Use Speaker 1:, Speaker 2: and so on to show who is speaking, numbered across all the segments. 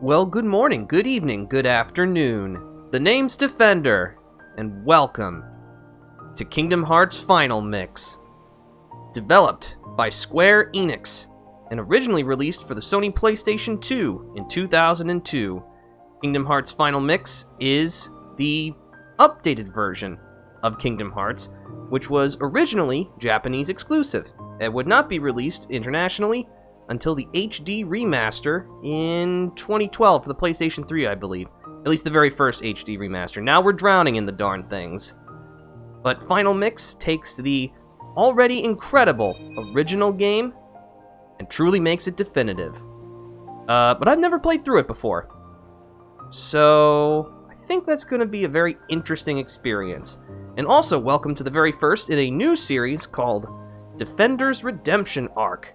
Speaker 1: Well, good morning, good evening, good afternoon. The name's Defender, and welcome to Kingdom Hearts Final Mix. Developed by Square Enix, and originally released for the Sony Playstation 2 in 2002. Kingdom Hearts Final Mix is the updated version of Kingdom Hearts, which was originally Japanese exclusive. It would not be released internationally until the HD remaster in 2012 for the PlayStation 3, I believe. At least the very first HD remaster. Now we're drowning in the darn things. But Final Mix takes the already incredible original game and truly makes it definitive. But I've never played through it before. So I think that's going to be a very interesting experience. And also, welcome to the very first in a new series called Defender's Redemption Arc.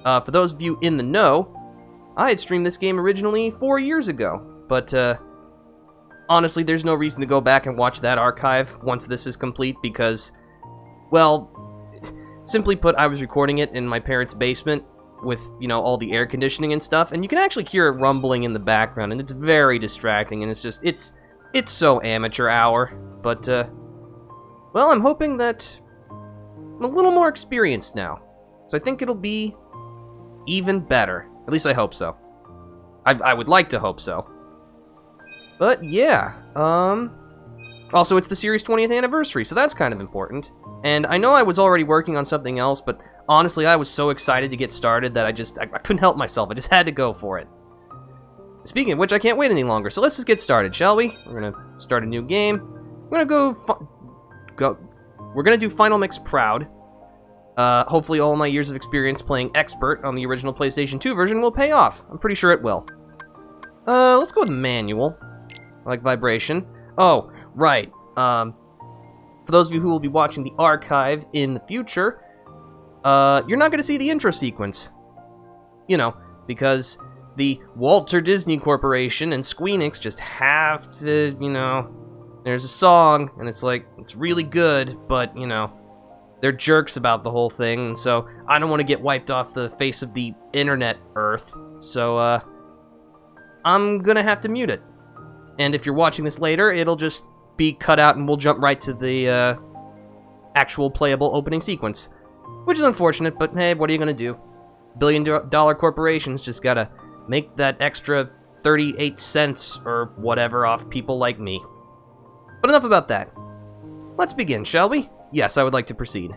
Speaker 1: For those of you in the know, I had streamed this game originally 4 years ago, but honestly, there's no reason to go back and watch that archive once this is complete because, well, simply put, I was recording it in my parents' basement with, all the air conditioning and stuff, and you can actually hear it rumbling in the background, and it's very distracting, and it's so amateur hour, but, well, I'm hoping that I'm a little more experienced now, so I think it'll be even better. At least I hope so. I would like to hope so. But yeah, also it's the series' 20th anniversary, so that's kind of important. And I know I was already working on something else, but honestly, I was so excited to get started that I couldn't help myself. I just had to go for it. Speaking of which, I can't wait any longer, so let's just get started, shall we? We're gonna start a new game. We're gonna do Final Mix Proud. Hopefully all my years of experience playing Expert on the original PlayStation 2 version will pay off. I'm pretty sure it will. Let's go with Manual. I like Vibration. Oh, right. For those of you who will be watching the archive in the future, you're not going to see the intro sequence. Because the Walter Disney Corporation and Square Enix just have to, there's a song, and it's like, it's really good, but, they're jerks about the whole thing, and so I don't want to get wiped off the face of the internet earth, so, I'm gonna have to mute it. And if you're watching this later, it'll just be cut out and we'll jump right to the, actual playable opening sequence. Which is unfortunate, but hey, what are you gonna do? Billion-dollar corporations just gotta make that extra 38 cents or whatever off people like me. But enough about that. Let's begin, shall we? Yes, I would like to proceed.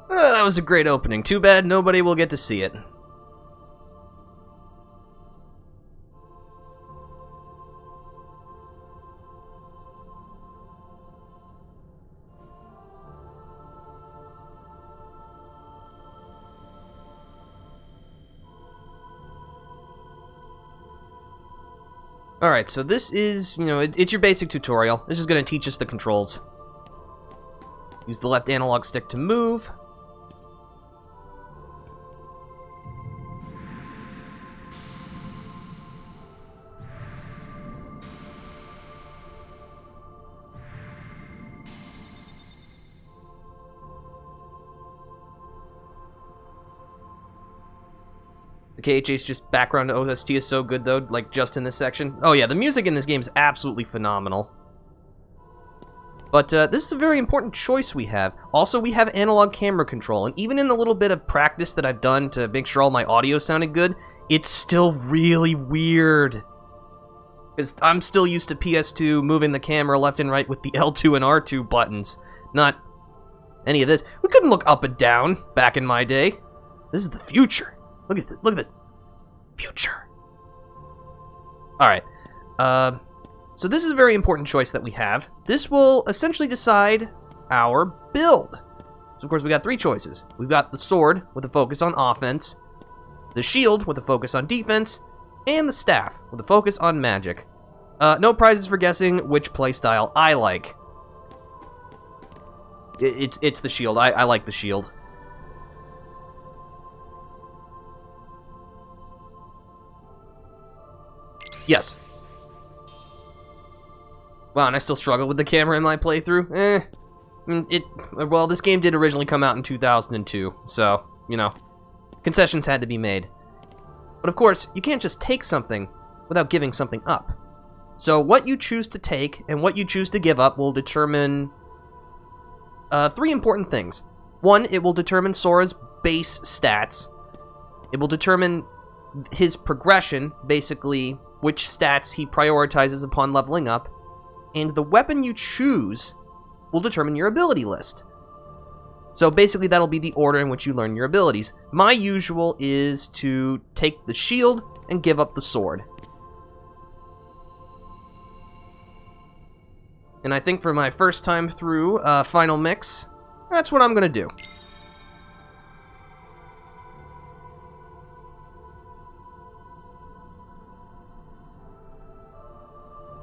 Speaker 1: That was a great opening. Too bad nobody will get to see it. Alright, so this is, it's your basic tutorial. This is going to teach us the controls. Use the left analog stick to move. The KHA's just background OST is so good, though, like, just in this section. Oh yeah, the music in this game is absolutely phenomenal. But, this is a very important choice we have. Also, we have analog camera control, and even in the little bit of practice that I've done to make sure all my audio sounded good, it's still really weird. Because I'm still used to PS2 moving the camera left and right with the L2 and R2 buttons. Not any of this. We couldn't look up and down back in my day. This is the future. Look at this. Look at this. Future. Alright. So this is a very important choice that we have. This will essentially decide our build. So of course we got three choices. We've got the sword with a focus on offense, the shield with a focus on defense, and the staff with a focus on magic. No prizes for guessing which playstyle I like. It's the shield. I like the shield. Yes. Wow, and I still struggle with the camera in my playthrough? Well, this game did originally come out in 2002, so, you know, concessions had to be made. But of course, you can't just take something without giving something up. So what you choose to take and what you choose to give up will determine 3 important things. 1, it will determine Sora's base stats. It will determine his progression, basically which stats he prioritizes upon leveling up. And the weapon you choose will determine your ability list. So basically that'll be the order in which you learn your abilities. My usual is to take the shield and give up the sword. And I think for my first time through Final Mix, that's what I'm going to do.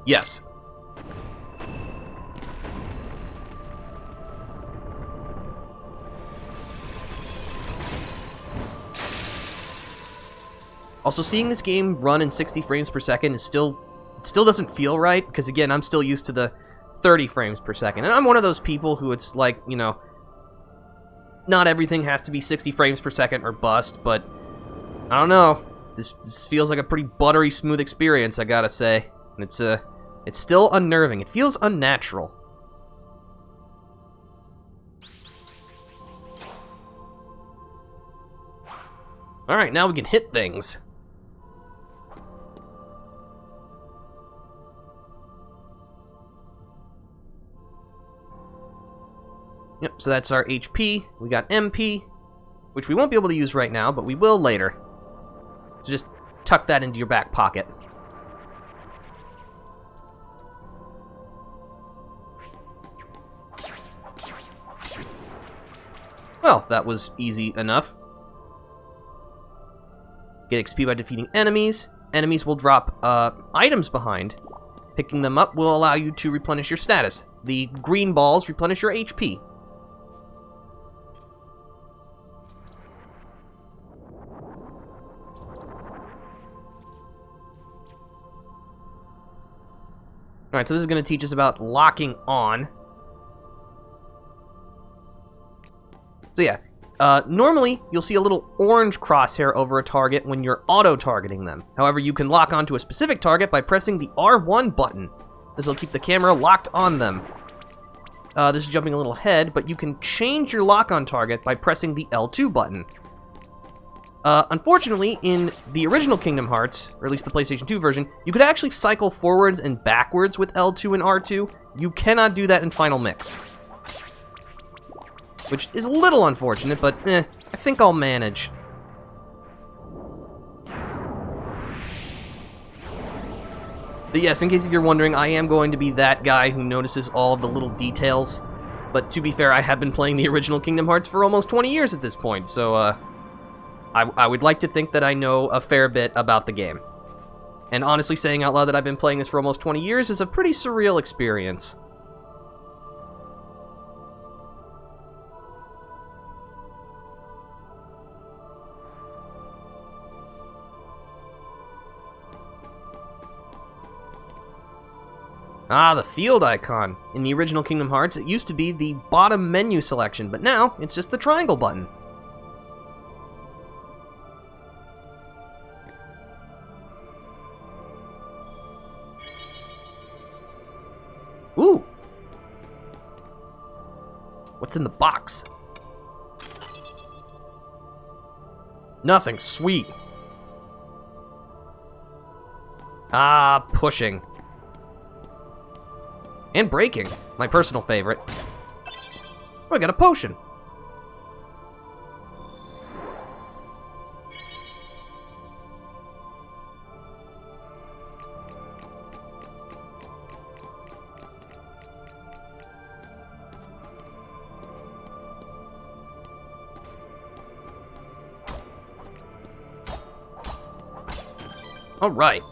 Speaker 1: Yes. Also, seeing this game run in 60 frames per second is still doesn't feel right, because again, I'm still used to the 30 frames per second. And I'm one of those people who it's like, you know, not everything has to be 60 frames per second or bust, but I don't know. This feels like a pretty buttery smooth experience, I gotta say. And it's still unnerving. It feels unnatural. Alright, now we can hit things. Yep, so that's our HP. We got MP, which we won't be able to use right now, but we will later. So just tuck that into your back pocket. Well, that was easy enough. Get XP by defeating enemies. Enemies will drop items behind. Picking them up will allow you to replenish your status. The green balls replenish your HP. Alright, so this is going to teach us about locking on. So yeah, normally you'll see a little orange crosshair over a target when you're auto-targeting them. However, you can lock onto a specific target by pressing the R1 button. This will keep the camera locked on them. This is jumping a little ahead, but you can change your lock-on target by pressing the L2 button. Unfortunately, in the original Kingdom Hearts, or at least the PlayStation 2 version, you could actually cycle forwards and backwards with L2 and R2. You cannot do that in Final Mix. Which is a little unfortunate, but I think I'll manage. But yes, in case if you're wondering, I am going to be that guy who notices all of the little details. But to be fair, I have been playing the original Kingdom Hearts for almost 20 years at this point, so I would like to think that I know a fair bit about the game. And honestly, saying out loud that I've been playing this for almost 20 years is a pretty surreal experience. Ah, the field icon. In the original Kingdom Hearts, it used to be the bottom menu selection, but now it's just the triangle button. Ooh! What's in the box? Nothing. Sweet. Ah, pushing. And braking. My personal favorite. Oh, I got a potion. All right.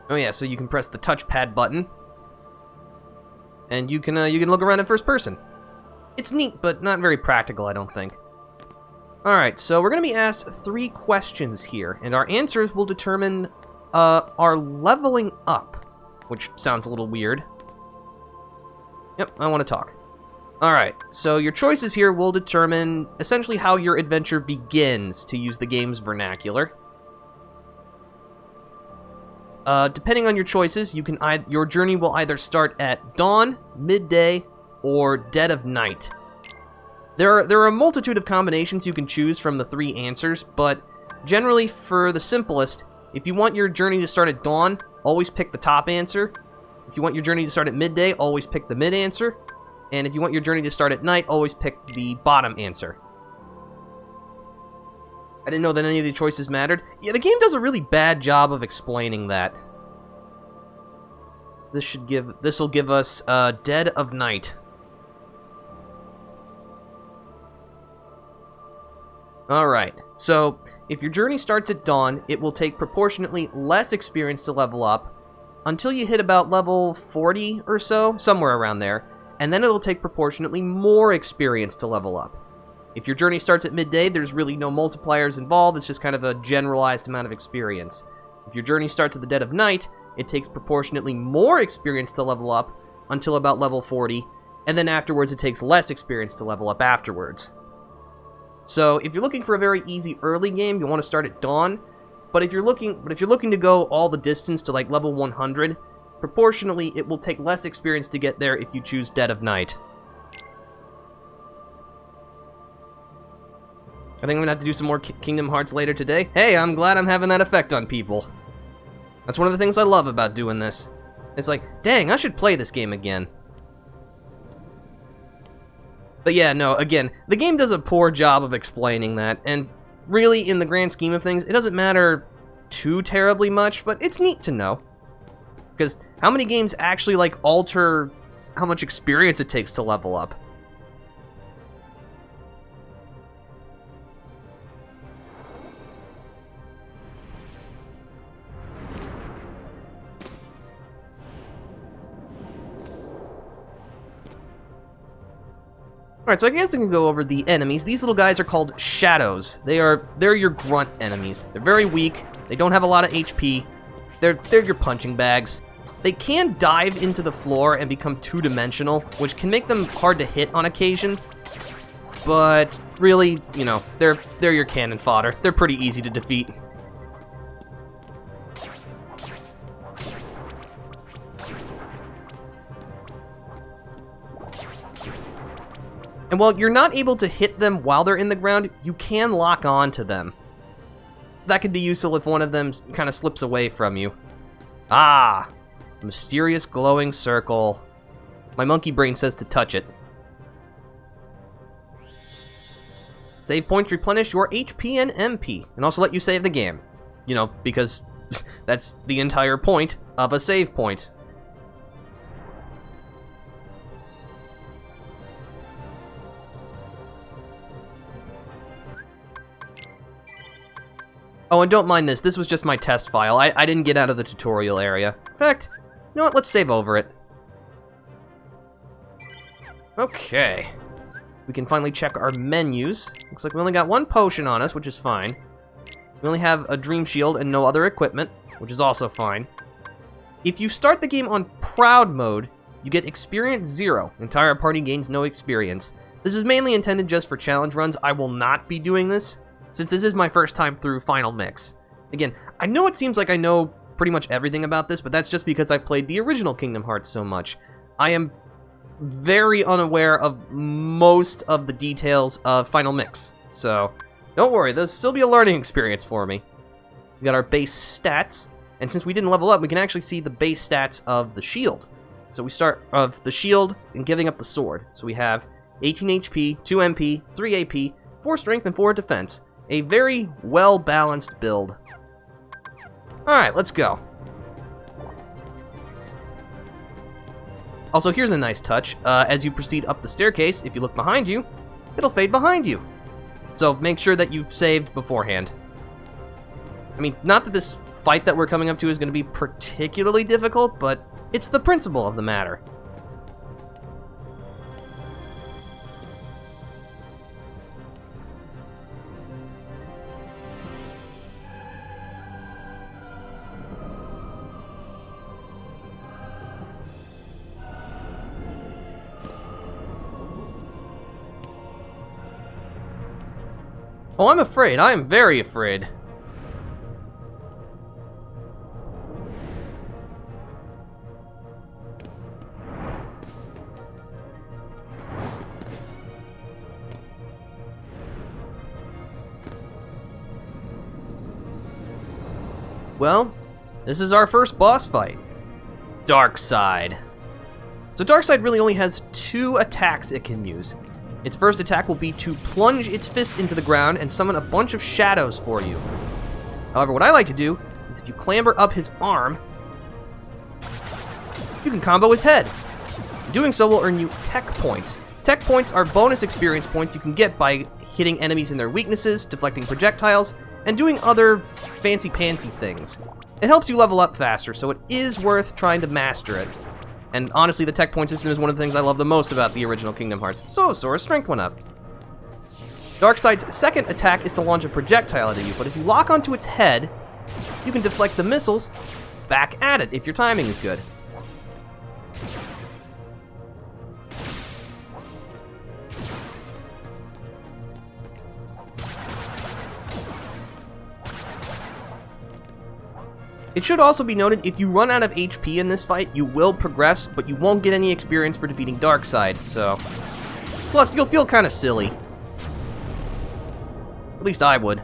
Speaker 1: Oh yeah, so you can press the touchpad button, and you can look around in first person. It's neat, but not very practical, I don't think. Alright, so we're going to be asked 3 questions here, and our answers will determine our leveling up, which sounds a little weird. Yep, I want to talk. Alright, so your choices here will determine essentially how your adventure begins, to use the game's vernacular. Depending on your choices, your journey will either start at dawn, midday, or dead of night. There are a multitude of combinations you can choose from the 3 answers, but generally for the simplest, if you want your journey to start at dawn, always pick the top answer. If you want your journey to start at midday, always pick the mid answer. And if you want your journey to start at night, always pick the bottom answer. I didn't know that any of the choices mattered. Yeah, the game does a really bad job of explaining that. This will give us dead of night. Alright, so if your journey starts at dawn, it will take proportionately less experience to level up until you hit about level 40 or so, somewhere around there, and then it'll take proportionately more experience to level up. If your journey starts at midday, there's really no multipliers involved, it's just kind of a generalized amount of experience. If your journey starts at the dead of night, it takes proportionately more experience to level up until about level 40, and then afterwards it takes less experience to level up afterwards. So if you're looking for a very easy early game, you want to start at dawn. But if you're looking to go all the distance to like level 100, proportionally it will take less experience to get there if you choose Dead of Night. I think I'm gonna have to do some more Kingdom Hearts later today. Hey, I'm glad I'm having that effect on people. That's one of the things I love about doing this. It's like, dang, I should play this game again. But yeah, no, again, the game does a poor job of explaining that, and really, in the grand scheme of things, it doesn't matter too terribly much, but it's neat to know. Because how many games actually, like, alter how much experience it takes to level up? Alright, so I guess I can go over the enemies. These little guys are called shadows. They're your grunt enemies. They're very weak. They don't have a lot of HP. They're your punching bags. They can dive into the floor and become two-dimensional, which can make them hard to hit on occasion. But really, you know, they're your cannon fodder. They're pretty easy to defeat. And while you're not able to hit them while they're in the ground, you can lock on to them. That could be useful if one of them kind of slips away from you. Ah! Mysterious glowing circle. My monkey brain says to touch it. Save points replenish your HP and MP, and also let you save the game. You know, because that's the entire point of a save point. Oh, and don't mind this. This was just my test file. I didn't get out of the tutorial area. In fact, you know what? Let's save over it. Okay. We can finally check our menus. Looks like we only got 1 potion on us, which is fine. We only have a dream shield and no other equipment, which is also fine. If you start the game on Proud mode, you get experience 0. Entire party gains no experience. This is mainly intended just for challenge runs. I will not be doing this, since this is my first time through Final Mix. Again, I know it seems like I know pretty much everything about this, but that's just because I played the original Kingdom Hearts so much. I am very unaware of most of the details of Final Mix, so don't worry, there'll still be a learning experience for me. We got our base stats, and since we didn't level up, we can actually see the base stats of the shield. So we start of the shield and giving up the sword. So we have 18 HP, 2 MP, 3 AP, 4 strength, and 4 defense. A very well-balanced build. Alright, let's go. Also, here's a nice touch. As you proceed up the staircase, if you look behind you, it'll fade behind you. So make sure that you've saved beforehand. I mean, not that this fight that we're coming up to is going to be particularly difficult, but it's the principle of the matter. Oh, I'm afraid. I am very afraid. Well, this is our first boss fight. Darkseid. So Darkseid really only has 2 attacks it can use. Its first attack will be to plunge its fist into the ground and summon a bunch of shadows for you. However, what I like to do is if you clamber up his arm, you can combo his head. Doing so will earn you tech points. Tech points are bonus experience points you can get by hitting enemies in their weaknesses, deflecting projectiles, and doing other fancy-pantsy things. It helps you level up faster, so it is worth trying to master it. And honestly, the tech point system is one of the things I love the most about the original Kingdom Hearts. So Sora's strength went up. Darkseid's second attack is to launch a projectile at you, but if you lock onto its head, you can deflect the missiles back at it if your timing is good. It should also be noted, if you run out of HP in this fight, you will progress, but you won't get any experience for defeating Darkseid, so... Plus, you'll feel kind of silly. At least I would.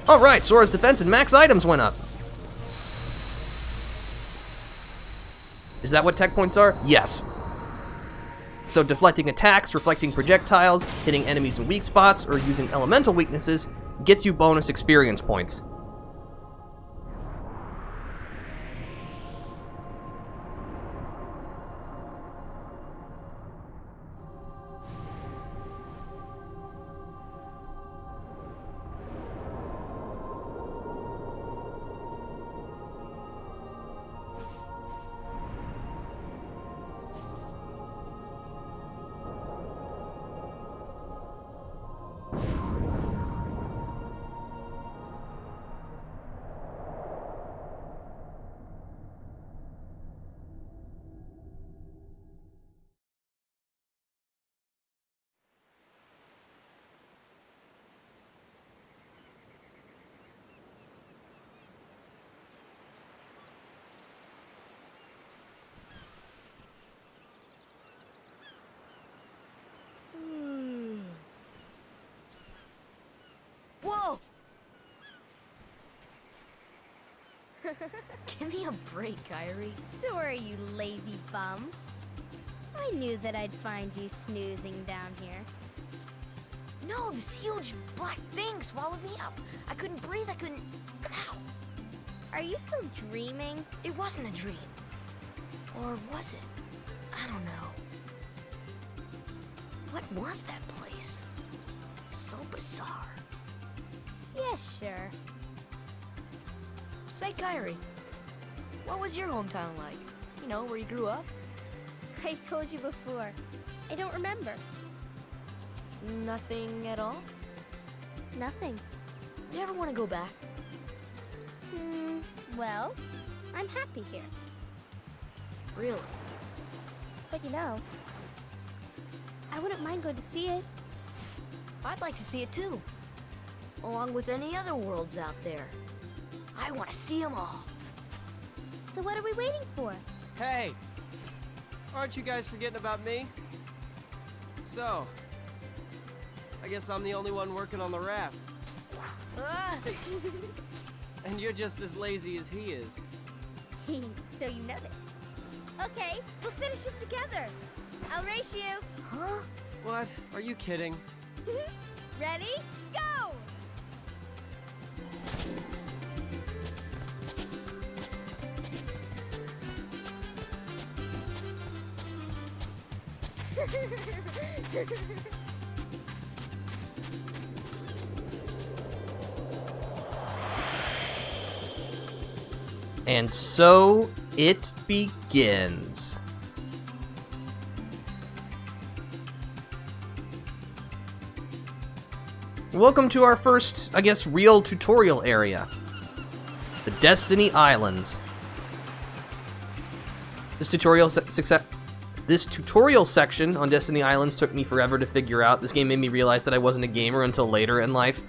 Speaker 1: Alright, Sora's defense and max items went up. Is that what tech points are? Yes. So deflecting attacks, reflecting projectiles, hitting enemies in weak spots, or using elemental weaknesses gets you bonus experience points.
Speaker 2: Whoa! Give me a break, Kyrie.
Speaker 3: Sorry, you lazy bum. I knew that I'd find you snoozing down here.
Speaker 2: No, this huge black thing swallowed me up. I couldn't breathe, I couldn't... Ow!
Speaker 3: Are you still dreaming?
Speaker 2: It wasn't a dream. Or was it? I don't know. What was that place? So bizarre.
Speaker 3: Yeah, sure.
Speaker 2: Say, Kyrie, what was your hometown like? You know, where you grew up?
Speaker 3: I've told you before. I don't remember.
Speaker 2: Nothing at all?
Speaker 3: Nothing.
Speaker 2: You ever want to go back?
Speaker 3: Well, I'm happy here.
Speaker 2: Really?
Speaker 3: But you know, I wouldn't mind going to see it.
Speaker 2: I'd like to see it too. Along with any other worlds out there. I want to see them all.
Speaker 3: So what are we waiting for?
Speaker 4: Hey! Aren't you guys forgetting about me? So, I guess I'm the only one working on the raft. And you're just as lazy as he is.
Speaker 3: So you know this. Okay, we'll finish it together. I'll race you.
Speaker 2: Huh?
Speaker 4: What? Are you kidding?
Speaker 3: Ready? Go!
Speaker 1: And so it begins. Welcome to our first, I guess, real tutorial area. The Destiny Islands. This tutorial section on Destiny Islands took me forever to figure out. This game made me realize that I wasn't a gamer until later in life.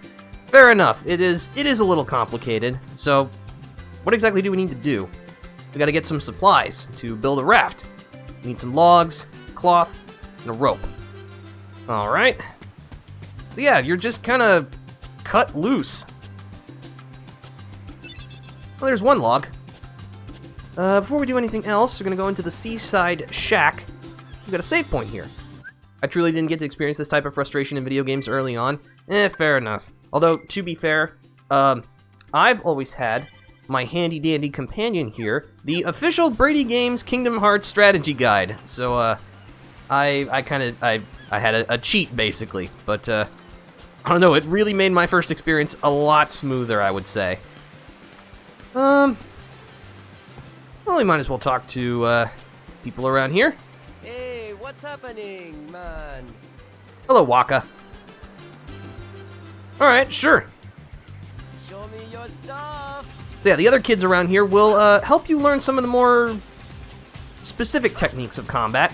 Speaker 1: Fair enough, it is a little complicated. So, what exactly do we need to do? We gotta get some supplies to build a raft. We need some logs, cloth, and a rope. Alright. So yeah, you're just kinda cut loose. Well, there's one log. Before we do anything else, we're gonna go into the seaside shack. We've got a save point here. I truly didn't get to experience this type of frustration in video games early on. Fair enough. Although, to be fair, I've always had my handy-dandy companion here, the official Brady Games Kingdom Hearts strategy guide. So, I had a cheat, basically. But, I don't know, it really made my first experience a lot smoother, I would say. Well, we might as well talk to, people around here.
Speaker 4: Hey, what's happening, man?
Speaker 1: Hello, Waka. Alright, sure.
Speaker 4: Show me your stuff.
Speaker 1: So yeah, the other kids around here will help you learn some of the more specific techniques of combat.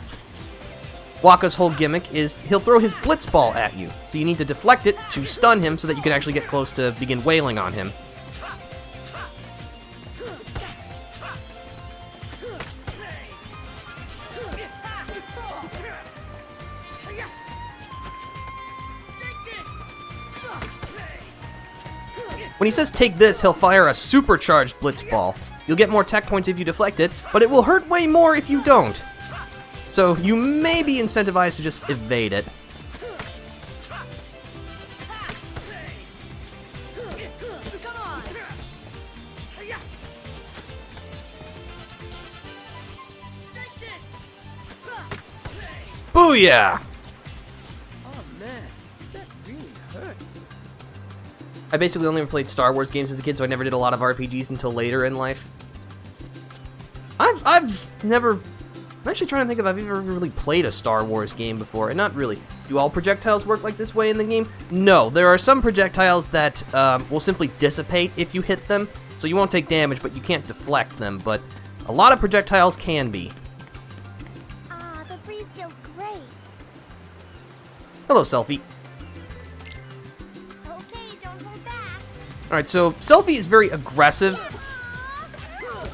Speaker 1: Waka's whole gimmick is he'll throw his blitz ball at you, so you need to deflect it to stun him so that you can actually get close to begin wailing on him. When he says take this, he'll fire a supercharged blitz ball. You'll get more tech points if you deflect it, but it will hurt way more if you don't. So you may be incentivized to just evade it. Booyah!
Speaker 4: Oh man, that really hurt.
Speaker 1: I basically only ever played Star Wars games as a kid, so I never did a lot of RPGs until later in life. I've never... I'm actually trying to think if I've ever really played a Star Wars game before, and not really. Do all projectiles work like this way in the game? No, there are some projectiles that will simply dissipate if you hit them, so you won't take damage, but you can't deflect them, but a lot of projectiles can be.
Speaker 3: Ah, the breeze feels great.
Speaker 1: Hello, Selfie.
Speaker 3: Okay, don't hold back.
Speaker 1: Alright, so Selfie is very aggressive.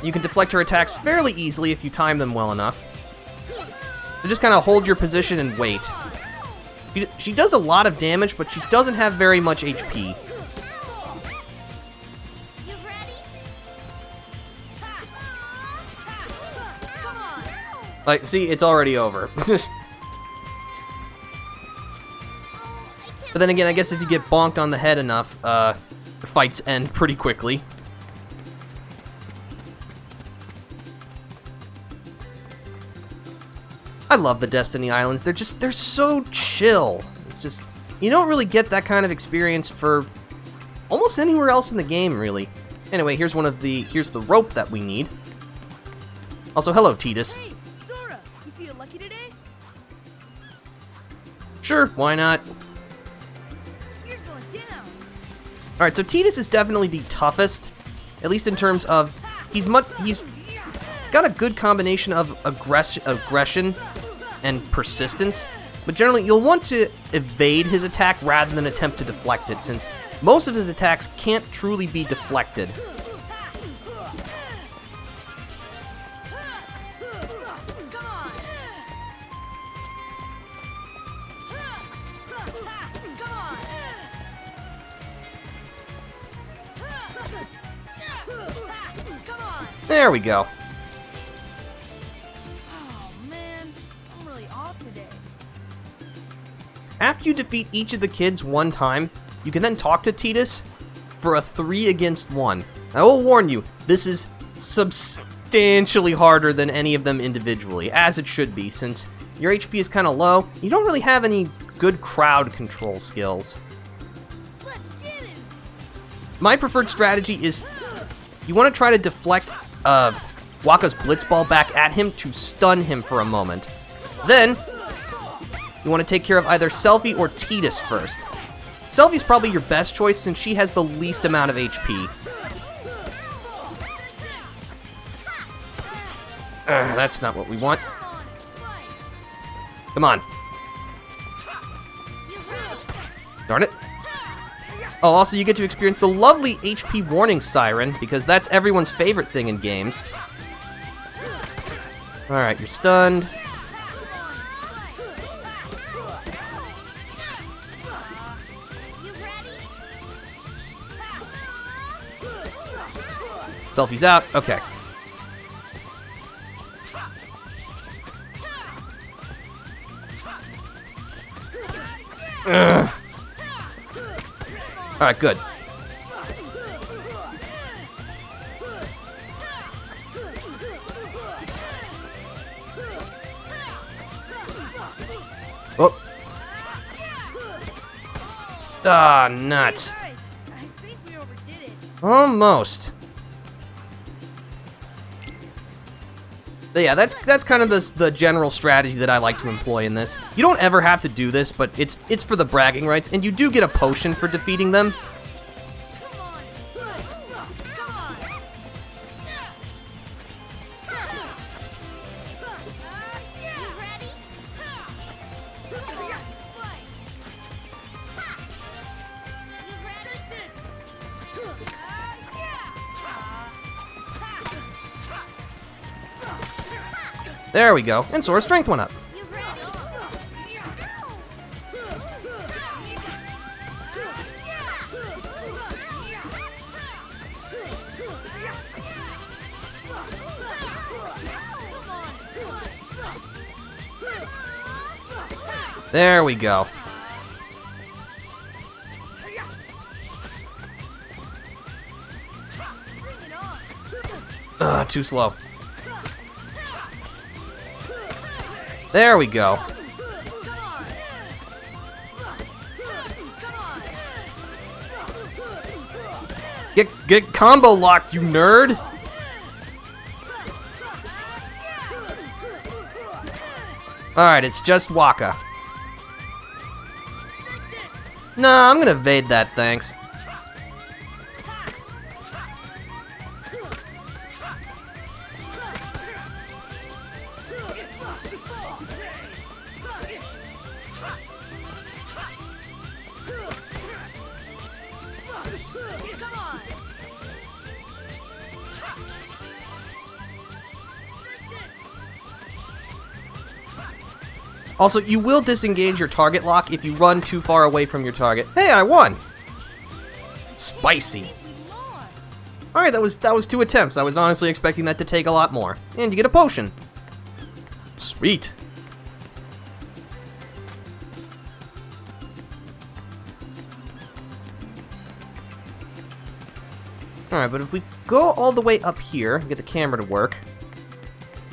Speaker 1: You can deflect her attacks fairly easily if you time them well enough. So just kind of hold your position and wait. She does a lot of damage, but she doesn't have very much HP.
Speaker 3: You ready? Come on.
Speaker 1: Like, see, it's already over. But then again, I guess if you get bonked on the head enough, the fights end pretty quickly. I love the Destiny Islands. They're so chill. It's just, you don't really get that kind of experience for almost anywhere else in the game, really. Anyway, here's the rope that we need. Also, hello, Tidus.
Speaker 4: Hey, Sora, you feel lucky today?
Speaker 1: Sure, why not?
Speaker 4: You're going down.
Speaker 1: Alright, so Tidus is definitely the toughest, at least in terms of, he's got a good combination of aggression and persistence, but generally you'll want to evade his attack rather than attempt to deflect it, since most of his attacks can't truly be deflected.
Speaker 3: Come on. Come on. Come on.
Speaker 1: There we go.
Speaker 4: Oh man, I'm really off today.
Speaker 1: After you defeat each of the kids one time, you can then talk to Tidus for a 3 against 1. I will warn you, this is substantially harder than any of them individually, as it should be, since your HP is kind of low. You don't really have any good crowd control skills.
Speaker 3: Let's get him.
Speaker 1: My preferred strategy is you want to try to deflect Waka's Blitzball back at him to stun him for a moment. Then, you want to take care of either Selphie or Tidus first. Selphie's probably your best choice since she has the least amount of HP. That's not what we want. Come on. Darn it. Oh, also you get to experience the lovely HP warning siren, because that's everyone's favorite thing in games. Alright, you're stunned. Selphie's out. Okay. Alright, good. Oh. Ah, nuts. Almost. But yeah, that's kind of the general strategy that I like to employ in this. You don't ever have to do this, but it's for the bragging rights, and you do get a potion for defeating them. There we go, and Sora's strength went up. There we go. Too slow. There we go. Get combo locked, you nerd! Alright, it's just Waka. Nah, I'm gonna evade that, thanks. Also, you will disengage your target lock if you run too far away from your target. Hey, I won! Spicy. Alright, that was 2 attempts. I was honestly expecting that to take a lot more. And you get a potion. Sweet. Alright, but if we go all the way up here and get the camera to work,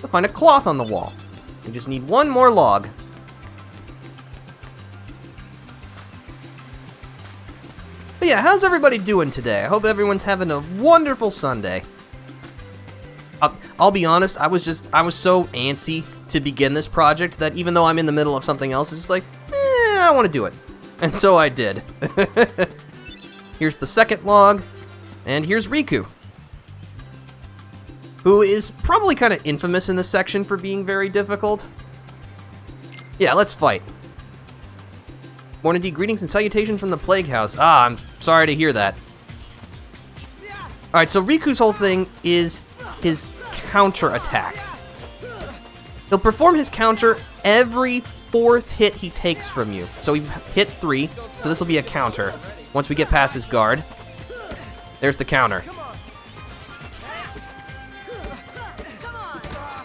Speaker 1: we'll find a cloth on the wall. We just need one more log. But yeah, how's everybody doing today? I hope everyone's having a wonderful Sunday. I'll be honest, I was so antsy to begin this project that even though I'm in the middle of something else, it's just like, I want to do it. And so I did. Here's the second log, and here's Riku, who is probably kind of infamous in this section for being very difficult. Yeah, let's fight. Morning, greetings and salutations from the Plague House. Ah, I'm sorry to hear that. Alright, so Riku's whole thing is his counter attack. He'll perform his counter every 4th hit he takes from you. So we hit 3, so this will be a counter. Once we get past his guard, there's the counter.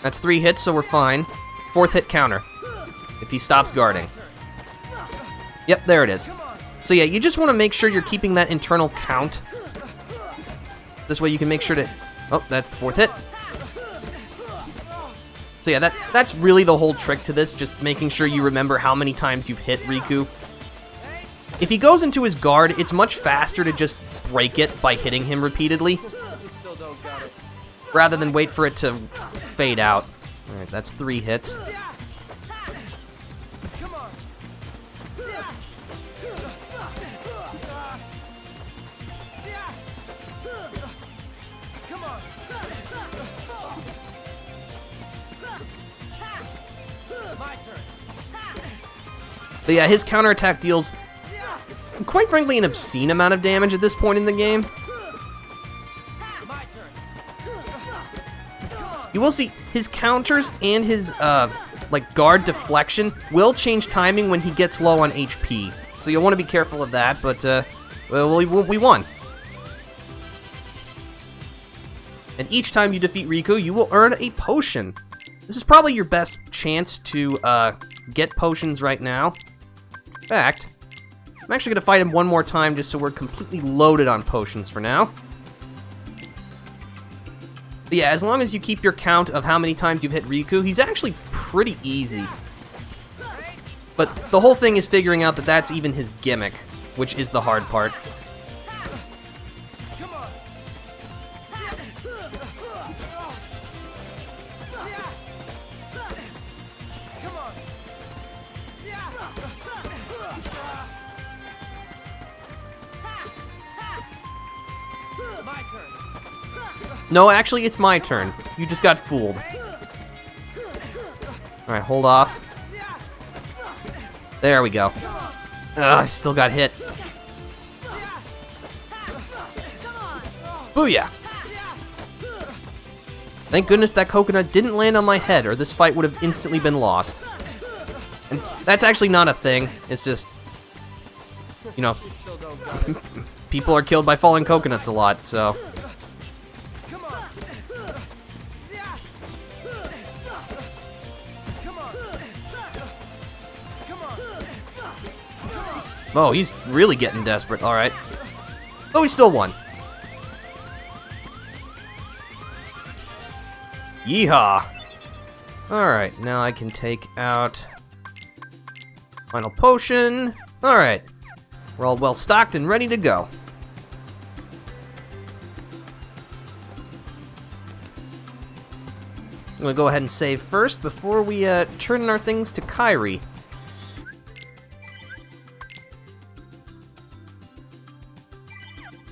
Speaker 1: That's 3 hits, so we're fine. 4th hit counter, if he stops guarding. Yep, there it is. So yeah, you just want to make sure you're keeping that internal count. This way you can make sure to... Oh, that's the 4th hit. So yeah, that's really the whole trick to this, just making sure you remember how many times you've hit Riku. If he goes into his guard, it's much faster to just break it by hitting him repeatedly. rather than wait for it to fade out. Alright, that's 3 hits.
Speaker 4: Come on. Come on. My turn.
Speaker 1: But yeah, his counterattack deals, quite frankly, an obscene amount of damage at this point in the game.
Speaker 4: My turn.
Speaker 1: You will see his counters and his like guard deflection will change timing when he gets low on HP. So you'll want to be careful of that, but well, we won. And each time you defeat Riku, you will earn a potion. This is probably your best chance to get potions right now. In fact, I'm actually going to fight him one more time just so we're completely loaded on potions for now. But yeah, as long as you keep your count of how many times you've hit Riku, he's actually pretty easy. But the whole thing is figuring out that that's even his gimmick, which is the hard part. No, actually, it's my turn. You just got fooled. Alright, hold off. There we go. Ugh, I still got hit. Booyah! Thank goodness that coconut didn't land on my head, or this fight would have instantly been lost. And that's actually not a thing. It's just, you know, people are killed by falling coconuts a lot, so... Oh, he's really getting desperate. Alright. Oh, he still won. Yeehaw! Alright, now I can take out... Final potion. Alright. We're all well stocked and ready to go. I'm gonna go ahead and save first before we turn in our things to Kairi.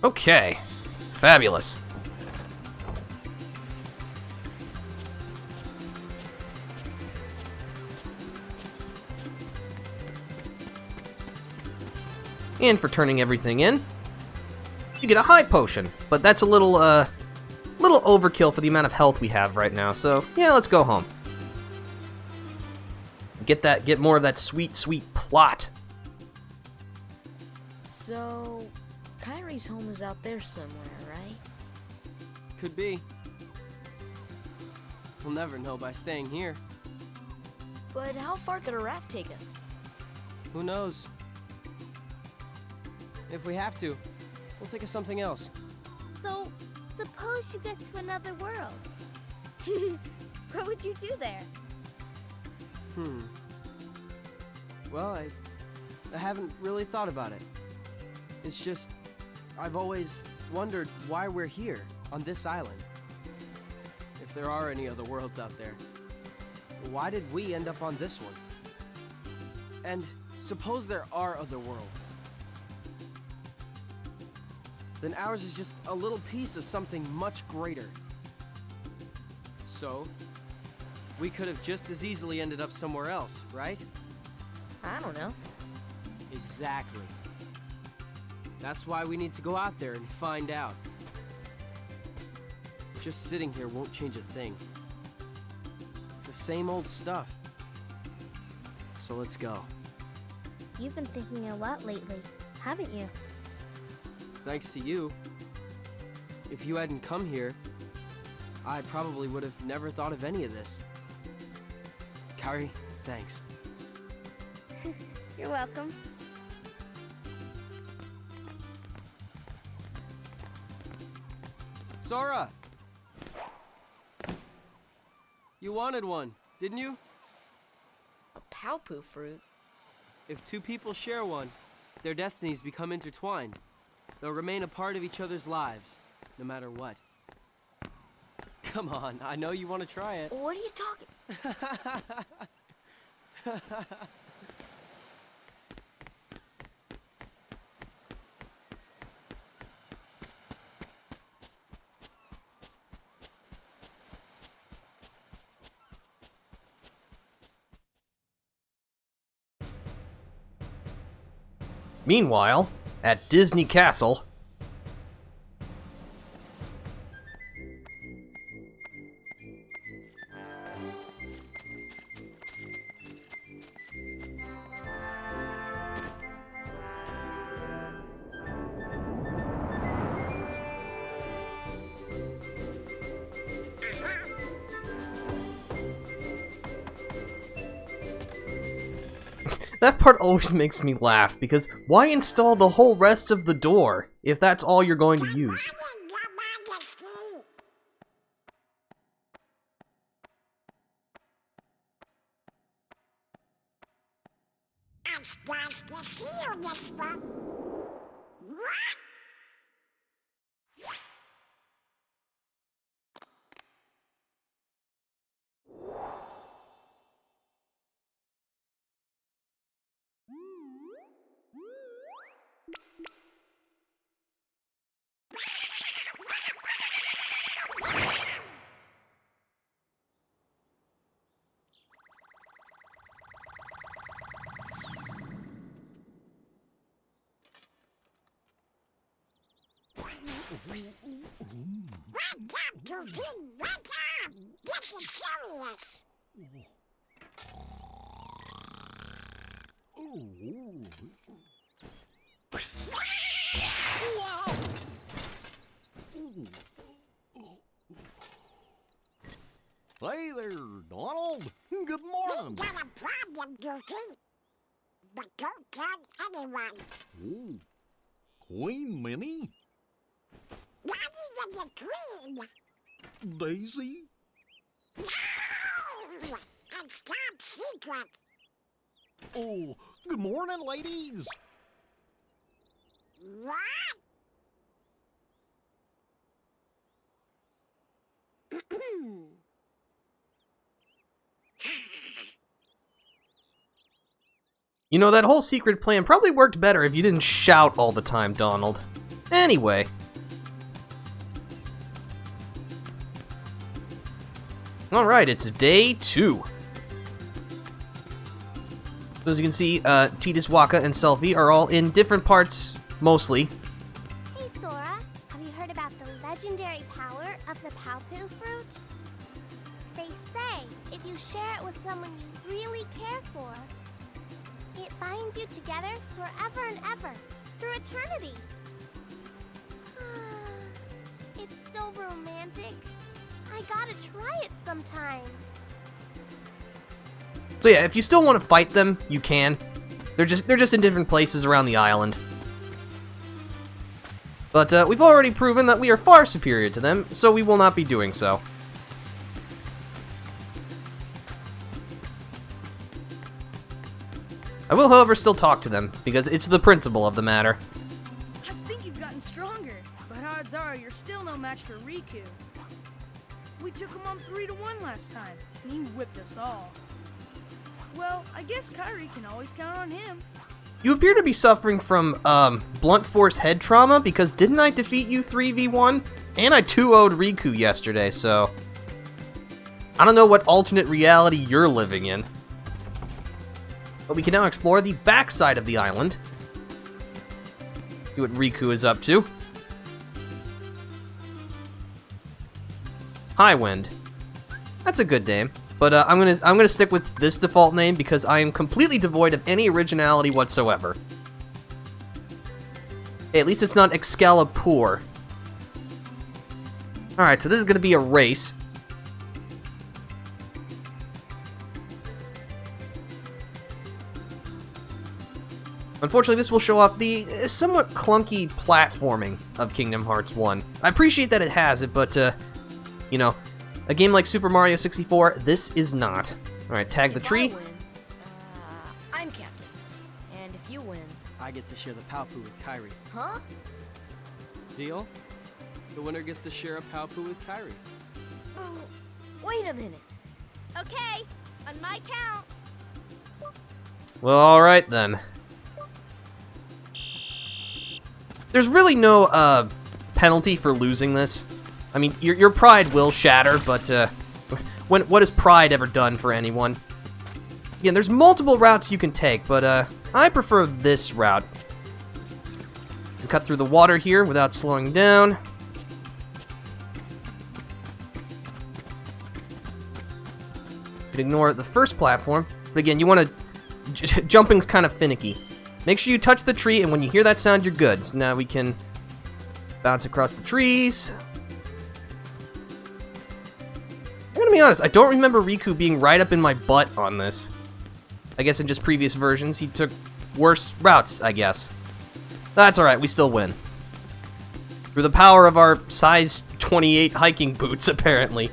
Speaker 1: Okay, fabulous. And for turning everything in, you get a high potion, but that's a little overkill for the amount of health we have right now. So yeah, let's go home. Get more of that sweet, sweet plot.
Speaker 2: So, Kairi's home is out there somewhere, right?
Speaker 4: Could be. We'll never know by staying here.
Speaker 2: But how far could a raft take us?
Speaker 4: Who knows? If we have to, we'll think of something else.
Speaker 3: So, suppose you get to another world. What would you do there?
Speaker 4: Well, I haven't really thought about it. It's just, I've always wondered why we're here, on this island. If there are any other worlds out there, why did we end up on this one? And suppose there are other worlds. Then ours is just a little piece of something much greater. So, we could have just as easily ended up somewhere else, right?
Speaker 2: I don't know.
Speaker 4: Exactly. That's why we need to go out there and find out. Just sitting here won't change a thing. It's the same old stuff. So let's go.
Speaker 3: You've been thinking a lot lately, haven't you?
Speaker 4: Thanks to you. If you hadn't come here, I probably would have never thought of any of this. Kairi, thanks.
Speaker 3: You're welcome.
Speaker 4: Sora! You wanted one, didn't you?
Speaker 2: A Palpu fruit?
Speaker 4: If two people share one, their destinies become intertwined. They'll remain a part of each other's lives, no matter what. Come on, I know you want to try it.
Speaker 2: What are you talking?
Speaker 1: Meanwhile, at Disney Castle... That part always makes me laugh, because why install the whole rest of the door if that's all you're going to use?
Speaker 5: Wake up! This is serious!
Speaker 6: Hey there, Donald. Good morning.
Speaker 5: We got a problem, Goofy. But don't tell anyone.
Speaker 6: Ooh, Queen Minnie?
Speaker 5: Not even the Queen.
Speaker 6: Daisy?
Speaker 5: No! And top secret.
Speaker 6: Oh, good morning, ladies.
Speaker 5: What?
Speaker 1: You know, that whole secret plan probably worked better if you didn't shout all the time, Donald. Anyway. Alright, it's day 2. So as you can see, Titus, Waka, and Selfie are all in different parts, mostly.
Speaker 3: Hey, Sora. Have you heard about the legendary power of the Paopu fruit? They say if you share it with someone you really care for, it binds you together forever and ever, through eternity. It's so romantic. I gotta try it sometime.
Speaker 1: So yeah, if you still want to fight them, you can. They're just in different places around the island. But we've already proven that we are far superior to them, so we will not be doing so. I will, however, still talk to them, because it's the principle of the matter.
Speaker 7: I think you've gotten stronger, but odds are you're still no match for Riku. We took him on 3-1 last time, and he whipped us all. Well, I guess Kairi can always count on him.
Speaker 1: You appear to be suffering from, blunt force head trauma, because didn't I defeat you 3v1? And I 2-0'd Riku yesterday, so... I don't know what alternate reality you're living in. But we can now explore the backside of the island. See what Riku is up to. Highwind. That's a good name. But I'm gonna stick with this default name because I am completely devoid of any originality whatsoever. Hey, at least it's not Excalibur. Alright, so this is gonna be a race. Unfortunately, this will show off the somewhat clunky platforming of Kingdom Hearts 1. I appreciate that it has it, but, you know, a game like Super Mario 64, this is not. Alright, tag the tree.
Speaker 2: If I win, I'm captain. And if you win...
Speaker 4: I get to share the Paopu with Kairi.
Speaker 2: Huh?
Speaker 4: Deal? The winner gets to share a Paopu with Kairi.
Speaker 2: Wait a minute.
Speaker 3: Okay, on my count.
Speaker 1: Well, alright then. There's really no, penalty for losing this. I mean, your pride will shatter, but, what has pride ever done for anyone? Again, there's multiple routes you can take, but, I prefer this route. You can cut through the water here without slowing down. You can ignore the first platform, but again, you want to... Jumping's kind of finicky. Make sure you touch the tree, and when you hear that sound, you're good. So now we can bounce across the trees. I'm gonna be honest, I don't remember Riku being right up in my butt on this. I guess in just previous versions, he took worse routes, I guess. That's alright, we still win. Through the power of our size 28 hiking boots, apparently.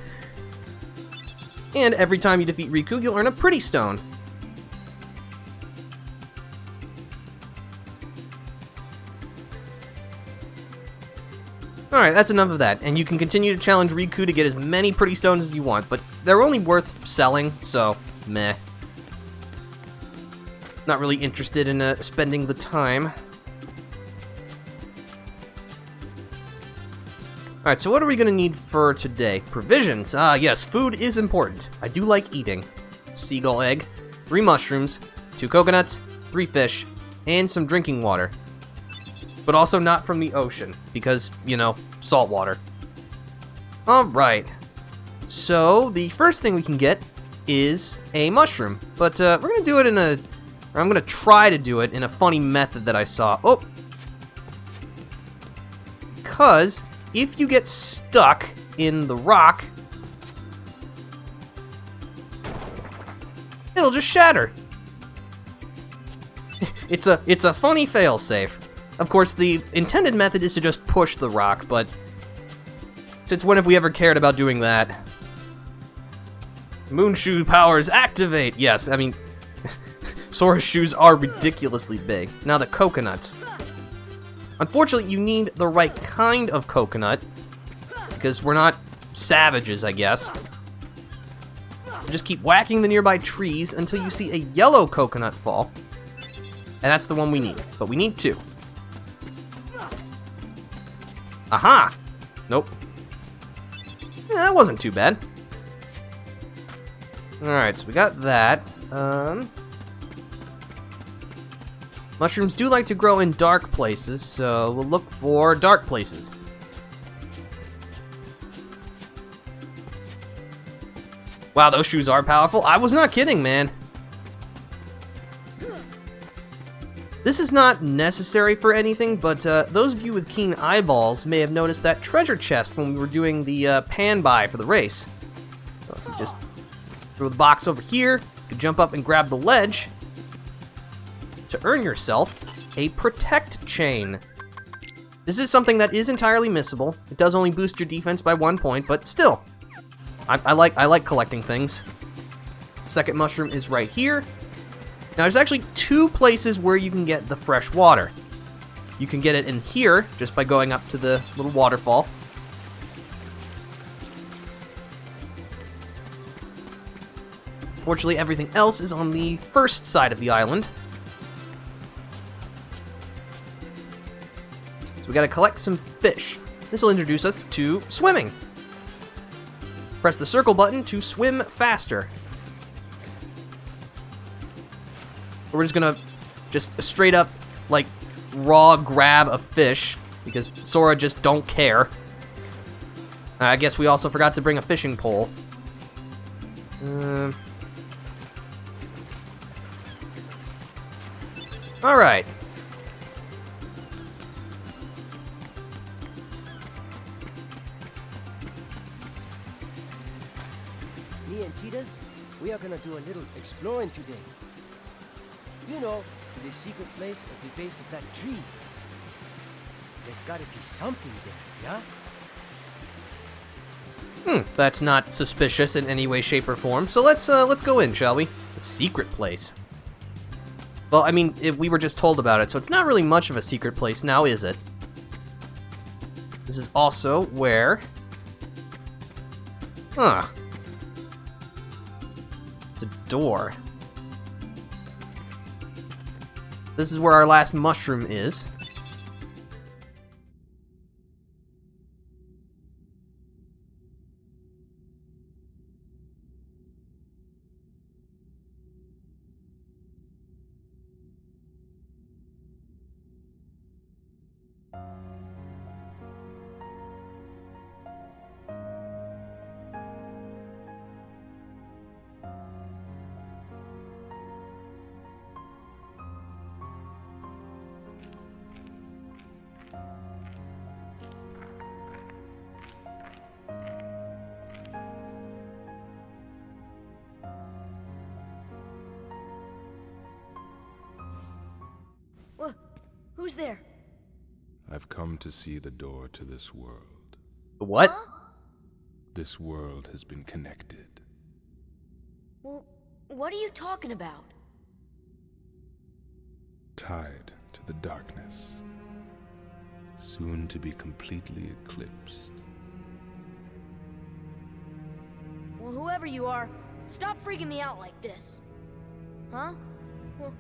Speaker 1: And every time you defeat Riku, you'll earn a pretty stone. Alright, that's enough of that, and you can continue to challenge Riku to get as many pretty stones as you want, but they're only worth selling, so meh. Not really interested in spending the time. Alright, so what are we gonna need for today? Provisions. Ah, yes, food is important. I do like eating. Seagull egg, 3 mushrooms, 2 coconuts, 3 fish, and some drinking water. But also not from the ocean, because, you know, salt water. Alright. So, the first thing we can get is a mushroom. But, we're gonna do it in a... Or I'm gonna try to do it in a funny method that I saw. Oh! Because, if you get stuck in the rock, it'll just shatter. It's a funny failsafe. Of course, the intended method is to just push the rock, but since when have we ever cared about doing that? Moonshoe powers activate! Yes, I mean, Sora's shoes are ridiculously big. Now the coconuts. Unfortunately, you need the right kind of coconut, because we're not savages, I guess. Just keep whacking the nearby trees until you see a yellow coconut fall. And that's the one we need, but we need 2. Aha! Nope. Yeah, that wasn't too bad. Alright, so we got that. Mushrooms do like to grow in dark places, so we'll look for dark places. Wow, those shoes are powerful. I was not kidding, man. This is not necessary for anything, but those of you with keen eyeballs may have noticed that treasure chest when we were doing the pan buy for the race. So if you just throw the box over here, you can jump up and grab the ledge to earn yourself a protect chain. This is something that is entirely missable. It does only boost your defense by 1 point, but still, I like collecting things. Second mushroom is right here. Now, there's actually 2 places where you can get the fresh water. You can get it in here, just by going up to the little waterfall. Fortunately, everything else is on the first side of the island. So we gotta collect some fish. This will introduce us to swimming. Press the circle button to swim faster. We're just gonna straight up, like, raw grab a fish, because Sora just don't care. I guess we also forgot to bring a fishing pole. Alright.
Speaker 8: Me and Titus, we are gonna do a little exploring today. You know, to the secret place at the base of that tree. There's gotta be something there, yeah?
Speaker 1: That's not suspicious in any way, shape, or form. So let's go in, shall we? The secret place. Well, I mean, we were just told about it, so it's not really much of a secret place now, is it? This is also where Huh. It's a door. This is where our last mushroom is.
Speaker 2: Wha Who's there?
Speaker 9: I've come to see the door to this world.
Speaker 1: What?
Speaker 2: Huh?
Speaker 9: This world has been connected.
Speaker 2: Well, what are you talking about?
Speaker 9: Tied to the darkness. Soon to be completely eclipsed.
Speaker 2: Well, whoever you are, stop freaking me out like this. Huh? Well,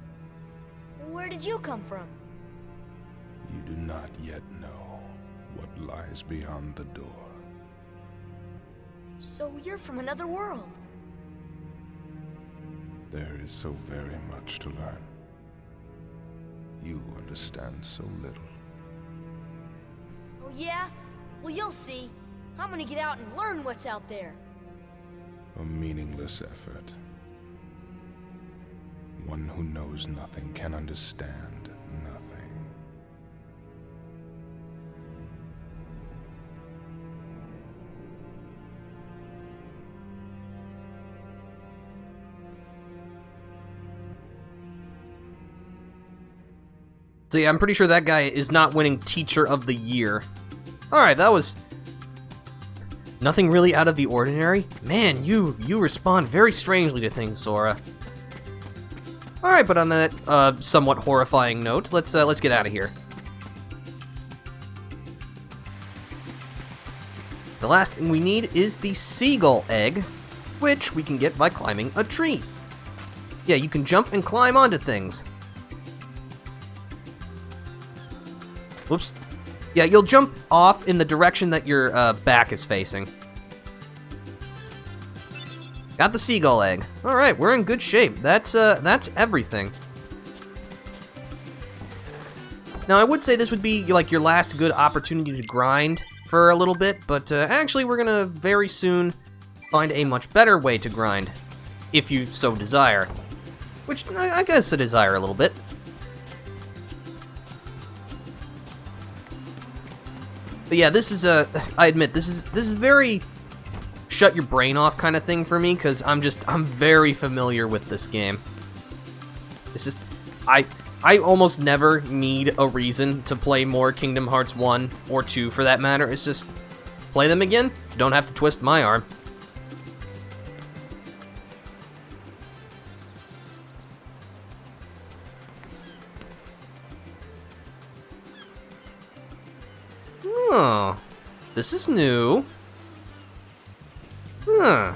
Speaker 2: where did you come from?
Speaker 9: You do not yet know what lies beyond the door.
Speaker 2: So you're from another world.
Speaker 9: There is so very much to learn. You understand so little.
Speaker 2: Oh yeah? Well, you'll see. I'm gonna get out and learn what's out there.
Speaker 9: A meaningless effort. One who knows nothing can understand nothing.
Speaker 1: So yeah, I'm pretty sure that guy is not winning Teacher of the Year. Alright, that was nothing really out of the ordinary. Man, you respond very strangely to things, Sora. Alright, but on that somewhat horrifying note, let's get out of here. The last thing we need is the seagull egg, which we can get by climbing a tree. Yeah, you can jump and climb onto things. Whoops. Yeah, you'll jump off in the direction that your back is facing. Got the seagull egg. Alright, we're in good shape. That's everything. Now, I would say this would be, like, your last good opportunity to grind for a little bit, but actually we're gonna very soon find a much better way to grind, if you so desire. Which, I guess I desire a little bit. But yeah, this is I admit, this is very shut your brain off kind of thing for me, because I'm very familiar with this game. It's just, I almost never need a reason to play more Kingdom Hearts 1 or 2 for that matter. It's just, play them again, don't have to twist my arm. Oh, this is new. Huh.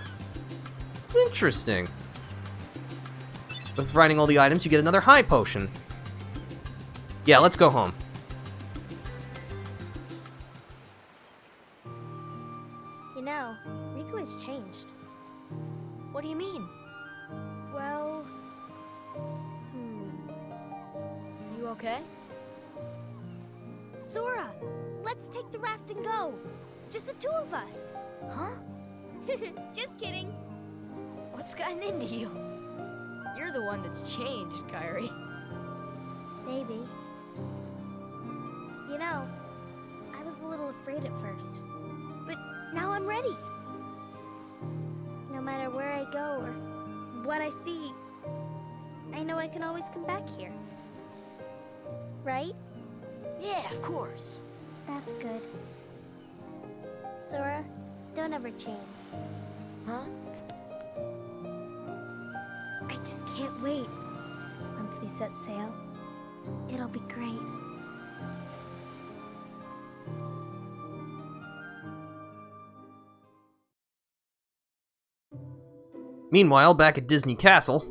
Speaker 1: Interesting. With providing all the items, you get another high potion. Yeah, let's go home.
Speaker 3: You know, Riku has changed.
Speaker 2: What do you mean?
Speaker 3: Well,
Speaker 2: You okay?
Speaker 3: Sora, let's take the raft and go. Just the two of us.
Speaker 2: Huh?
Speaker 3: Just kidding.
Speaker 2: What's gotten into you? You're the one that's changed, Kairi.
Speaker 3: Maybe. You know, I was a little afraid at first, but now I'm ready. No matter where I go or what I see, I know I can always come back here. Right?
Speaker 2: Yeah, of course.
Speaker 3: That's good. Sora, don't ever change.
Speaker 2: Huh?
Speaker 3: I just can't wait. Once we set sail, it'll be great.
Speaker 1: Meanwhile, back at Disney Castle.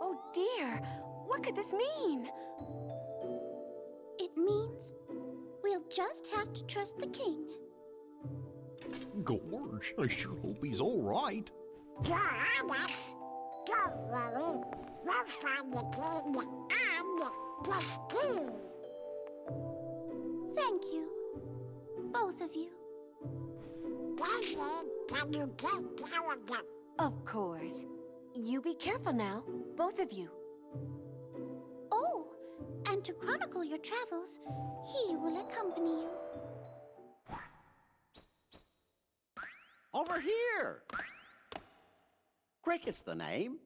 Speaker 3: Oh dear, what could this mean? It means we'll just have to trust the king.
Speaker 6: Gosh, I sure hope he's all right.
Speaker 5: You're honest. Don't worry. We'll find the king and the key.
Speaker 3: Thank you, both of you.
Speaker 5: Daisy, can you take care of them?
Speaker 10: Of course. You be careful now, both of you.
Speaker 3: Oh, and to chronicle your travels, he will accompany you.
Speaker 11: Over here! Cricket's the name.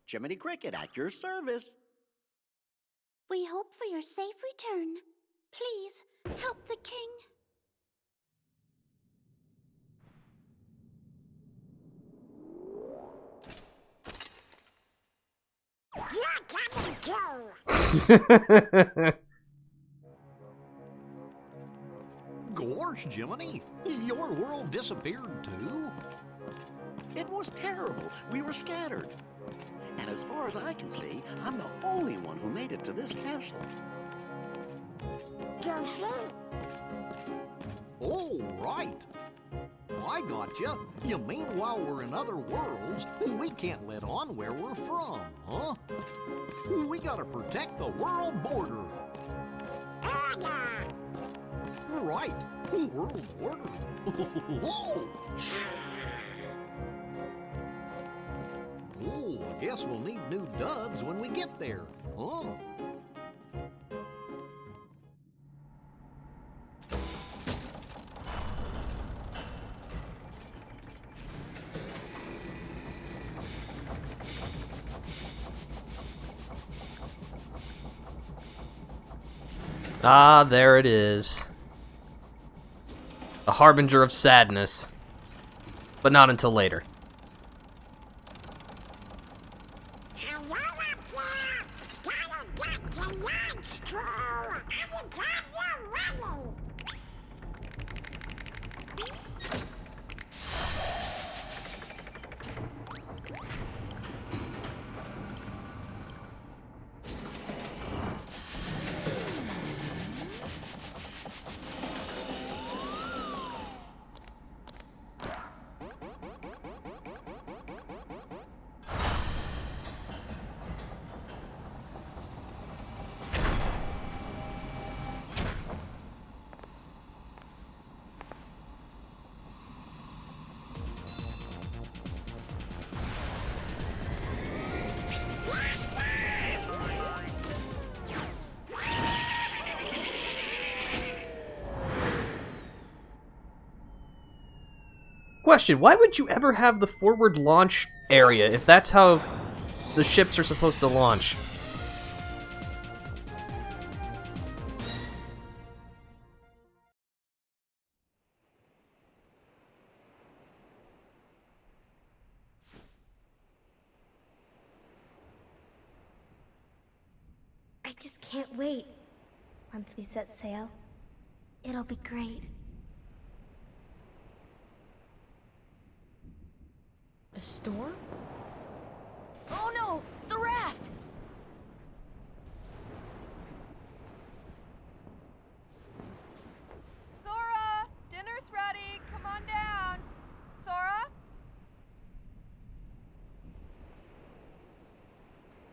Speaker 11: Jiminy Cricket at your service.
Speaker 3: We hope for your safe return. Please, help the king.
Speaker 5: You're coming too.
Speaker 6: Gosh, Jiminy, your world disappeared too?
Speaker 11: It was terrible. We were scattered. And as far as I can see, I'm the only one who made it to this castle.
Speaker 5: Goofy?
Speaker 6: Oh, right. I gotcha. You mean while we're in other worlds, we can't let on where we're from, huh? We gotta protect the world border.
Speaker 5: Order!
Speaker 6: Right. World order. Oh, I guess we'll need new duds when we get there, huh?
Speaker 1: Ah, there it is. The harbinger of sadness. But not until later.
Speaker 5: Hello up there! Gotta get to lunch, Drew! Anytime you're ready!
Speaker 1: Question, why would you ever have the forward launch area if that's how the ships are supposed to launch?
Speaker 3: I just can't wait. Once we set sail, it'll be great.
Speaker 2: A storm? Oh no! The raft!
Speaker 12: Sora! Dinner's ready! Come on down! Sora?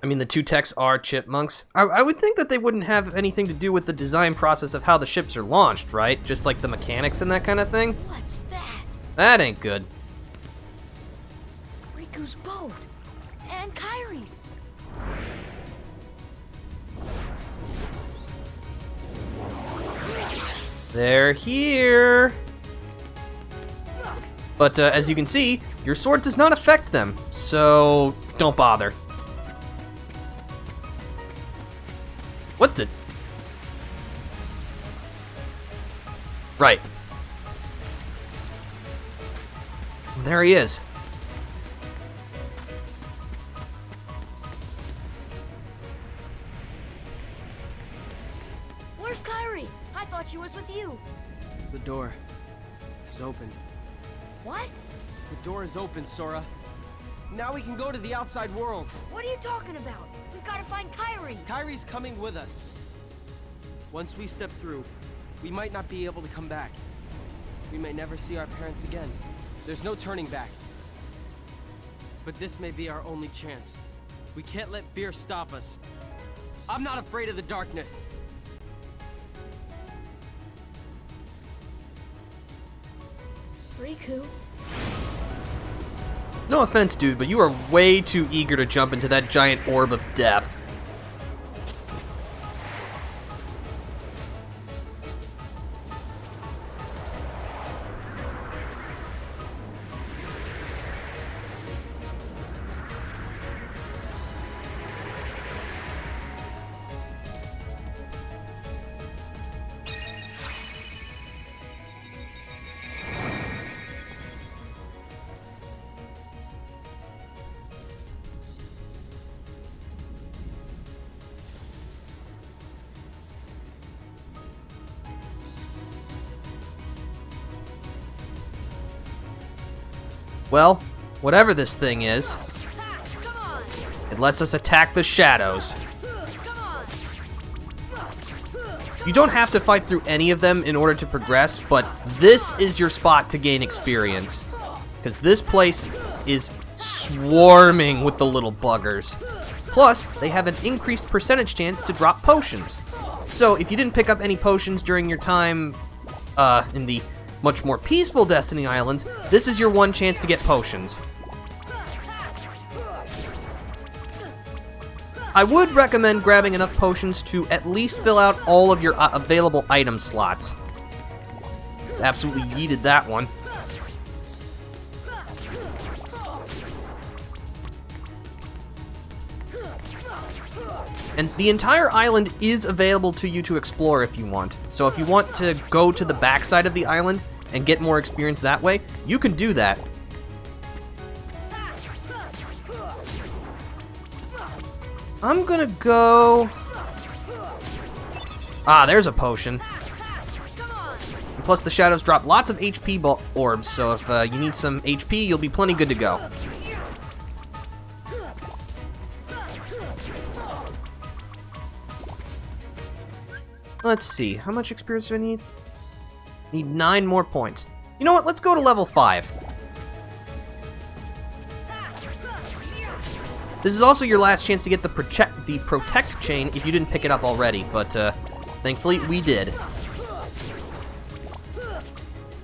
Speaker 1: I mean, the two techs are chipmunks. I would think that they wouldn't have anything to do with the design process of how the ships are launched, right? Just like the mechanics and that kind of thing?
Speaker 2: What's that?
Speaker 1: That ain't good.
Speaker 2: Riku, Riku's boat. And Kairi's.
Speaker 1: They're here. But as you can see, your sword does not affect them, so don't bother. What the? Right. There he is.
Speaker 2: Where's Kairi? I thought she was with you.
Speaker 4: The door is open.
Speaker 2: What?
Speaker 4: The door is open, Sora. Now we can go to the outside world.
Speaker 2: What are you talking about? We've got to find Kairi.
Speaker 4: Kairi's coming with us. Once we step through, we might not be able to come back. We may never see our parents again. There's no turning back. But this may be our only chance. We can't let fear stop us. I'm not afraid of the darkness.
Speaker 2: Riku.
Speaker 1: No offense, dude, but you are way too eager to jump into that giant orb of death. Well, whatever this thing is, it lets us attack the shadows. You don't have to fight through any of them in order to progress, but this is your spot to gain experience. Because this place is swarming with the little buggers. Plus, they have an increased percentage chance to drop potions. So, if you didn't pick up any potions during your time in the much more peaceful Destiny Islands, this is your one chance to get potions. I would recommend grabbing enough potions to at least fill out all of your available item slots. Absolutely yeeted that one. And the entire island is available to you to explore if you want. So if you want to go to the backside of the island and get more experience that way, you can do that. I'm gonna go... Ah, there's a potion. And plus the shadows drop lots of HP orbs, so if you need some HP, you'll be plenty good to go. Let's see, how much experience do I need? Need 9 more points. You know what, let's go to level 5. This is also your last chance to get the Protect chain if you didn't pick it up already, but thankfully we did.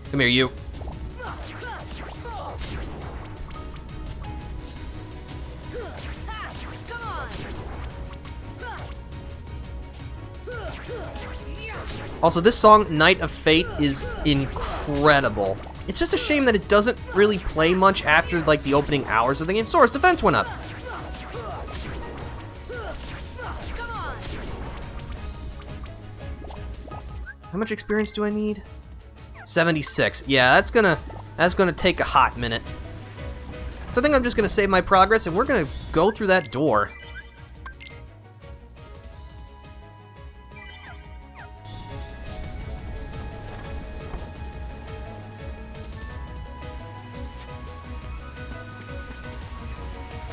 Speaker 1: Come here, you. Also, this song, Night of Fate, is incredible. It's just a shame that it doesn't really play much after, like, the opening hours of the game. Sora's defense went up. How much experience do I need? 76. Yeah, that's gonna take a hot minute. So I think I'm just gonna save my progress, and we're gonna go through that door.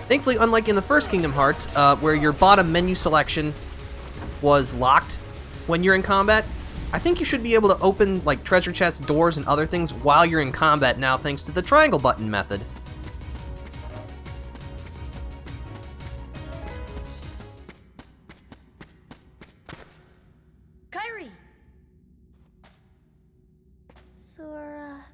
Speaker 1: Thankfully, unlike in the first Kingdom Hearts, where your bottom menu selection was locked when you're in combat, I think you should be able to open like treasure chests, doors, and other things while you're in combat now, thanks to the triangle button method.
Speaker 2: Kairi!
Speaker 3: Sora...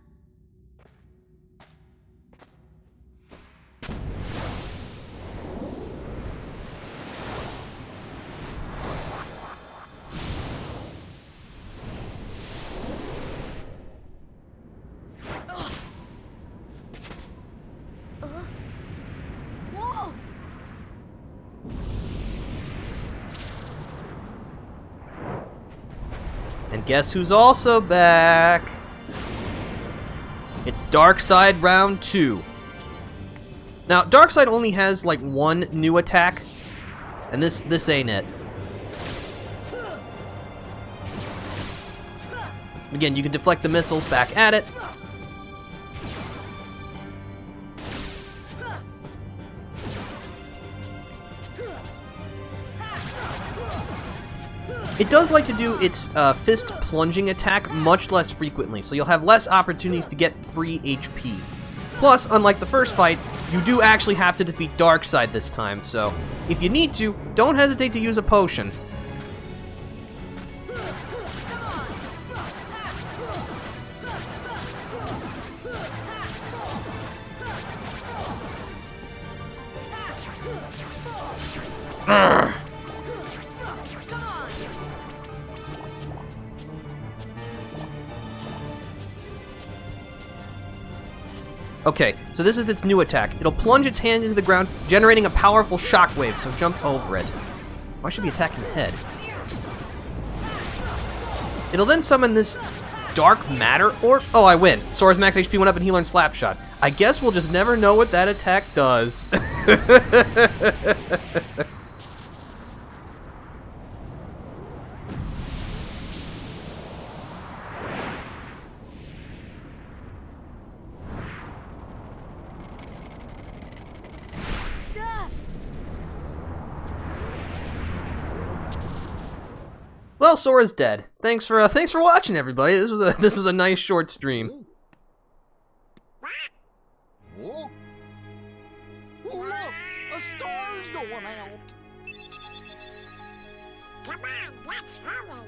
Speaker 1: And guess who's also back? It's Darkseid Round 2. Now, Darkseid only has like one new attack, and this ain't it. Again, you can deflect the missiles back at it. It does like to do its fist plunging attack much less frequently, so you'll have less opportunities to get free HP. Plus, unlike the first fight, you do actually have to defeat Darkseid this time, so if you need to, don't hesitate to use a potion. Urgh. Okay, so this is its new attack. It'll plunge its hand into the ground, generating a powerful shockwave, so jump over it. Why should we attack in the head? It'll then summon this dark matter orb. Oh, I win. Sora's max HP went up and he learned Slapshot. I guess we'll just never know what that attack does. Well, Sora's dead. Thanks for watching, everybody. This was a nice short stream.
Speaker 6: Oh. Look, a star's going out.
Speaker 5: Come on, let's hurry.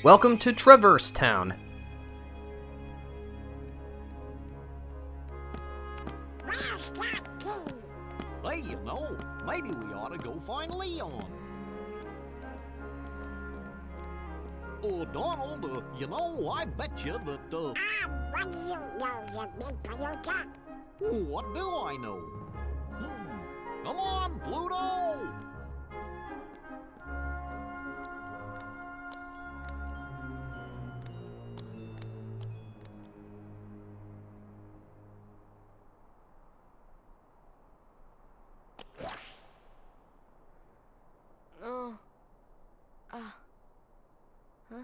Speaker 1: Welcome to Traverse Town.
Speaker 5: Where's that key?
Speaker 6: Hey, you know, maybe we ought to go find Leon. Oh, Donald, you know, I bet you that,
Speaker 5: What do you know, you big Toyota?
Speaker 6: What do I know? Come on, Pluto!
Speaker 2: Huh?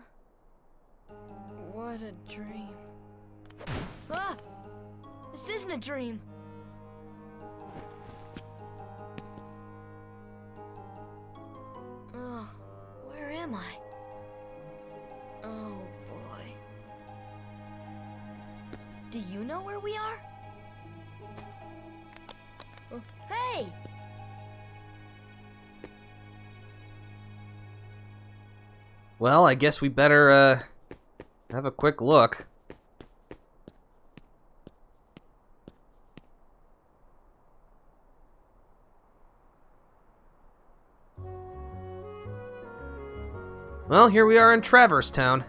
Speaker 2: What a dream. Ah! This isn't a dream. Oh, where am I? Oh boy. Do you know where we are? Oh, hey!
Speaker 1: Well, I guess we better have a quick look. Well, here we are in Traverse Town.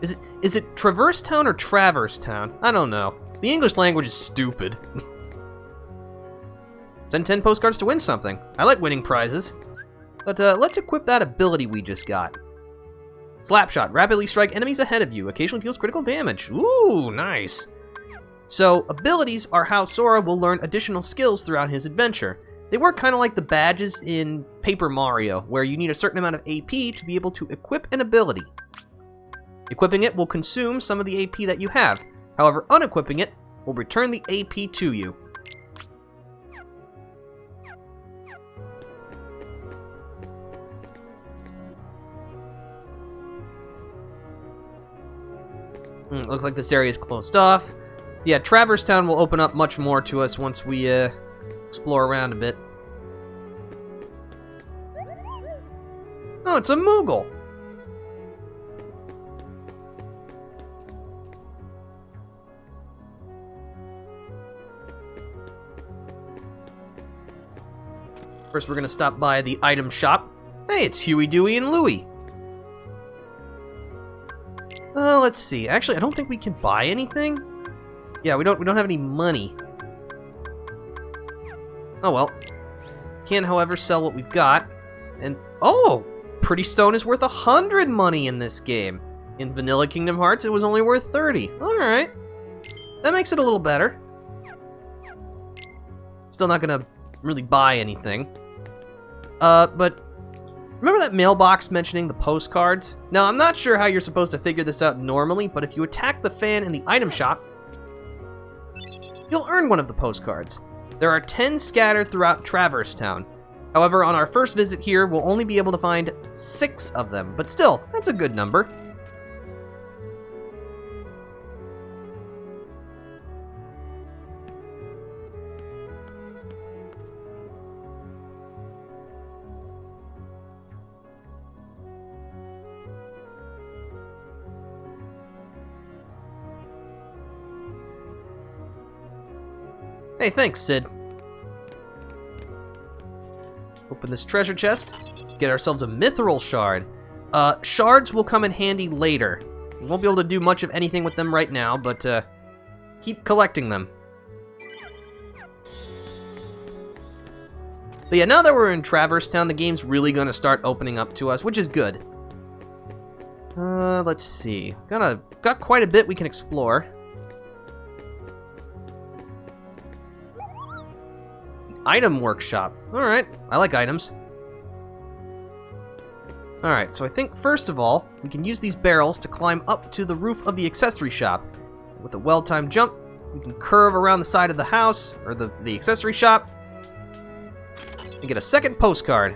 Speaker 1: Is it Traverse Town or Traverse Town? I don't know. The English language is stupid. Send 10 postcards to win something. I like winning prizes. But let's equip that ability we just got. Slapshot. Rapidly strike enemies ahead of you. Occasionally deals critical damage. Ooh, nice. So, abilities are how Sora will learn additional skills throughout his adventure. They work kind of like the badges in Paper Mario, where you need a certain amount of AP to be able to equip an ability. Equipping it will consume some of the AP that you have. However, unequipping it will return the AP to you. Looks like this area is closed off. Yeah, Traverse Town will open up much more to us once we explore around a bit. Oh, it's a Moogle! First, we're gonna stop by the item shop. Hey, it's Huey, Dewey, and Louie. let's see. Actually, I don't think we can buy anything. Yeah, we don't have any money. Oh well. Can, however, sell what we've got. And oh, Pretty Stone is worth 100 money in this game. In Vanilla Kingdom Hearts, it was only worth 30. All right, that makes it a little better. Still not gonna really buy anything. But remember that mailbox mentioning the postcards? Now, I'm not sure how you're supposed to figure this out normally, but if you attack the fan in the item shop, you'll earn one of the postcards. There are 10 scattered throughout Traverse Town. However, on our first visit here, we'll only be able to find 6 of them, but still, that's a good number. Hey, thanks, Sid. Open this treasure chest. Get ourselves a Mithril Shard. Shards will come in handy later. We won't be able to do much of anything with them right now, but keep collecting them. But yeah, now that we're in Traverse Town, the game's really going to start opening up to us, which is good. Let's see. Got quite a bit we can explore. Item workshop. Alright, I like items. Alright, so I think first of all, we can use these barrels to climb up to the roof of the accessory shop. With a well-timed jump, we can curve around the side of the house, or the accessory shop, and get a second postcard.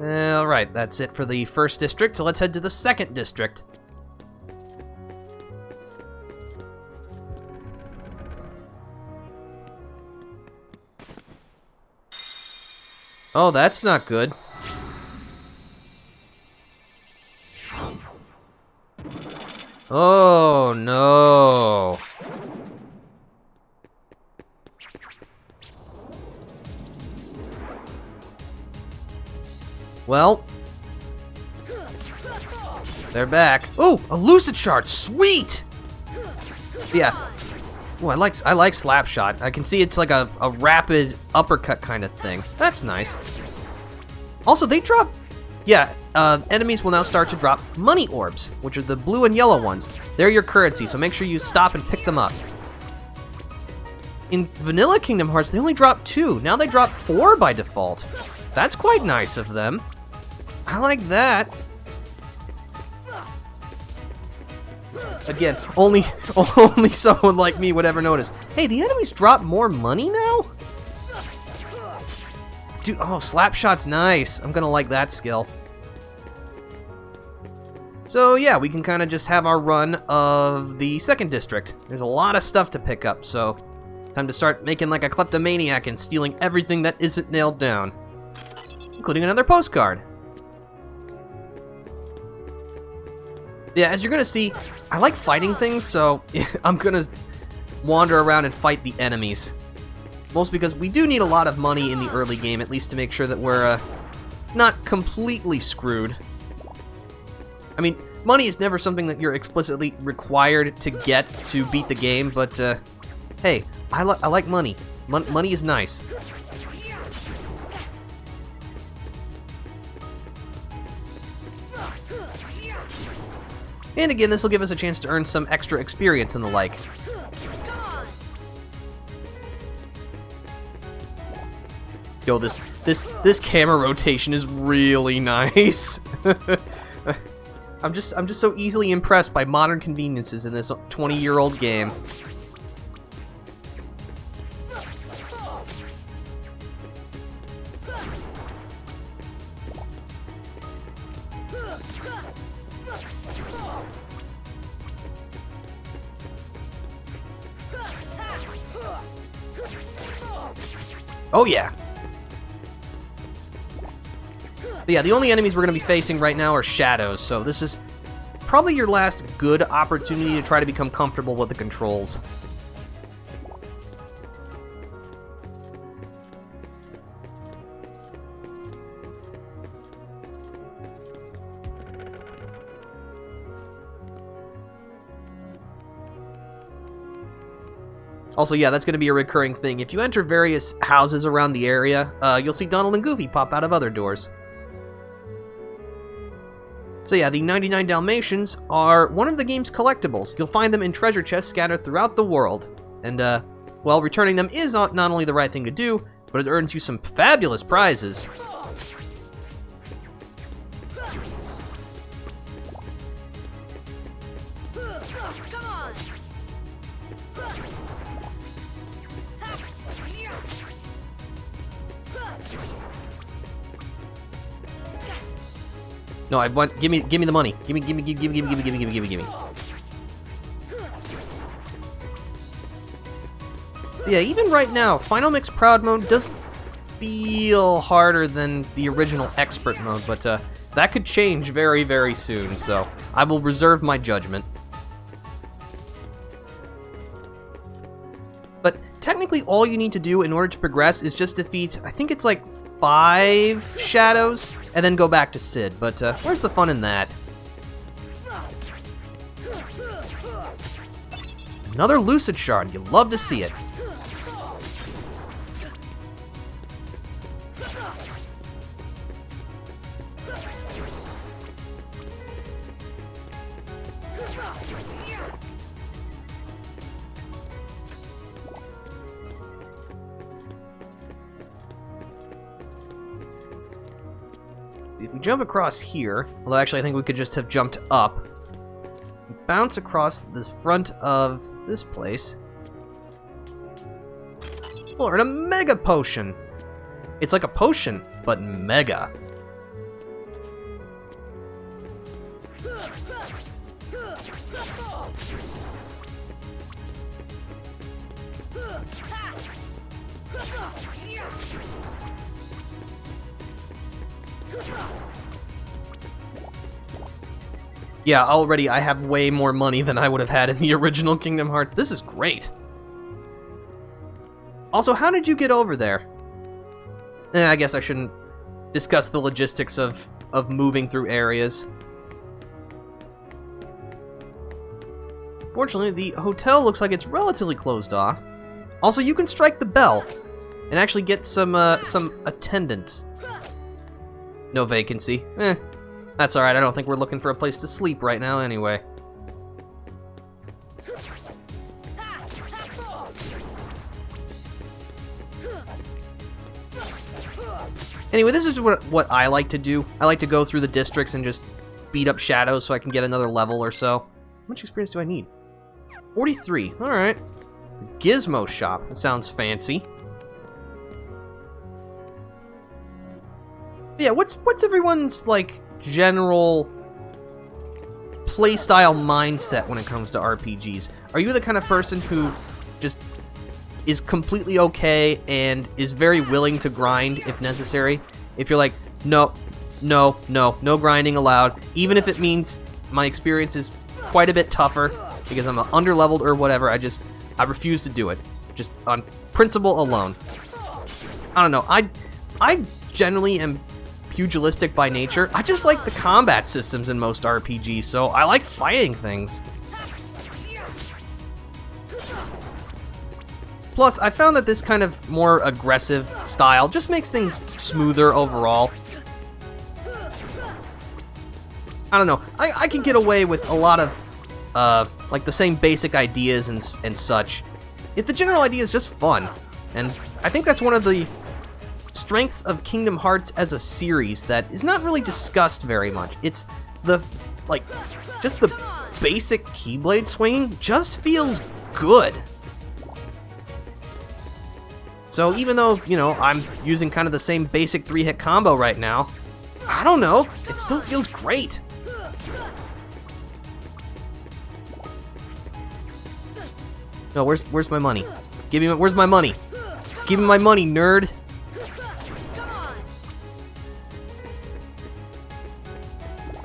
Speaker 1: Alright, that's it for the first district, so let's head to the second district. Oh, that's not good. Oh, no. Well, they're back. Oh, a Lucid Shard, sweet! Yeah. Oh, I like Slapshot. I can see it's like a rapid uppercut kind of thing. That's nice. Also, they drop... Yeah, enemies will now start to drop money orbs, which are the blue and yellow ones. They're your currency, so make sure you stop and pick them up. In Vanilla Kingdom Hearts, they only drop 2. Now they drop 4 by default. That's quite nice of them. I like that. Again, only someone like me would ever notice. Hey, the enemies drop more money now? Dude, oh, Slapshot's nice. I'm gonna like that skill. So yeah, we can kind of just have our run of the second district. There's a lot of stuff to pick up, so time to start making like a kleptomaniac and stealing everything that isn't nailed down. Including another postcard. Yeah, as you're gonna see, I like fighting things, so I'm gonna wander around and fight the enemies. Mostly because we do need a lot of money in the early game, at least to make sure that we're not completely screwed. I mean, money is never something that you're explicitly required to get to beat the game, but hey, I like money. Money is nice. And again, this will give us a chance to earn some extra experience and the like. Yo, this camera rotation is really nice. I'm just so easily impressed by modern conveniences in this 20-year-old game. Oh yeah. But yeah, the only enemies we're going to be facing right now are shadows, so this is probably your last good opportunity to try to become comfortable with the controls. Also, yeah, that's going to be a recurring thing. If you enter various houses around the area, you'll see Donald and Goofy pop out of other doors. So yeah, the 99 Dalmatians are one of the game's collectibles. You'll find them in treasure chests scattered throughout the world. And, well, returning them is not only the right thing to do, but it earns you some fabulous prizes. No, I want. Give me the money. Give me. Yeah, even right now, Final Mix Proud Mode does feel harder than the original Expert Mode, but that could change very, very soon. So I will reserve my judgment. But technically, all you need to do in order to progress is just defeat. I think it's like 5 shadows, and then go back to Sid, but where's the fun in that? Another Lucid Shard, you love to see it. If we jump across here, although actually I think we could just have jumped up, bounce across this front of this place, we'll earn a Mega Potion. It's like a potion, but mega. Yeah, already I have way more money than I would have had in the original Kingdom Hearts. This is great. Also, how did you get over there? I guess I shouldn't discuss the logistics of moving through areas. Fortunately, the hotel looks like it's relatively closed off. Also, you can strike the bell and actually get some attendance. No vacancy. That's alright, I don't think we're looking for a place to sleep right now anyway. Anyway, this is what I like to do. I like to go through the districts and just beat up shadows so I can get another level or so. How much experience do I need? 43, alright. Gizmo shop, that sounds fancy. Yeah, what's everyone's, like, general playstyle mindset when it comes to RPGs? Are you the kind of person who just is completely okay and is very willing to grind if necessary? If you're like, no grinding allowed, even if it means my experience is quite a bit tougher because I'm underleveled or whatever, I refuse to do it. Just on principle alone. I don't know, I generally am pugilistic by nature. I just like the combat systems in most RPGs, so I like fighting things. Plus, I found that this kind of more aggressive style just makes things smoother overall. I don't know, I can get away with a lot of, like the same basic ideas and such, if the general idea is just fun. And I think that's one of the strengths of Kingdom Hearts as a series that is not really discussed very much. It's the, like, just the basic Keyblade swinging just feels good. So even though, you know, I'm using kind of the same basic 3-hit combo right now, I don't know, it still feels great. No, where's my money? Where's my money? Give me my money, nerd.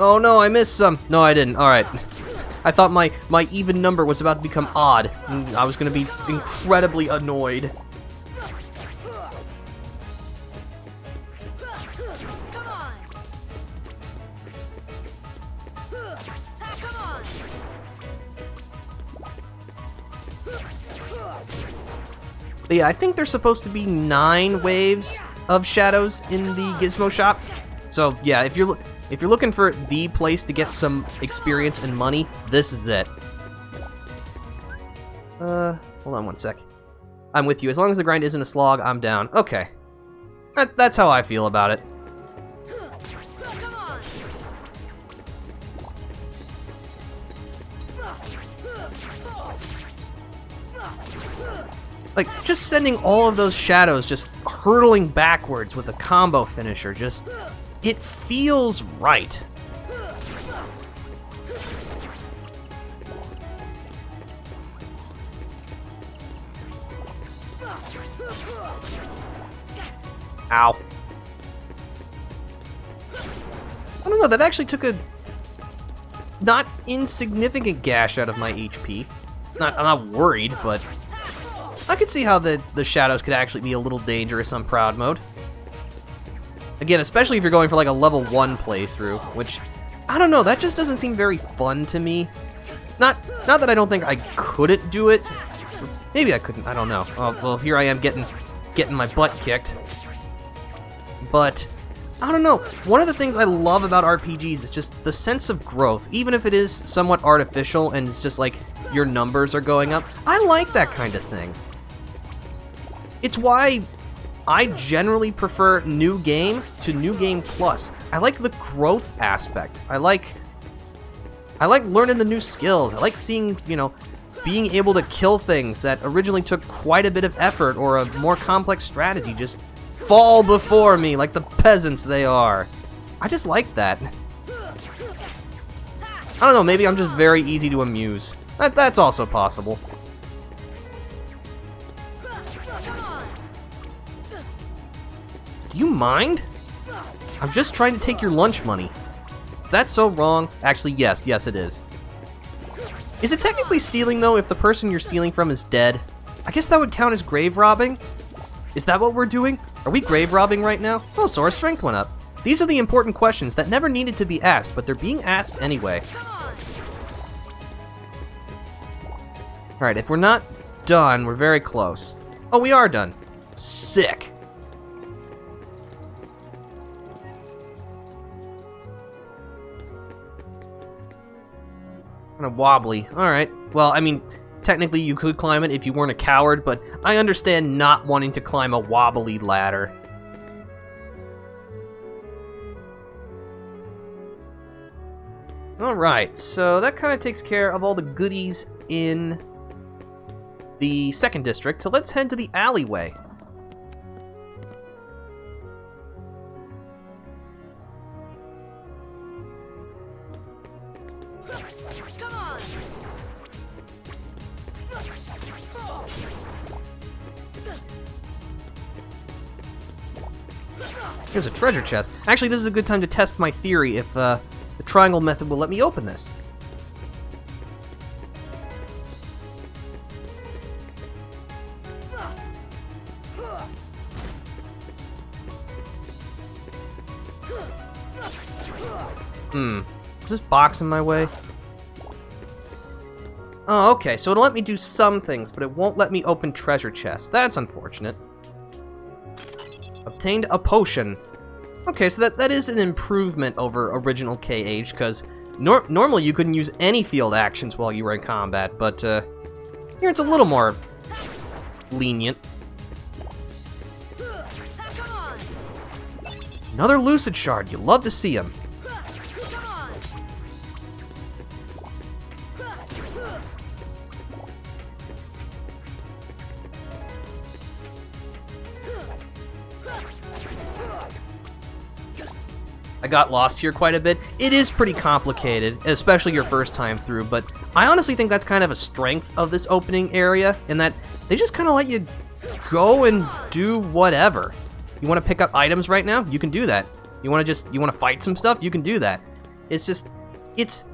Speaker 1: Oh no, I missed some. No, I didn't. Alright. I thought my even number was about to become odd. And I was going to be incredibly annoyed. But yeah, I think there's supposed to be 9 waves of shadows in the Gizmo shop. So yeah, if you're looking for the place to get some experience and money, this is it. Hold on one sec. I'm with you. As long as the grind isn't a slog, I'm down. Okay. That's how I feel about it. Like, just sending all of those shadows just hurtling backwards with a combo finisher, just... it feels right. Ow. I don't know, that actually took a not insignificant gash out of my HP. I'm not worried, but I could see how the shadows could actually be a little dangerous on Proud Mode. Again, especially if you're going for like a level 1 playthrough, which, I don't know, that just doesn't seem very fun to me. Not that I don't think I couldn't do it. Maybe I couldn't, I don't know. Oh, well, here I am getting my butt kicked. But, I don't know, one of the things I love about RPGs is just the sense of growth, even if it is somewhat artificial and it's just like your numbers are going up. I like that kind of thing. It's why I generally prefer New Game to New Game Plus. I like the growth aspect. I like learning the new skills. I like seeing, you know, being able to kill things that originally took quite a bit of effort or a more complex strategy just fall before me like the peasants they are. I just like that. I don't know, maybe I'm just very easy to amuse. That's also possible. Do you mind? I'm just trying to take your lunch money. Is that so wrong? Actually, yes it is. Is it technically stealing, though, if the person you're stealing from is dead? I guess that would count as grave robbing? Is that what we're doing? Are we grave robbing right now? Oh, so our strength went up. These are the important questions that never needed to be asked, but they're being asked anyway. Alright, if we're not done, we're very close. Oh, we are done. Sick. Kind of wobbly. Alright. Well, I mean, technically you could climb it if you weren't a coward, but I understand not wanting to climb a wobbly ladder. Alright, so that kind of takes care of all the goodies in the second district, so let's head to the alleyway. Here's a treasure chest. Actually, this is a good time to test my theory if the triangle method will let me open this. Is this box in my way? Oh, okay, so it'll let me do some things, but it won't let me open treasure chests. That's unfortunate. Obtained a potion. Okay, so that is an improvement over original KH, because normally you couldn't use any field actions while you were in combat, but here it's a little more lenient. Another Lucid Shard. You love to see them. I got lost here quite a bit. It is pretty complicated, especially your first time through, but I honestly think that's kind of a strength of this opening area, in that they just kind of let you go and do whatever. You want to pick up items right now? You can do that. You want to fight some stuff? You can do that. It's just, it's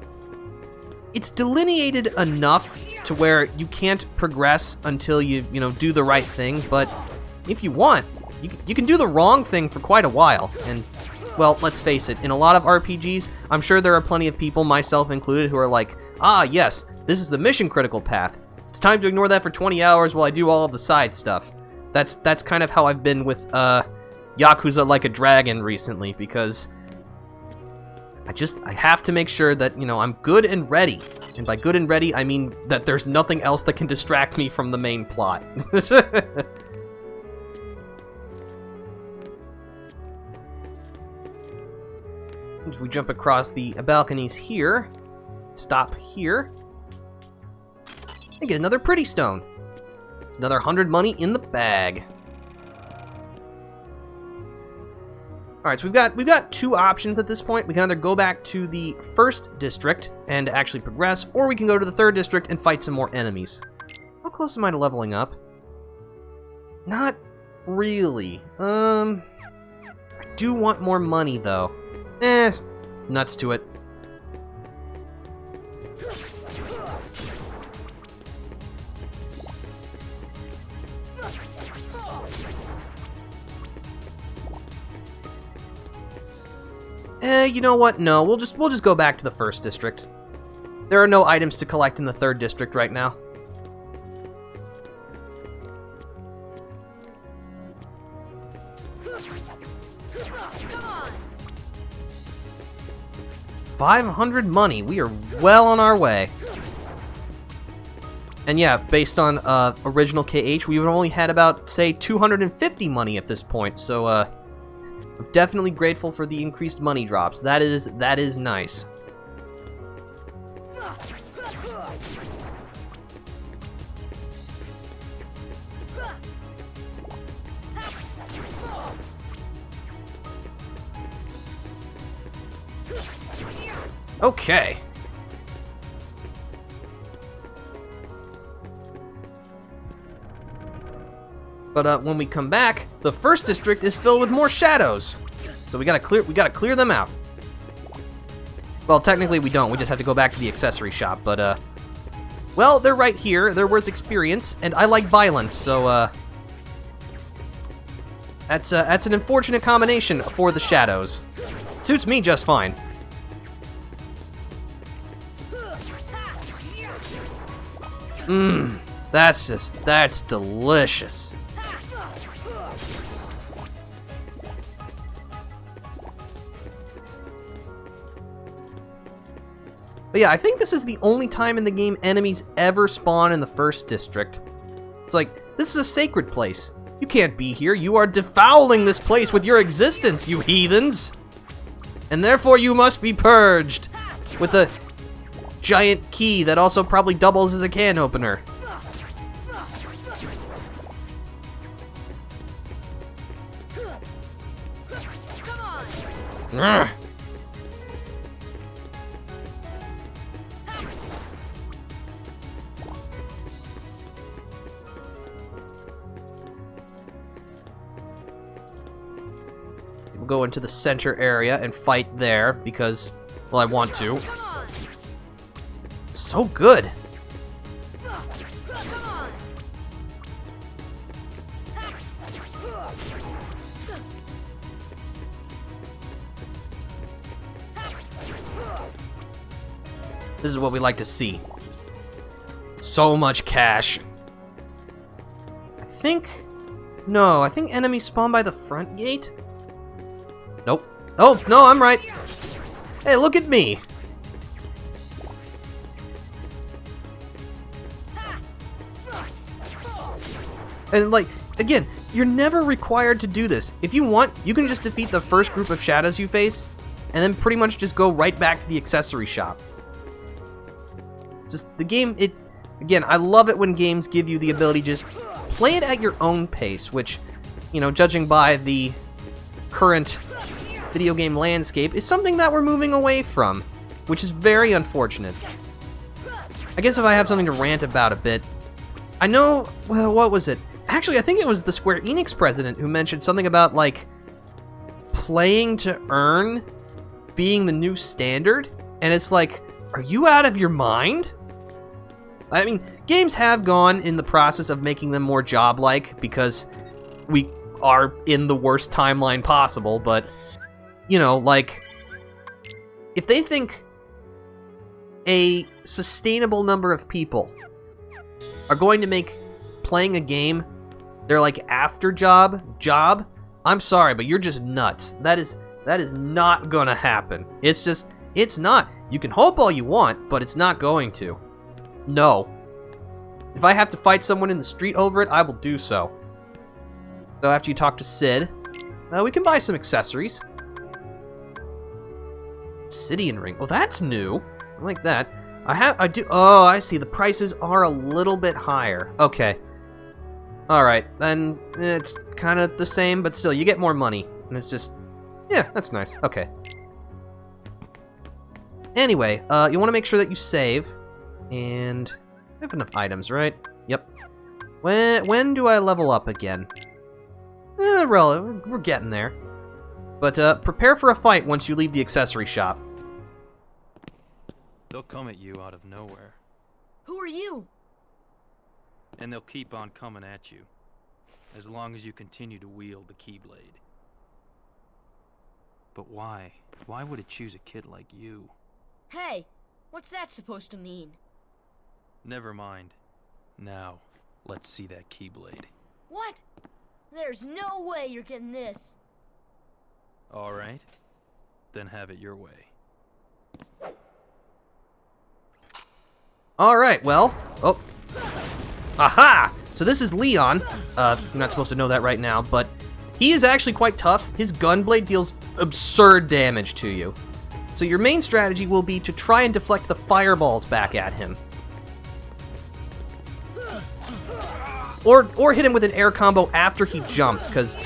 Speaker 1: delineated enough to where you can't progress until you do the right thing, but if you want, you can do the wrong thing for quite a while, and well, let's face it, in a lot of RPGs, I'm sure there are plenty of people, myself included, who are like, ah, yes, this is the mission critical path. It's time to ignore that for 20 hours while I do all of the side stuff. That's kind of how I've been with Yakuza Like a Dragon recently, because I have to make sure that, you know, I'm good and ready. And by good and ready, I mean that there's nothing else that can distract me from the main plot. If we jump across the balconies here, stop here, and get another pretty stone. It's another 100 money in the bag. Alright, so we've got two options at this point. We can either go back to the first district and actually progress, or we can go to the third district and fight some more enemies. How close am I to leveling up? Not really. I do want more money, though. Nuts to it. You know what? No, we'll just go back to the first district. There are no items to collect in the third district right now.
Speaker 2: Come on.
Speaker 1: 500 money. We are well on our way. And yeah, based on original KH, we've only had about, say, 250 money at this point. So, I'm definitely grateful for the increased money drops. That is nice. Okay. But when we come back, the first district is filled with more shadows. So we gotta clear them out. Well, technically we don't. We just have to go back to the accessory shop. But well, they're right here. They're worth experience, and I like violence, so that's an unfortunate combination for the shadows. Suits me just fine. That's delicious. But yeah, I think this is the only time in the game enemies ever spawn in the first district. It's like, this is a sacred place. You can't be here. You are defouling this place with your existence, you heathens. And therefore you must be purged with a giant key that also probably doubles as a can opener.
Speaker 2: Come on.
Speaker 1: We'll go into the center area and fight there because, well, I want to. It's so good. This is what we like to see. So much cash. I think enemies spawn by the front gate? Nope. Oh, no, I'm right. Hey, look at me. And, like, again, you're never required to do this. If you want, you can just defeat the first group of shadows you face, and then pretty much just go right back to the accessory shop. Just, the game, again, I love it when games give you the ability to just play it at your own pace, which, you know, judging by the current video game landscape, is something that we're moving away from, which is very unfortunate. I guess if I have something to rant about a bit, I know, well, what was it? Actually, I think it was the Square Enix president who mentioned something about, like, playing to earn being the new standard, and it's like, are you out of your mind? I mean, games have gone in the process of making them more job-like because we are in the worst timeline possible, but, you know, like, if they think a sustainable number of people are going to make playing a game They're like after job. I'm sorry, but you're just nuts. That is not gonna happen. It's not. You can hope all you want, but it's not going to. No. If I have to fight someone in the street over it, I will do so. So after you talk to Sid, we can buy some accessories. Obsidian ring. Oh, that's new. I like that. Oh, I see. The prices are a little bit higher. Okay. Alright, then it's kind of the same, but still, you get more money. And it's just... yeah, that's nice. Okay. Anyway, you want to make sure that you save. And... we have enough items, right? Yep. When do I level up again? We're getting there. But, prepare for a fight once you leave the accessory shop.
Speaker 13: They'll come at you out of nowhere.
Speaker 2: Who are you?
Speaker 13: And they'll keep on coming at you. As long as you continue to wield the Keyblade. But why? Why would it choose a kid like you?
Speaker 2: Hey, what's that supposed to mean?
Speaker 13: Never mind. Now, let's see that Keyblade.
Speaker 2: What? There's no way you're getting this.
Speaker 13: Alright. Then have it your way.
Speaker 1: Alright, well... oh. Aha! So this is Leon. I'm not supposed to know that right now, but he is actually quite tough. His gunblade deals absurd damage to you. So your main strategy will be to try and deflect the fireballs back at him. Or hit him with an air combo after he jumps, because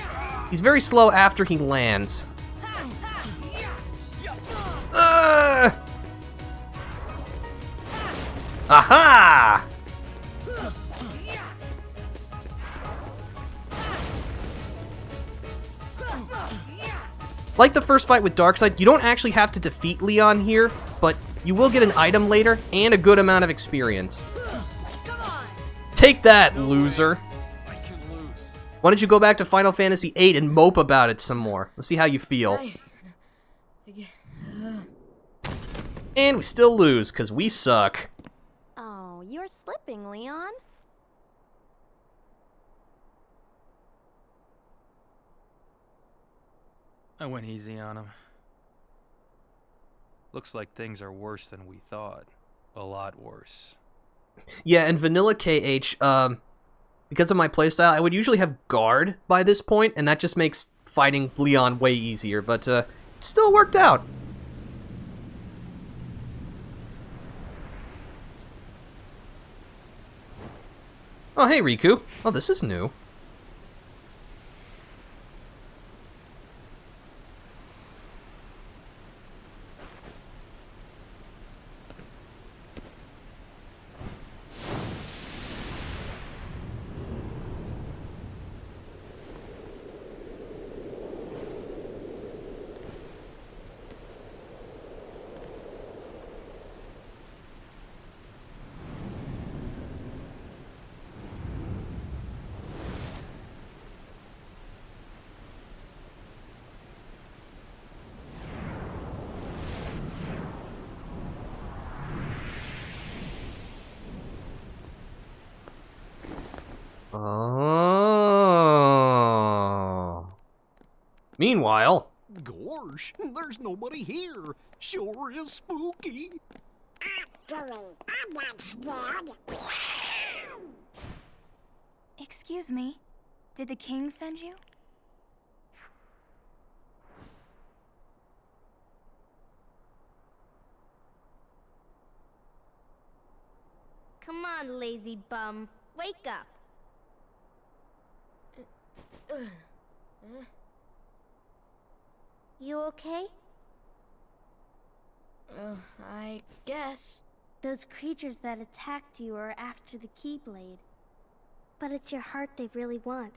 Speaker 1: he's very slow after he lands. Aha! Like the first fight with Darkseid, you don't actually have to defeat Leon here, but you will get an item later and a good amount of experience. Take that, loser.
Speaker 13: I can lose.
Speaker 1: Why don't you go back to Final Fantasy VIII and mope about it some more? Let's see how you feel. And we still lose, because we suck.
Speaker 10: Oh, you're slipping, Leon.
Speaker 13: I went easy on him. Looks like things are worse than we thought. A lot worse.
Speaker 1: Yeah, and Vanilla KH, because of my playstyle, I would usually have guard by this point, and that just makes fighting Leon way easier, but it still worked out. Oh, hey, Riku. Oh, this is new. Oh. Meanwhile...
Speaker 6: Gosh, there's nobody here. Sure is spooky.
Speaker 5: Actually, I'm not scared.
Speaker 14: Excuse me, did the king send you?
Speaker 3: Come on, lazy bum. Wake up. You okay?
Speaker 2: I guess.
Speaker 3: Those creatures that attacked you are after the Keyblade. But it's your heart they really want.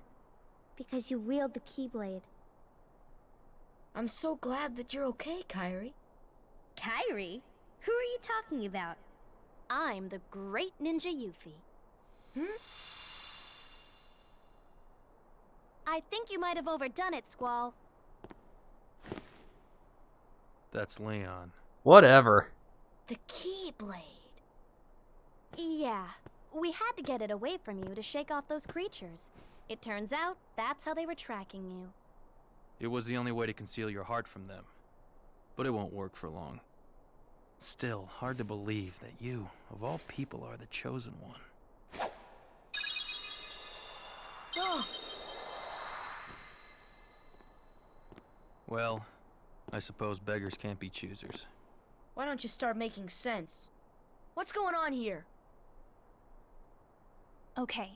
Speaker 3: Because you wield the Keyblade.
Speaker 2: I'm so glad that you're okay, Kairi.
Speaker 3: Kairi? Who are you talking about?
Speaker 10: I'm the great ninja Yuffie. I think you might have overdone it, Squall.
Speaker 13: That's Leon.
Speaker 1: Whatever.
Speaker 2: The Keyblade.
Speaker 10: Yeah, we had to get it away from you to shake off those creatures.
Speaker 15: It turns out that's how they were tracking you.
Speaker 13: It was the only way to conceal your heart from them. But it won't work for long. Still, hard to believe that you, of all people, are the chosen one. Well, I suppose beggars can't be choosers.
Speaker 2: Why don't you start making sense? What's going on here?
Speaker 14: Okay.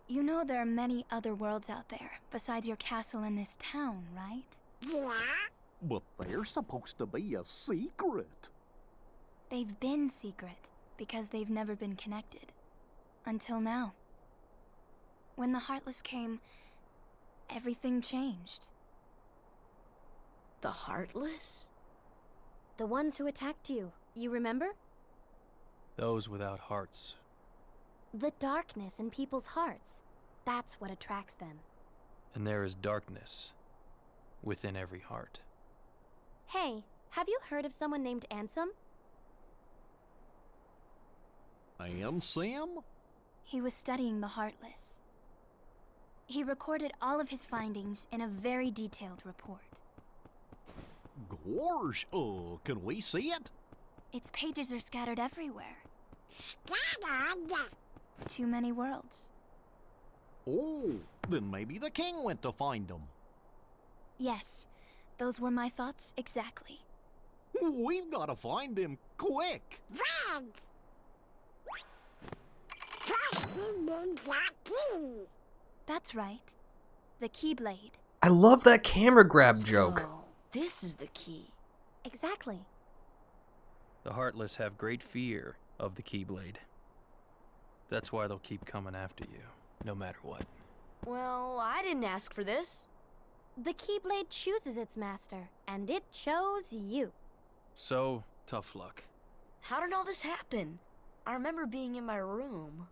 Speaker 14: You know there are many other worlds out there, besides your castle in this town, right?
Speaker 5: Yeah?
Speaker 11: But they're supposed to be a secret.
Speaker 14: They've been secret, because they've never been connected. Until now. When the Heartless came, everything changed.
Speaker 2: The Heartless?
Speaker 15: The ones who attacked you, you remember?
Speaker 13: Those without hearts.
Speaker 15: The darkness in people's hearts. That's what attracts them.
Speaker 13: And there is darkness within every heart.
Speaker 15: Hey, have you heard of someone named Ansem?
Speaker 6: And Sam?
Speaker 14: He was studying the Heartless. He recorded all of his findings in a very detailed report.
Speaker 6: Gosh, can we see it?
Speaker 14: Its pages are scattered everywhere.
Speaker 5: Scattered?
Speaker 14: Too many worlds.
Speaker 6: Oh, then maybe the king went to find them.
Speaker 14: Yes, those were my thoughts exactly.
Speaker 6: We've got to find him quick.
Speaker 5: Red! First we need that key.
Speaker 14: That's right. The Keyblade.
Speaker 1: I love that camera grab joke.
Speaker 2: So, this is the key.
Speaker 15: Exactly.
Speaker 13: The Heartless have great fear of the Keyblade. That's why they'll keep coming after you, no matter what.
Speaker 2: Well, I didn't ask for this.
Speaker 15: The Keyblade chooses its master, and it chose you.
Speaker 13: So, tough luck.
Speaker 2: How did all this happen? I remember being in my room.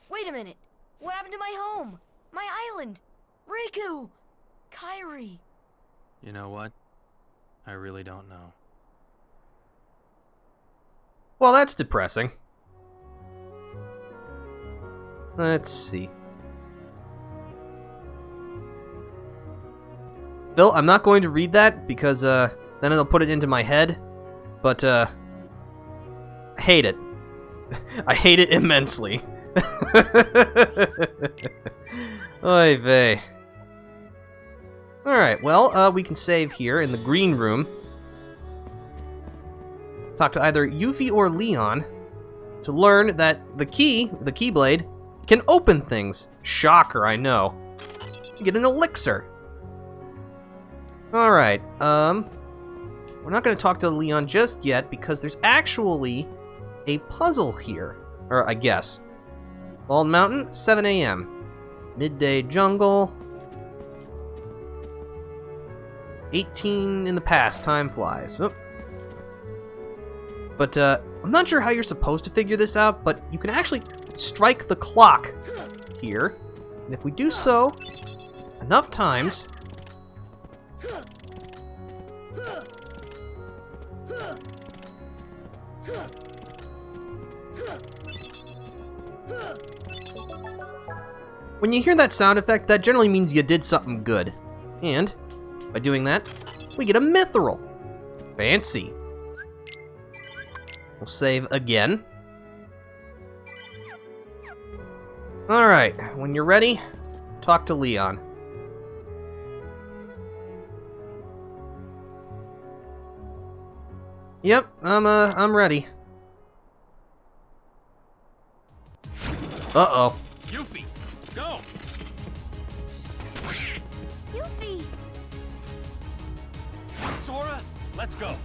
Speaker 2: Wait a minute. What happened to my home? My island? Riku! Kairi!
Speaker 13: You know what? I really don't know.
Speaker 1: Well, that's depressing. Let's see. Phil, I'm not going to read that because then it'll put it into my head. But I hate it. I hate it immensely. Oy vey. Alright, well, we can save here in the green room. Talk to either Yuffie or Leon to learn that the Keyblade, can open things. Shocker, I know. You get an elixir. Alright, we're not going to talk to Leon just yet because there's actually a puzzle here. Or, I guess. Bald Mountain, 7 a.m. Midday Jungle. 18 in the past, time flies. Oh. But, I'm not sure how you're supposed to figure this out, but you can actually strike the clock here. And if we do so enough times... When you hear that sound effect, that generally means you did something good. And, by doing that, we get a Mithril. Fancy. We'll save again. Alright, when you're ready, talk to Leon. Yep, I'm ready. Uh-oh.
Speaker 13: Yuffie, go!
Speaker 14: Yuffie!
Speaker 13: Sora, let's go.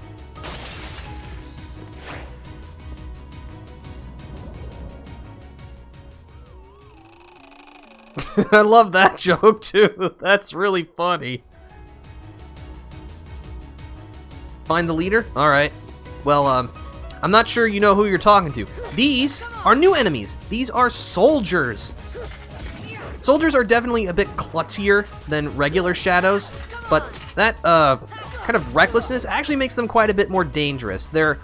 Speaker 1: I love that joke, too. That's really funny. Find the leader? Alright. Well, I'm not sure you know who you're talking to. These are new enemies. These are soldiers. Soldiers are definitely a bit klutzier than regular shadows, but that, kind of recklessness actually makes them quite a bit more dangerous. Their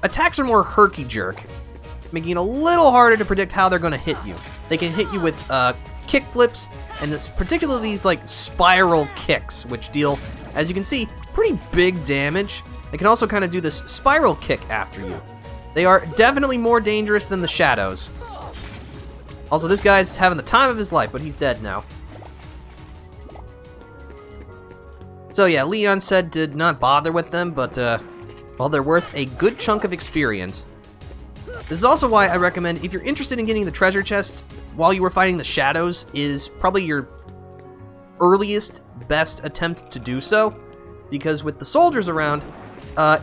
Speaker 1: attacks are more herky-jerk, making it a little harder to predict how they're going to hit you. They can hit you with kick flips, and particularly these like spiral kicks, which deal, as you can see, pretty big damage. They can also kind of do this spiral kick after you. They are definitely more dangerous than the shadows. Also, this guy's having the time of his life, but he's dead now. So yeah, Leon said did not bother with them, but well, they're worth a good chunk of experience. This is also why I recommend, if you're interested in getting the treasure chests while you were fighting the shadows, is probably your earliest, best attempt to do so, because with the soldiers around,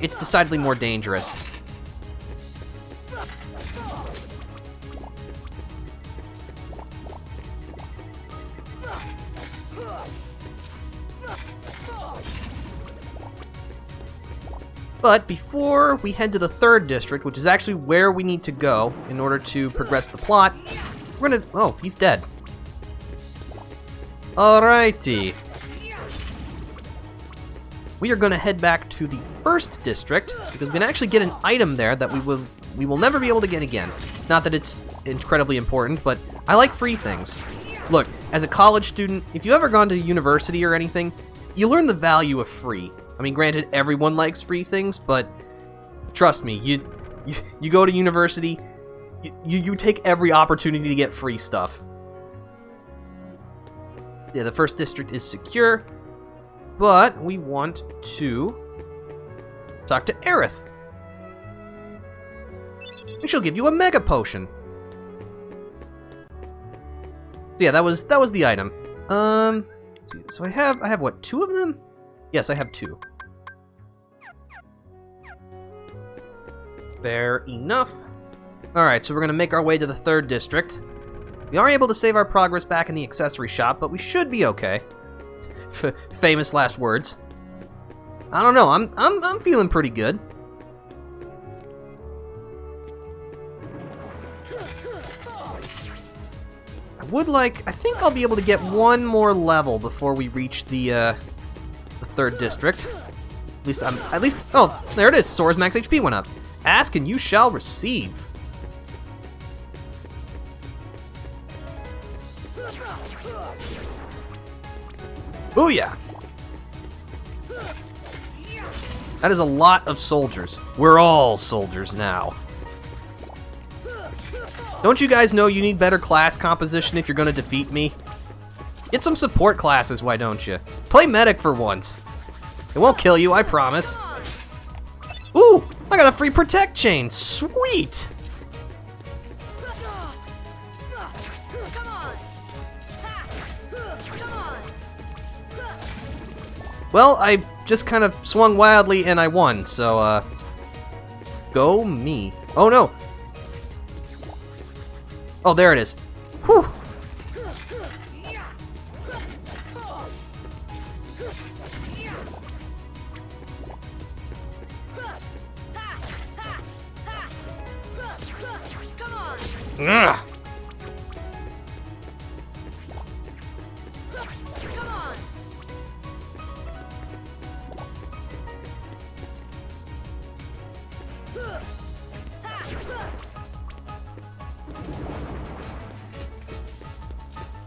Speaker 1: it's decidedly more dangerous. But before we head to the 3rd district, which is actually where we need to go in order to progress the plot, we're gonna... Oh, he's dead. Alrighty. We are gonna head back to the 1st district, because we can actually get an item there that we will never be able to get again. Not that it's incredibly important, but I like free things. Look, as a college student, if you've ever gone to university or anything, you learn the value of free. I mean, granted, everyone likes free things, but trust me, you go to university, you take every opportunity to get free stuff. Yeah, the 1st district is secure, but we want to talk to Aerith. And she'll give you a mega potion. So yeah, that was the item. So I have what, 2 of them? Yes, I have 2. Fair enough. Alright, so we're going to make our way to the 3rd district. We aren't able to save our progress back in the accessory shop, but we should be okay. Famous last words. I don't know, I'm feeling pretty good. I think I'll be able to get 1 more level before we reach the 3rd district. At least, oh, there it is. Sora's max HP went up. Ask and you shall receive. Booyah! That is a lot of soldiers. We're all soldiers now. Don't you guys know you need better class composition if you're going to defeat me? Get some support classes, why don't you? Play medic for once. It won't kill you, I promise. Ooh, I got a free protect chain. Sweet! Well, I just kind of swung wildly and I won, so, go me. Oh, no. Oh, there it is. Whew. Ugh.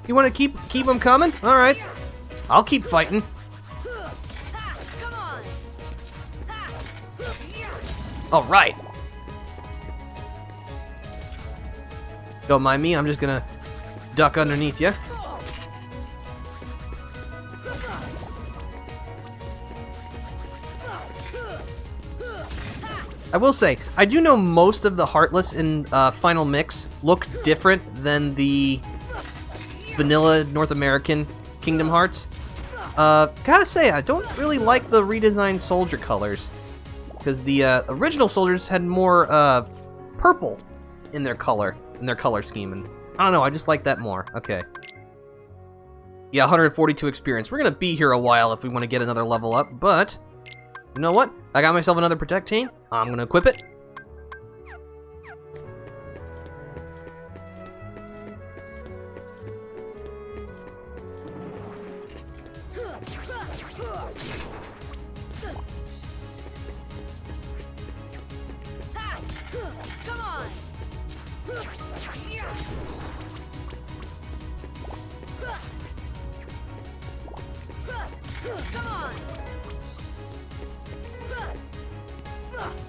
Speaker 1: You want to keep them coming? All right, I'll keep fighting. All right. Don't mind me. I'm just gonna duck underneath you. I will say, I do know most of the Heartless in Final Mix look different than the vanilla North American Kingdom Hearts. Gotta say, I don't really like the redesigned soldier colors, because the original soldiers had more purple in their color scheme, and I don't know, I just like that more. Okay. Yeah, 142 experience. We're gonna be here a while if we want to get another level up, but you know what? I got myself another protect chain. I'm gonna equip it.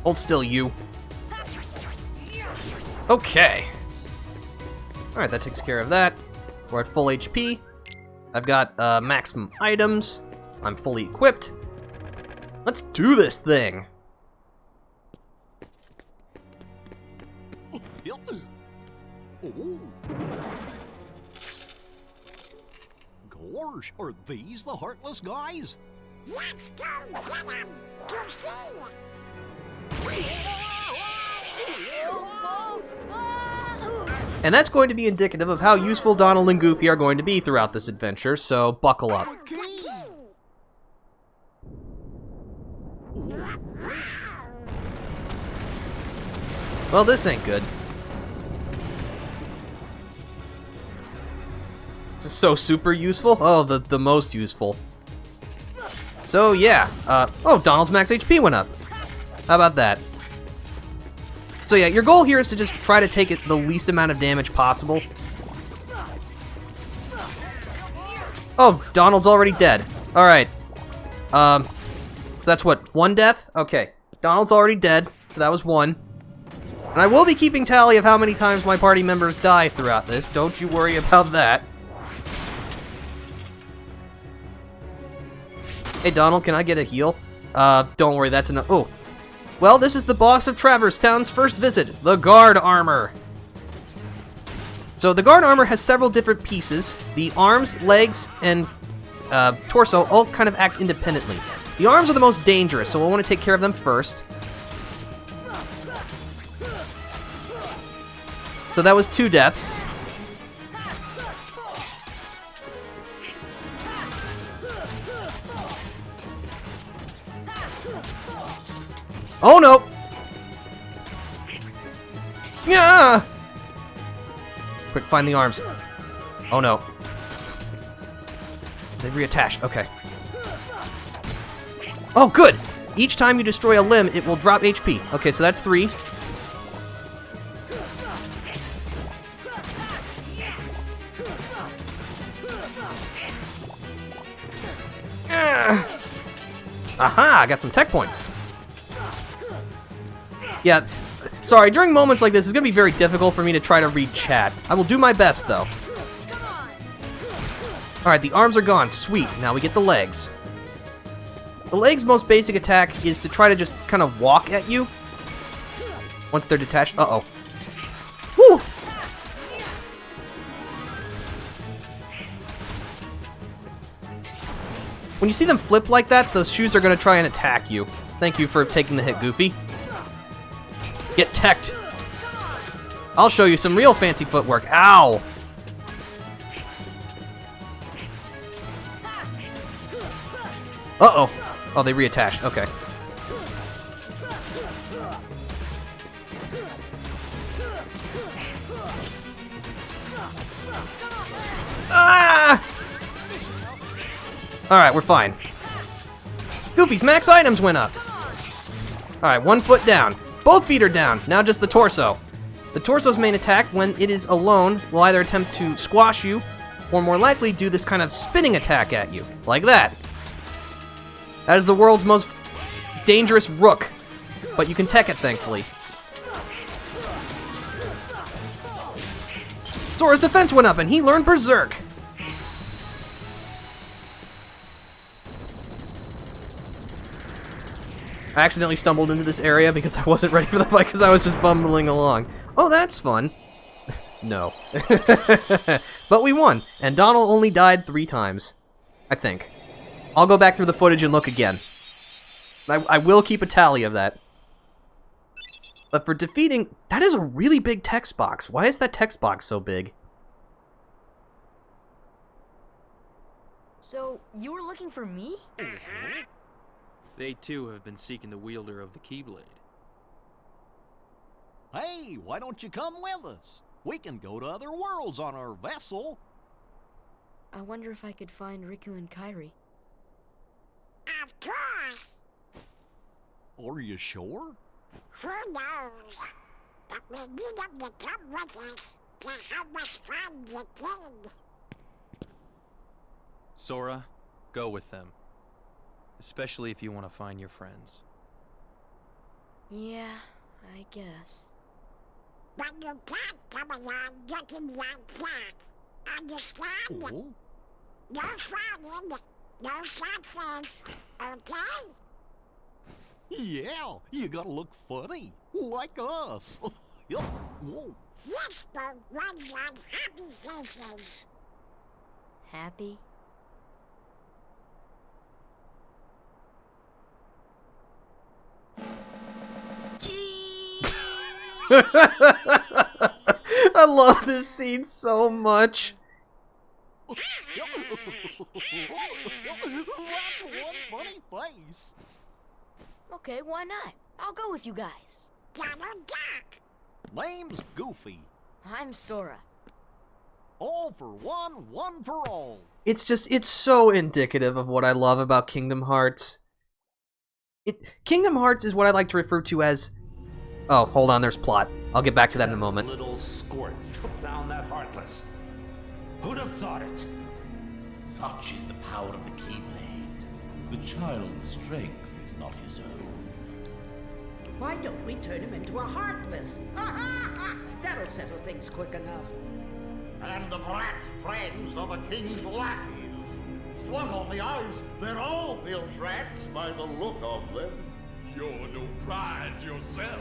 Speaker 1: Hold still, you. Okay. Alright, that takes care of that. We're at full HP. I've got maximum items. I'm fully equipped. Let's do this thing.
Speaker 6: Oh. Gosh, are these the Heartless guys?
Speaker 5: Let's go get them!
Speaker 1: And that's going to be indicative of how useful Donald and Goofy are going to be throughout this adventure, so buckle up. Well, this ain't good. Just so super useful? Oh, the most useful. So, yeah. Oh, Donald's max HP went up. How about that? So yeah, your goal here is to just try to take it the least amount of damage possible. Oh, Donald's already dead. Alright. So that's what, 1 death? Okay. Donald's already dead, so that was 1. And I will be keeping tally of how many times my party members die throughout this. Don't you worry about that. Hey, Donald, can I get a heal? Don't worry, that's enough. Oh. Well, this is the boss of Traverse Town's first visit, the Guard Armor. So the Guard Armor has several different pieces. The arms, legs, and torso all kind of act independently. The arms are the most dangerous, so we'll want to take care of them first. So that was 2 deaths. Oh no! Yeah! Quick, find the arms. Oh no. They reattach, okay. Oh, good! Each time you destroy a limb, it will drop HP. Okay, so that's 3. Aha! I got some tech points. Yeah, sorry, during moments like this, it's going to be very difficult for me to try to read chat. I will do my best, though. Alright, the arms are gone. Sweet. Now we get the legs. The legs' most basic attack is to try to just kind of walk at you. Once they're detached. Uh-oh. Woo! When you see them flip like that, those shoes are going to try and attack you. Thank you for taking the hit, Goofy. Get teched. I'll show you some real fancy footwork. Ow! Uh-oh. Oh, they reattached. Okay. Ah! Alright, we're fine. Goofy's max items went up. Alright, 1 foot down. Both feet are down. Now just the torso. The torso's main attack, when it is alone, will either attempt to squash you, or more likely do this kind of spinning attack at you. Like that. That is the world's most dangerous rook. But you can tech it, thankfully. Sora's defense went up, and he learned Berserk. I accidentally stumbled into this area because I wasn't ready for the fight because I was just bumbling along. Oh, that's fun. No. But we won, and Donald only died 3 times. I think. I'll go back through the footage and look again. I will keep a tally of that. But for defeating... That is a really big text box. Why is that text box so big?
Speaker 2: So, you were looking for me?
Speaker 13: They too have been seeking the wielder of the Keyblade.
Speaker 6: Hey, why don't you come with us? We can go to other worlds on our vessel.
Speaker 2: I wonder if I could find Riku and Kairi.
Speaker 5: Of course.
Speaker 6: Are you sure?
Speaker 5: Who knows? But we need them to come with us to help us find the king.
Speaker 13: Sora, go with them. Especially if you want to find your friends.
Speaker 2: Yeah, I guess.
Speaker 5: But you can't come along looking like that. Understand?
Speaker 6: Oh?
Speaker 5: No frowning, no sad face, okay?
Speaker 6: Yeah, you gotta look funny, like us. Yup. Whoa.
Speaker 5: This boat runs on happy faces.
Speaker 2: Happy?
Speaker 1: I love this scene so much.
Speaker 6: That's one funny face.
Speaker 2: Okay, why not? I'll go with you guys.
Speaker 5: Donald Duck.
Speaker 6: Name's Goofy.
Speaker 2: I'm Sora.
Speaker 6: All for one, one for all.
Speaker 1: It's so indicative of what I love about Kingdom Hearts. Kingdom Hearts is what I like to refer to as... Oh, hold on, there's plot. I'll get back to that in a moment.
Speaker 16: Little squirt took down that Heartless. Who'd have thought it? Such is the power of the Keyblade. The child's strength is not his own.
Speaker 17: Why don't we turn him into a Heartless? That'll settle things quick enough.
Speaker 18: And the brat's friends are the king's lackeys. Slug on the eyes, they're all bilge rats by the look of them.
Speaker 16: You're no prize yourself.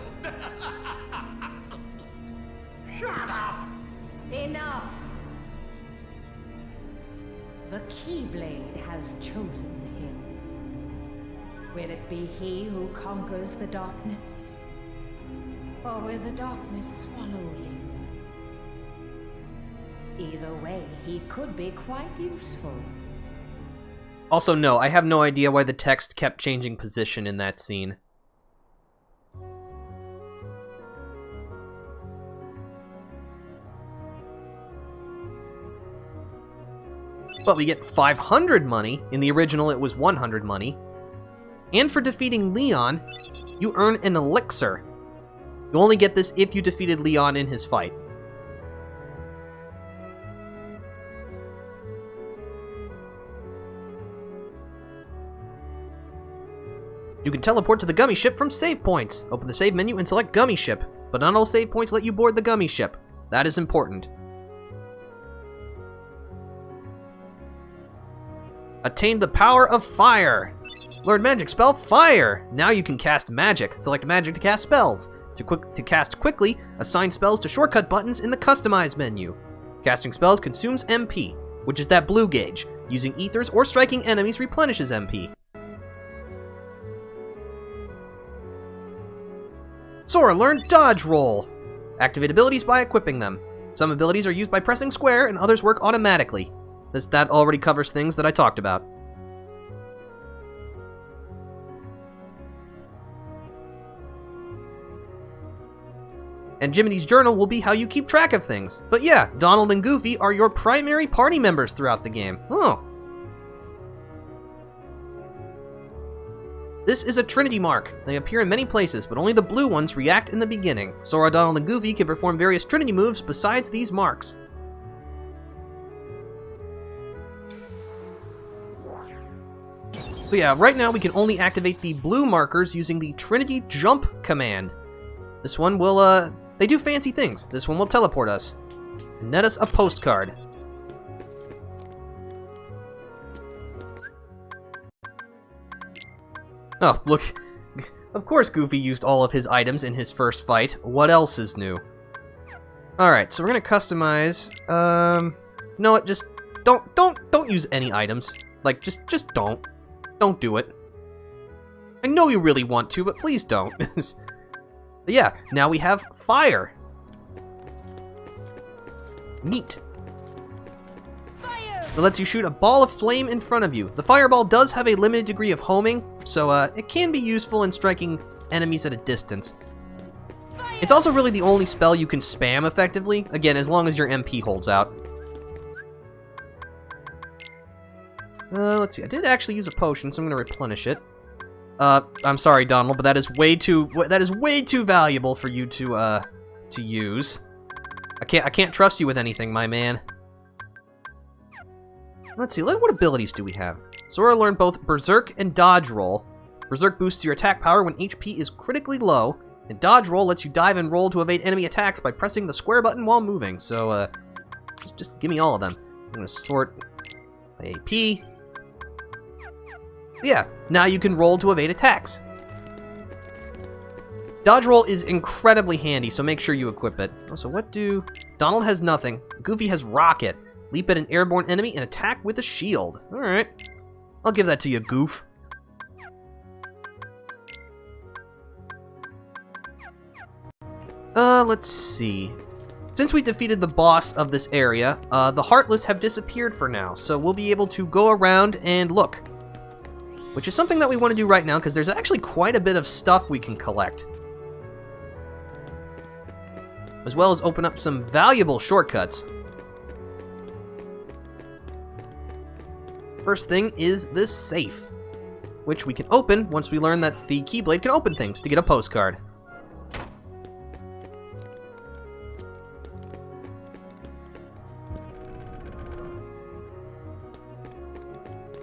Speaker 18: Shut up!
Speaker 17: Enough! The Keyblade has chosen him. Will it be he who conquers the darkness? Or will the darkness swallow him? Either way, he could be quite useful.
Speaker 1: Also, no, I have no idea why the text kept changing position in that scene. But we get 500 money. In the original, it was 100 money. And for defeating Leon, you earn an elixir. You only get this if you defeated Leon in his fight. You can teleport to the Gummy Ship from save points. Open the save menu and select Gummy Ship, but not all save points let you board the Gummy Ship. That is important. Attain the power of fire. Learn magic spell Fire. Now you can cast magic. Select magic to cast spells. To cast quickly, assign spells to shortcut buttons in the Customize menu. Casting spells consumes MP, which is that blue gauge. Using ethers or striking enemies replenishes MP. Sora learned Dodge Roll. Activate abilities by equipping them. Some abilities are used by pressing square and others work automatically. That already covers things that I talked about. And Jiminy's journal will be how you keep track of things. But yeah, Donald and Goofy are your primary party members throughout the game. Oh. This is a Trinity mark. They appear in many places, but only the blue ones react in the beginning. Sora, Donald, and Goofy can perform various Trinity moves besides these marks. So yeah, right now we can only activate the blue markers using the Trinity Jump command. This one will, they do fancy things. This one will teleport us and net us a postcard. Oh, look. Of course Goofy used all of his items in his first fight. What else is new? Alright, so we're gonna customize, you know what, just don't use any items. Like, just don't. Don't do it. I know you really want to, but please don't. But yeah, now we have fire. Neat. It lets you shoot a ball of flame in front of you. The fireball does have a limited degree of homing, so it can be useful in striking enemies at a distance. It's also really the only spell you can spam effectively, again, as long as your MP holds out. Let's see, I did actually use a potion, so I'm gonna replenish it. I'm sorry, Donald, but that is way too valuable for you to use. I can't trust you with anything, my man. Let's see, what abilities do we have? Sora learned both Berserk and Dodge Roll. Berserk boosts your attack power when HP is critically low, and Dodge Roll lets you dive and roll to evade enemy attacks by pressing the square button while moving. So, just give me all of them. I'm gonna sort by AP. Yeah, now you can roll to evade attacks. Dodge Roll is incredibly handy, so make sure you equip it. Also, what do... Donald has nothing. Goofy has Rocket. Leap at an airborne enemy and attack with a shield. Alright. I'll give that to you, Goof. Let's see. Since we defeated the boss of this area, the Heartless have disappeared for now, so we'll be able to go around and look. Which is something that we want to do right now, because there's actually quite a bit of stuff we can collect. As well as open up some valuable shortcuts. First thing is this safe, which we can open once we learn that the Keyblade can open things to get a postcard.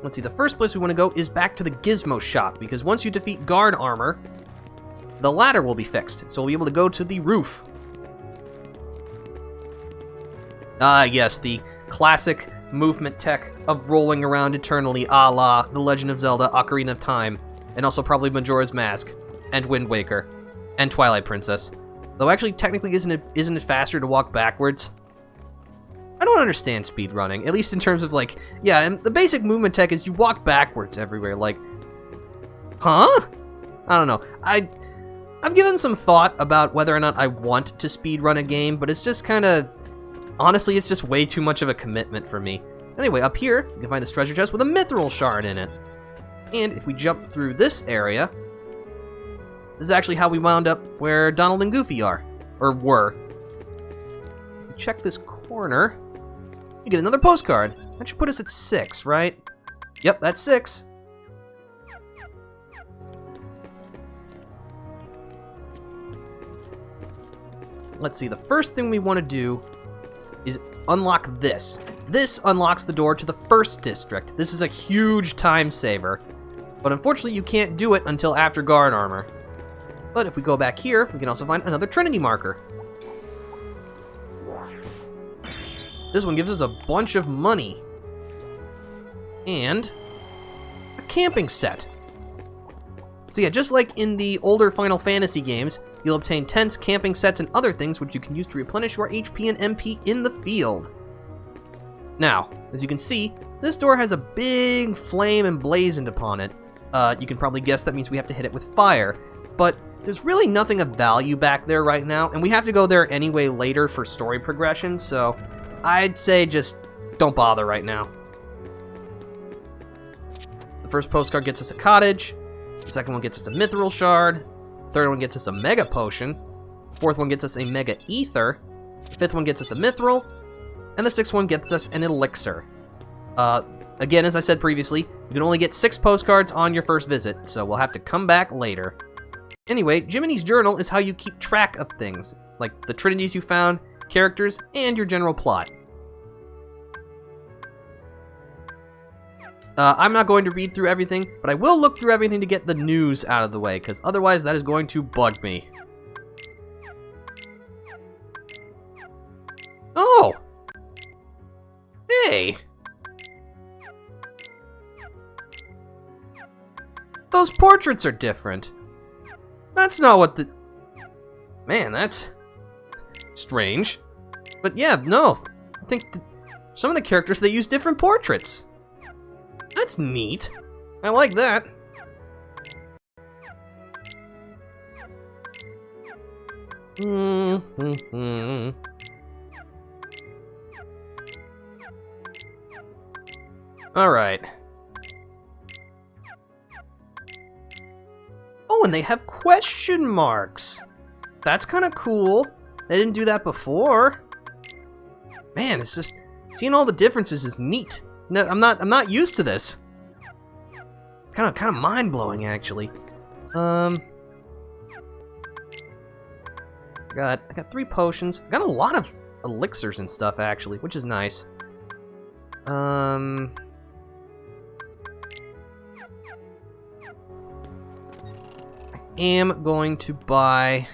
Speaker 1: Let's see, the first place we want to go is back to the Gizmo Shop, because once you defeat guard armor, the ladder will be fixed, so we'll be able to go to the roof. Ah, yes, the classic movement tech of rolling around eternally, a la The Legend of Zelda Ocarina of Time, and also probably Majora's Mask, and Wind Waker, and Twilight Princess. Though actually, technically, isn't it faster to walk backwards? I don't understand speedrunning, at least in terms of, like, yeah, and the basic movement tech is you walk backwards everywhere, like, huh? I don't know. I've given some thought about whether or not I want to speedrun a game, but it's just kind of, honestly, it's just way too much of a commitment for me. Anyway, up here, you can find this treasure chest with a Mithril Shard in it. And if we jump through this area, this is actually how we wound up where Donald and Goofy are, or were. Check this corner. You get another postcard. That should put us at 6, right? Yep, that's 6. Let's see, the first thing we want to do is unlock this. This unlocks the door to the first district. This is a huge time saver, but unfortunately you can't do it until after guard armor. But if we go back here, we can also find another Trinity marker. This one gives us a bunch of money. And a camping set. So yeah, just like in the older Final Fantasy games, you'll obtain tents, camping sets, and other things which you can use to replenish your HP and MP in the field. Now, as you can see, this door has a big flame emblazoned upon it. You can probably guess that means we have to hit it with fire, but there's really nothing of value back there right now, and we have to go there anyway later for story progression, so I'd say just don't bother right now. The first postcard gets us a cottage, the second one gets us a Mithril Shard, the third one gets us a Mega Potion, the fourth one gets us a Mega Ether, the fifth one gets us a Mithril, and the sixth one gets us an Elixir. Again, as I said previously, you can only get 6 postcards on your first visit, so we'll have to come back later. Anyway, Jiminy's Journal is how you keep track of things, like the trinities you found, characters, and your general plot. I'm not going to read through everything, but I will look through everything to get the news out of the way, because otherwise that is going to bug me. Oh! Hey! Those portraits are different. That's not what the... Man, that's strange. But yeah, no. I think some of the characters, they use different portraits. That's neat. I like that. Alright. Oh, and they have question marks. That's kind of cool. They didn't do that before. Man, it's just seeing all the differences is neat. No, I'm not used to this. Kind of mind-blowing, actually. I got 3 potions. I got a lot of elixirs and stuff, actually, which is nice. am going to buy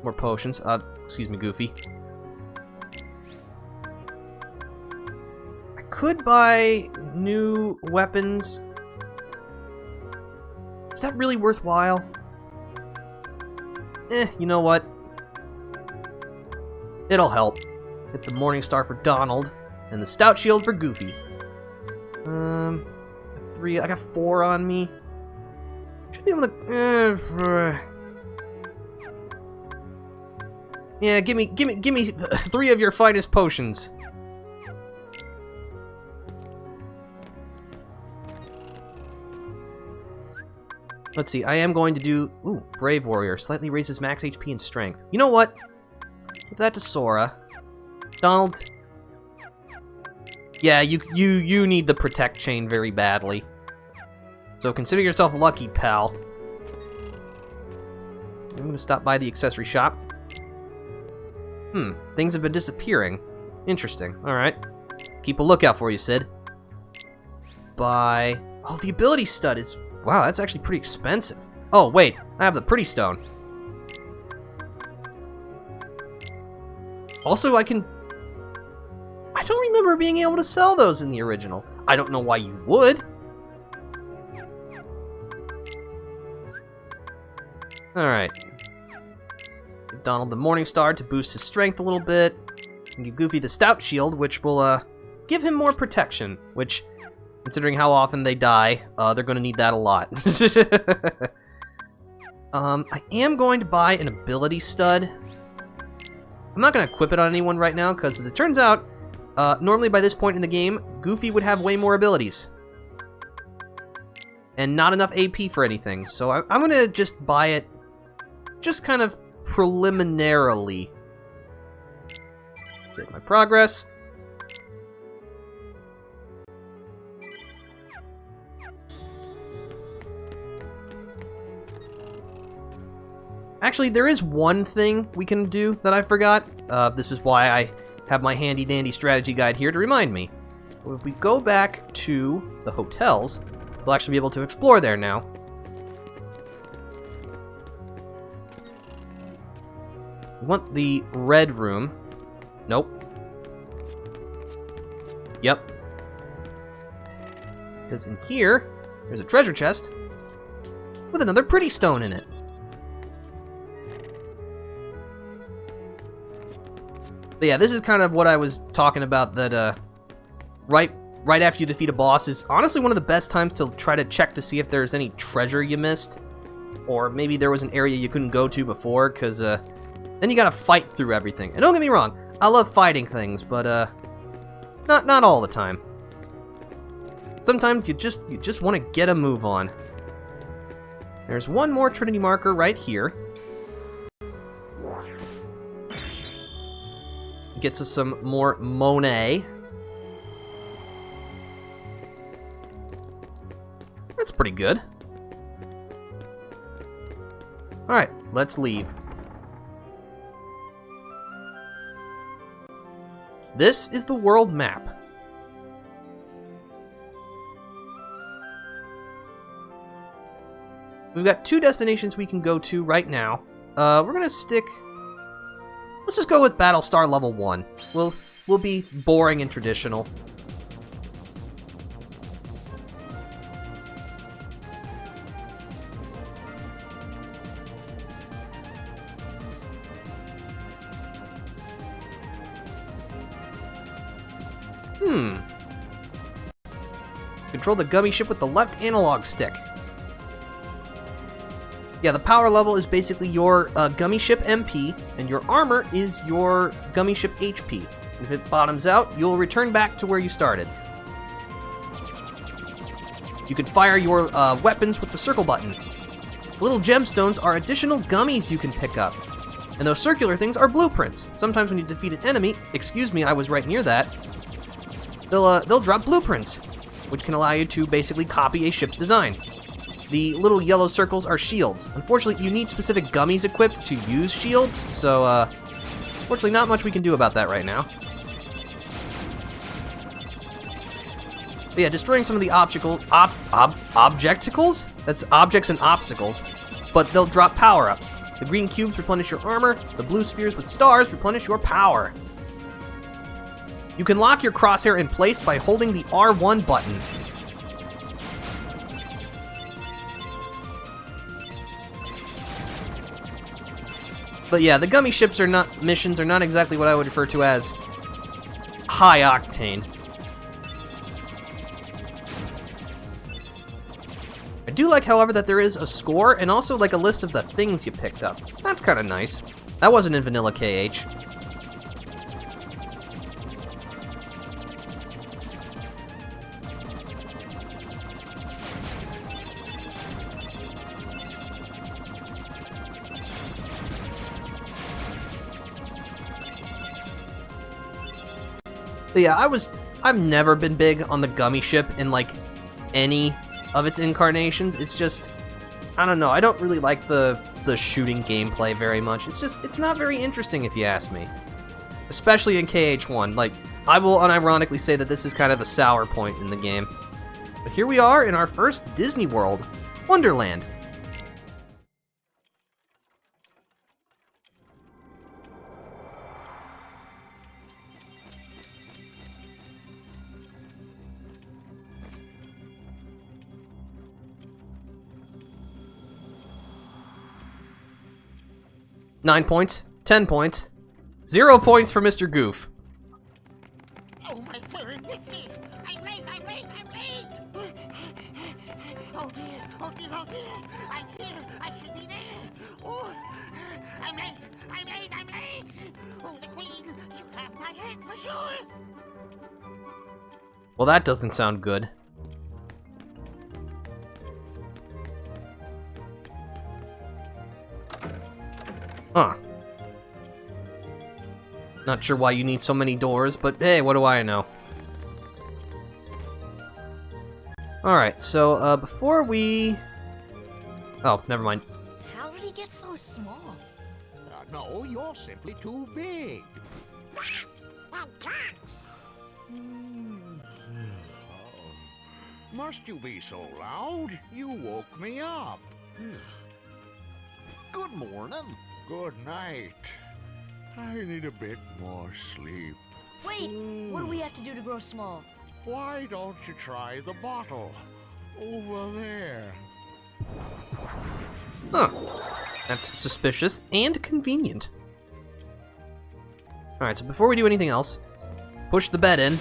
Speaker 1: more potions. Excuse me, Goofy. I could buy new weapons. Is that really worthwhile? You know what? It'll help. Get the Morning Star for Donald, and the Stout Shield for Goofy. 3. I got 4 on me. Should be able to. Yeah, give me 3 of your finest potions. Let's see. I am going to do Brave Warrior. Slightly raises max HP and strength. You know what? Give that to Sora. Donald. Yeah, you need the Protect chain very badly. So consider yourself lucky, pal. I'm gonna stop by the accessory shop. Things have been disappearing. Interesting. Alright. Keep a lookout for you, Sid. Buy... Oh, the ability stud is... Wow, that's actually pretty expensive. Oh, wait. I have the pretty stone. Also, I don't remember being able to sell those in the original. I don't know why you would. Alright. Give Donald the Morning Star to boost his strength a little bit. And give Goofy the Stout Shield, which will give him more protection. Which, considering how often they die, they're going to need that a lot. I am going to buy an ability stud. I'm not going to equip it on anyone right now, because as it turns out, normally by this point in the game, Goofy would have way more abilities. And not enough AP for anything, so I'm going to just buy it, just kind of preliminarily. Save my progress. Actually, there is one thing we can do that I forgot. This is why I have my handy-dandy strategy guide here to remind me. If we go back to the hotels, we'll actually be able to explore there now. We want the red room. Nope. Yep. Because in here, there's a treasure chest with another pretty stone in it. But yeah, this is kind of what I was talking about, that right after you defeat a boss is honestly one of the best times to try to check to see if there's any treasure you missed. Or maybe there was an area you couldn't go to before, because then you gotta fight through everything. And don't get me wrong, I love fighting things, but not all the time. Sometimes you just want to get a move on. There's one more Trinity marker right here. Gets us some more Monet. That's pretty good. Alright, let's leave. This is the world map. We've got 2 destinations we can go to right now. We're gonna stick... Let's just go with Battlestar Level 1. We'll be boring and traditional. Control the gummy ship with the left analog stick. Yeah, the power level is basically your gummy ship MP, and your armor is your gummy ship HP. And if it bottoms out, you'll return back to where you started. You can fire your weapons with the circle button. The little gemstones are additional gummies you can pick up. And those circular things are blueprints. Sometimes when you defeat an enemy, excuse me, I was right near that, they'll drop blueprints, which can allow you to basically copy a ship's design. The little yellow circles are shields. Unfortunately, you need specific gummies equipped to use shields, so, unfortunately, not much we can do about that right now. But yeah, destroying some of the objecticles? That's objects and obstacles. but they'll drop power-ups. The green cubes replenish your armor, the blue spheres with stars replenish your power. You can lock your crosshair in place by holding the R1 button. But yeah, the gummy ships missions are not exactly what I would refer to as high octane. I do like, however, that there is a score and also like a list of the things you picked up. That's kind of nice. That wasn't in Vanilla KH. But yeah, I've never been big on the gummy ship in like any of its incarnations. It's just, I don't know, I don't really like the shooting gameplay very much. It's not very interesting if you ask me. Especially in KH1. Like, I will unironically say that this is kind of a sour point in the game. But here we are in our first Disney World, Wonderland. Nine points, 10 points, 0 points for Mr. Goof.
Speaker 5: Oh, my fur and whiskers! I'm late! Oh dear! Oh dear! I'm here! I should be there! Oh, I'm late! Oh, the Queen! She'll have my head for sure!
Speaker 1: Well, that doesn't sound good. Huh. Not sure why you need so many doors, but hey, what do I know? Alright, so, before we... Oh, never mind.
Speaker 2: How did he get so small?
Speaker 6: No, you're simply too big.
Speaker 5: That tracks!
Speaker 6: Must you be so loud? You woke me up. Good morning. Good night. I need a bit more sleep.
Speaker 2: Wait, what do we have to do to grow small?
Speaker 6: Why don't you try the bottle? Over there.
Speaker 1: Huh. That's suspicious and convenient. Alright, so before we do anything else, push the bed in.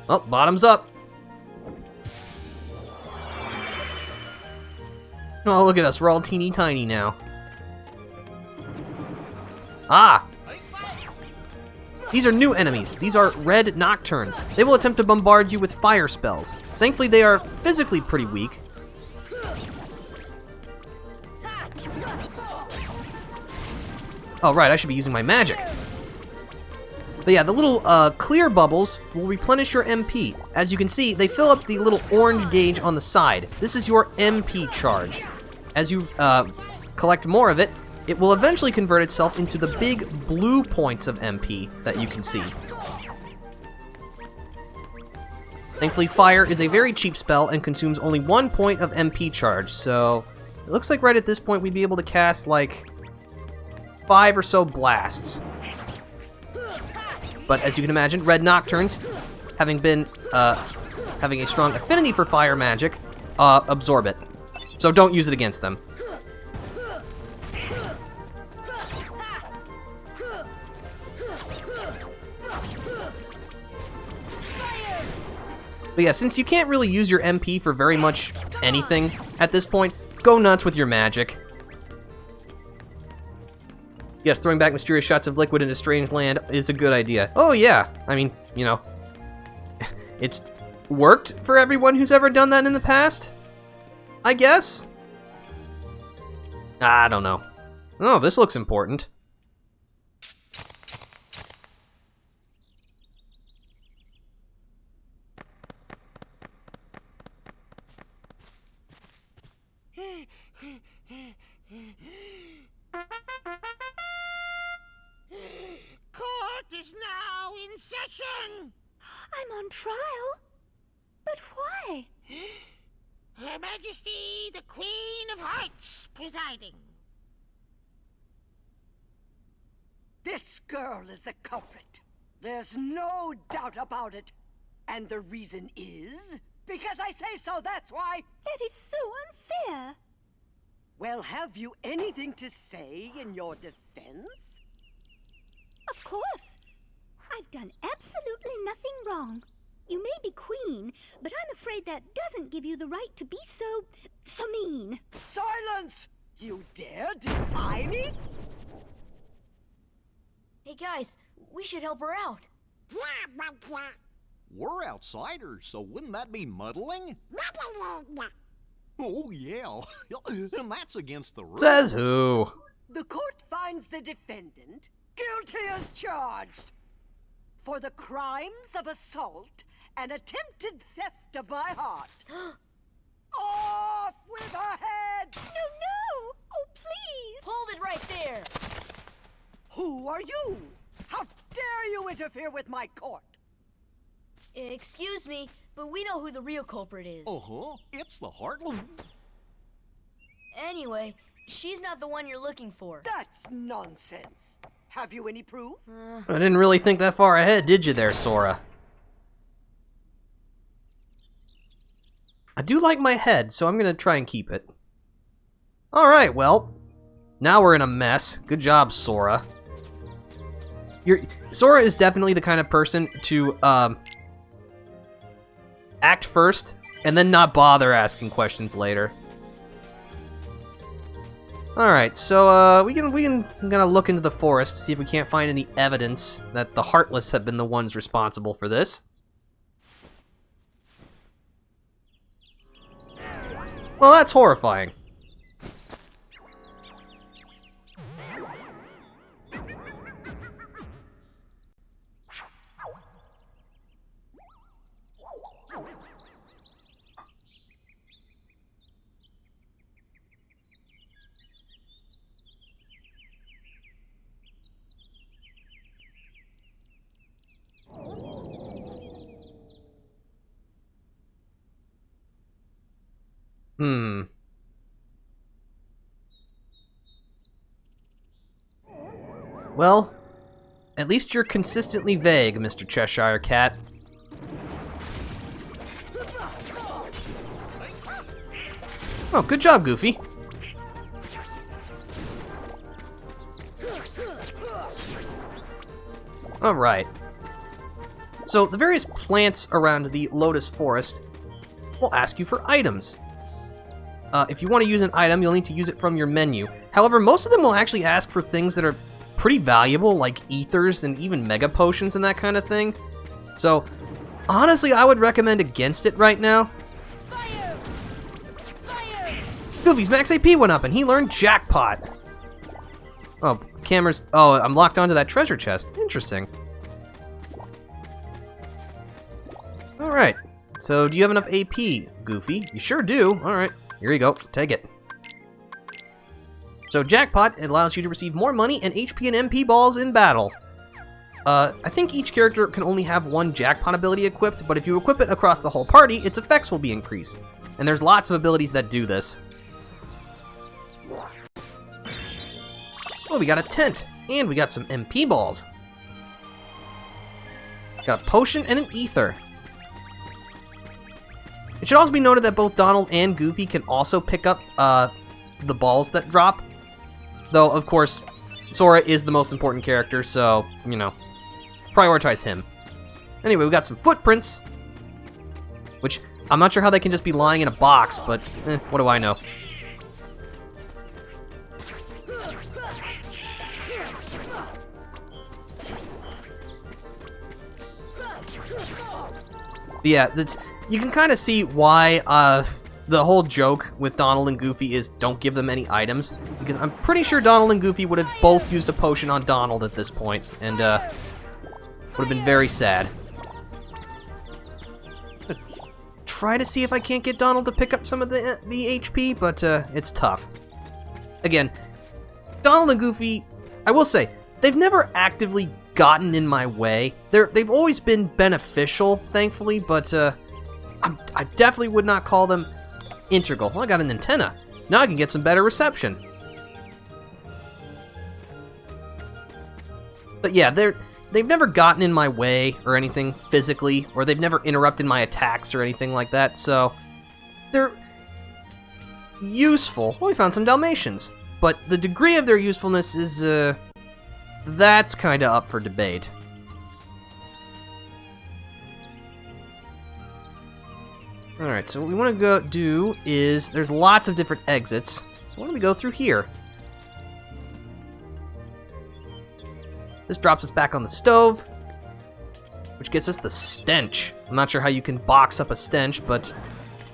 Speaker 1: Oh, bottoms up. Oh, look at us. We're all teeny tiny now. Ah! These are new enemies. These are red nocturnes. They will attempt to bombard you with fire spells. Thankfully, they are physically pretty weak. Oh, right. I should be using my magic. But yeah, the little clear bubbles will replenish your MP. As you can see, they fill up the little orange gauge on the side. This is your MP charge. As you collect more of it, it will eventually convert itself into the big blue points of MP that you can see. Thankfully, fire is a very cheap spell and consumes only 1 point of MP charge, so it looks like right at this point we'd be able to cast like 5 or so blasts. But as you can imagine, red nocturnes, having a strong affinity for fire magic, absorb it. So don't use it against them. But yeah, since you can't really use your MP for very much anything at this point, go nuts with your magic. Yes, throwing back mysterious shots of liquid into strange land is a good idea. Oh yeah, I mean, you know, it's worked for everyone who's ever done that in the past, I guess? I don't know. Oh, this looks important.
Speaker 5: Court is now in session!
Speaker 3: I'm on trial? But why?
Speaker 5: Her Majesty, the Queen of Hearts presiding.
Speaker 19: This girl is the culprit. There's no doubt about it. And the reason is? Because I say so, that's why.
Speaker 20: That is so unfair.
Speaker 19: Well, have you anything to say in your defense?
Speaker 20: Of course. I've done absolutely nothing wrong. You may be queen, but I'm afraid that doesn't give you the right to be so mean.
Speaker 19: Silence! You dare defy me?
Speaker 2: Hey guys, we should help her out.
Speaker 6: We're outsiders, so wouldn't that be muddling? Oh, yeah. And that's against the rules.
Speaker 1: Says who?
Speaker 19: The court finds the defendant guilty as charged for the crimes of assault and attempted theft of my heart. Off with her head!
Speaker 20: No! Oh, please!
Speaker 2: Hold it right there!
Speaker 19: Who are you? How dare you interfere with my court?
Speaker 2: Excuse me, but we know who the real culprit is.
Speaker 6: Uh-huh. It's the Heartland.
Speaker 2: Anyway, she's not the one you're looking for.
Speaker 19: That's nonsense. Have you any proof?
Speaker 1: I didn't really think that far ahead, did you there, Sora? I do like my head, so I'm gonna try and keep it. Alright, well, now we're in a mess. Good job, Sora. Sora is definitely the kind of person to, act first, and then not bother asking questions later. Alright, so, we can gonna look into the forest, see if we can't find any evidence that the Heartless have been the ones responsible for this. Well, that's horrifying. Well, at least you're consistently vague, Mr. Cheshire Cat. Oh, good job, Goofy. Alright. So, the various plants around the Lotus Forest will ask you for items. If you want to use an item, you'll need to use it from your menu. However, most of them will actually ask for things that are pretty valuable, like ethers and even mega potions and that kind of thing. So, honestly, I would recommend against it right now.
Speaker 2: Fire! Fire!
Speaker 1: Goofy's max AP went up and he learned Jackpot. Oh, cameras. Oh, I'm locked onto that treasure chest. Interesting. Alright. So, do you have enough AP, Goofy? You sure do. Alright. Here you go. Take it. So, Jackpot allows you to receive more money and HP and MP balls in battle. I think each character can only have one Jackpot ability equipped, but if you equip it across the whole party, its effects will be increased. And there's lots of abilities that do this. Oh, we got a tent, and we got some MP balls. Got a potion and an ether. It should also be noted that both Donald and Goofy can also pick up the balls that drop. Though, of course, Sora is the most important character, so, you know, prioritize him. Anyway, we got some footprints, which I'm not sure how they can just be lying in a box, but what do I know? But yeah, you can kind of see why the whole joke with Donald and Goofy is don't give them any items, because I'm pretty sure Donald and Goofy would have both used a potion on Donald at this point, and would have been very sad. Try to see if I can't get Donald to pick up some of the HP, but it's tough. Again, Donald and Goofy, I will say, they've never actively gotten in my way. They've always been beneficial, thankfully, but I definitely would not call them integral. Well, I got an antenna. Now I can get some better reception. But yeah, they've never gotten in my way or anything physically, or they've never interrupted my attacks or anything like that, so they're useful. Well, we found some Dalmatians, but the degree of their usefulness is, that's kind of up for debate. Alright, so what we want to go do is, there's lots of different exits, so why don't we go through here? This drops us back on the stove, which gets us the stench. I'm not sure how you can box up a stench, but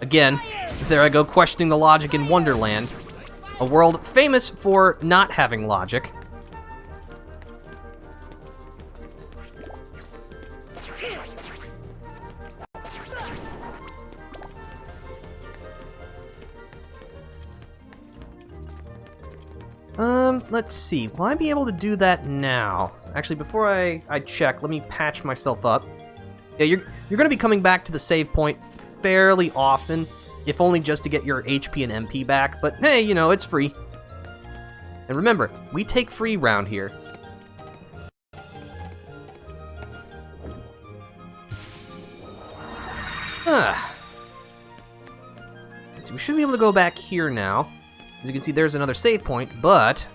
Speaker 1: again, there I go questioning the logic in Wonderland, a world famous for not having logic. Let's see. Will I be able to do that now? Actually, before I check, let me patch myself up. Yeah, you're going to be coming back to the save point fairly often, if only just to get your HP and MP back, but hey, you know, it's free. And remember, we take free round here. So we should be able to go back here now. As you can see, there's another save point, but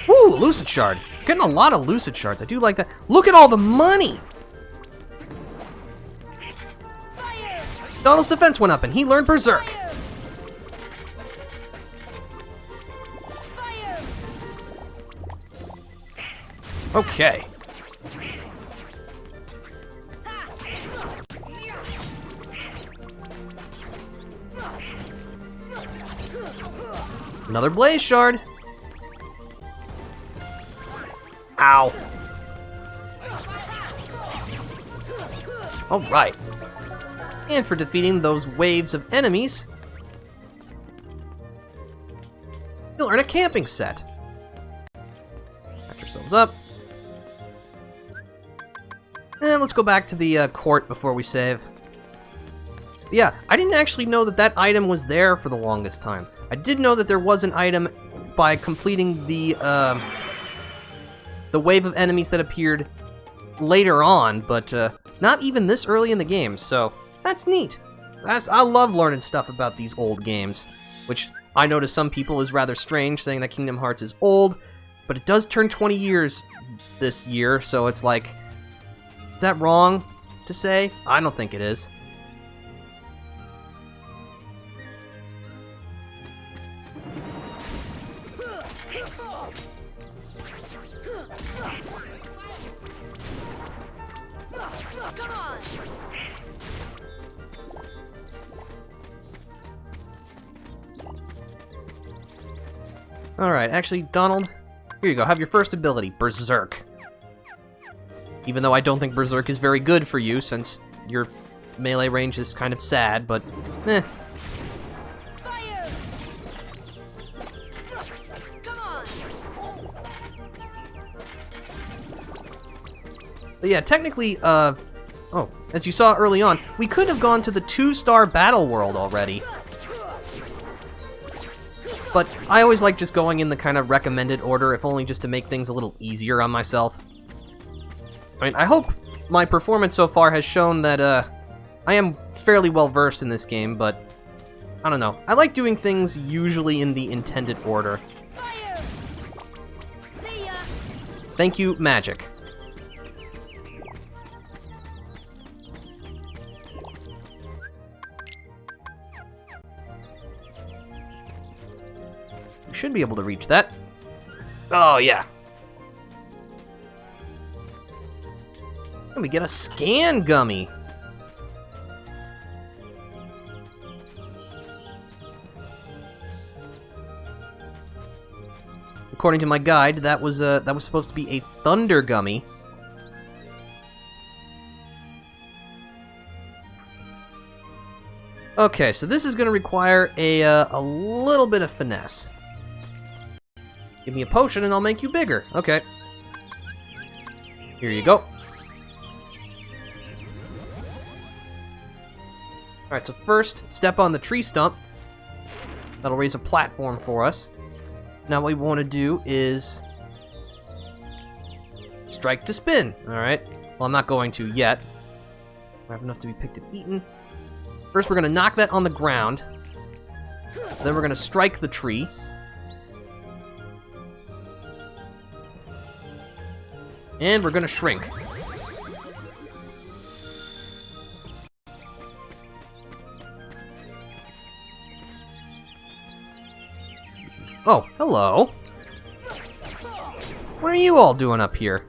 Speaker 1: woo, Lucid Shard. Getting a lot of Lucid Shards. I do like that. Look at all the money! Donald's defense went up and he learned Berserk. Okay. Another Blaze Shard. Ow. Alright. And for defeating those waves of enemies, you'll earn a camping set. Patch yourselves up. And let's go back to the court before we save. But yeah, I didn't actually know that that item was there for the longest time. I did know that there was an item by completing the wave of enemies that appeared later on, but not even this early in the game, so that's neat. I love learning stuff about these old games, which I know to some people is rather strange, saying that Kingdom Hearts is old, but it does turn 20 years this year, so it's like, is that wrong to say? I don't think it is. Alright, actually, Donald, here you go. Have your first ability, Berserk. Even though I don't think Berserk is very good for you, since your melee range is kind of sad, but eh.
Speaker 2: Fire! Come on!
Speaker 1: But yeah, technically, oh, as you saw early on, we could have gone to the 2-star battle world already. But I always like just going in the kind of recommended order, if only just to make things a little easier on myself. I mean, I hope my performance so far has shown that, I am fairly well versed in this game, but I don't know. I like doing things usually in the intended order.
Speaker 2: Fire! See ya!
Speaker 1: Thank you, Magic. We should be able to reach that. Oh, yeah. And we get a scan gummy. According to my guide, that was supposed to be a thunder gummy. Okay, so this is going to require a little bit of finesse. Give me a potion and I'll make you bigger. Okay. Here you go. Alright, so first, step on the tree stump. That'll raise a platform for us. Now what we want to do is strike to spin. Alright. Well, I'm not going to yet. I have enough to be picked and eaten. First, we're going to knock that on the ground. Then we're going to strike the tree. And we're going to shrink. Oh, hello. What are you all doing up here?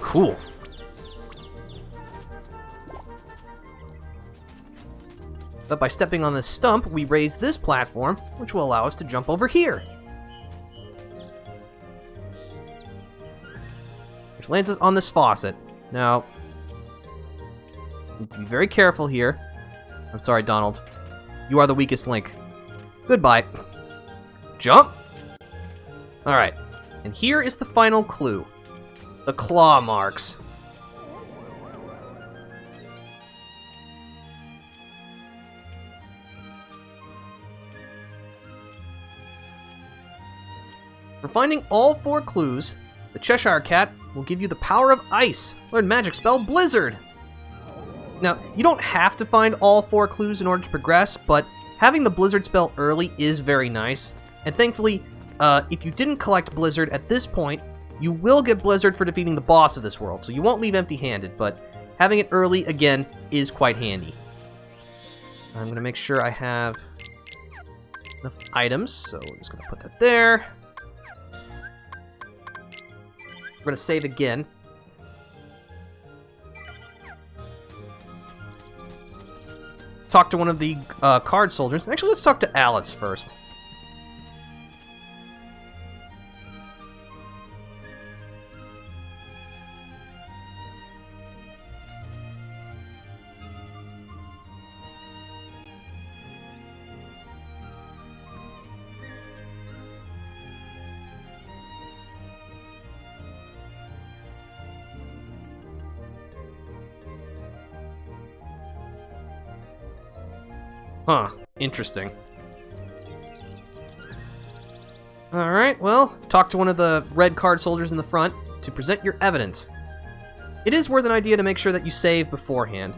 Speaker 1: Cool. But by stepping on this stump, we raise this platform, which will allow us to jump over here. Which lands us on this faucet. Now, need to be very careful here. I'm sorry, Donald. You are the weakest link. Goodbye. Jump! Alright. And here is the final clue. The claw marks. For finding all 4 clues, the Cheshire Cat will give you the power of ice. Learn magic spell Blizzard. Now, you don't have to find all 4 clues in order to progress, but having the Blizzard spell early is very nice. And thankfully, if you didn't collect Blizzard at this point, you will get Blizzard for defeating the boss of this world, so you won't leave empty-handed, but having it early, again, is quite handy. I'm going to make sure I have enough items, so I'm just going to put that there. We're going to save again. Talk to one of the card soldiers. Actually, let's talk to Alice first. Huh, interesting. Alright, well, talk to one of the red card soldiers in the front to present your evidence. It is worth an idea to make sure that you save beforehand.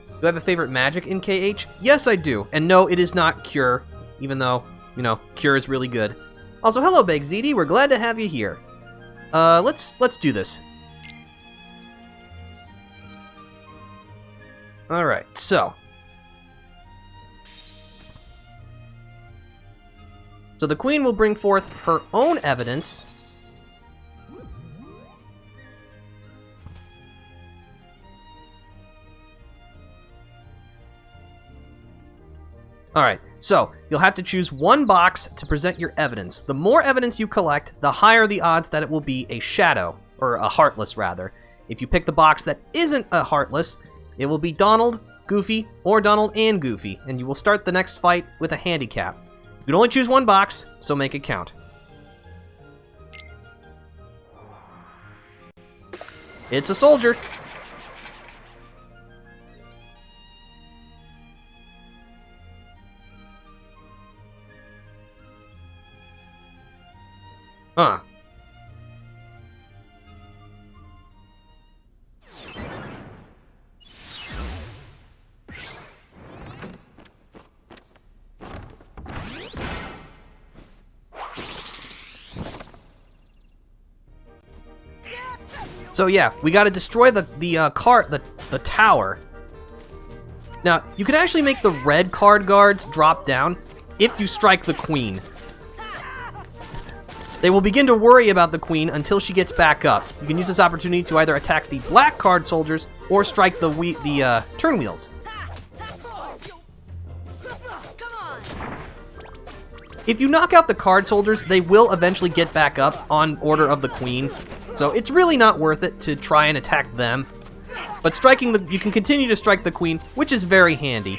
Speaker 1: Do I have a favorite magic in KH? Yes, I do. And no, it is not Cure, even though, you know, Cure is really good. Also, hello, Big ZD. We're glad to have you here. Let's do this. Alright, so the Queen will bring forth her own evidence. Alright, so you'll have to choose one box to present your evidence. The more evidence you collect, the higher the odds that it will be a shadow, or a heartless rather. If you pick the box that isn't a heartless, it will be Donald, Goofy, or Donald and Goofy, and you will start the next fight with a handicap. You can only choose one box, so make it count. It's a soldier. Huh. So yeah, we gotta destroy the tower. Now, you can actually make the red card guards drop down if you strike the Queen. They will begin to worry about the Queen until she gets back up. You can use this opportunity to either attack the black card soldiers or strike the turn wheels. If you knock out the card soldiers, they will eventually get back up on order of the Queen. So it's really not worth it to try and attack them. But you can continue to strike the Queen, which is very handy.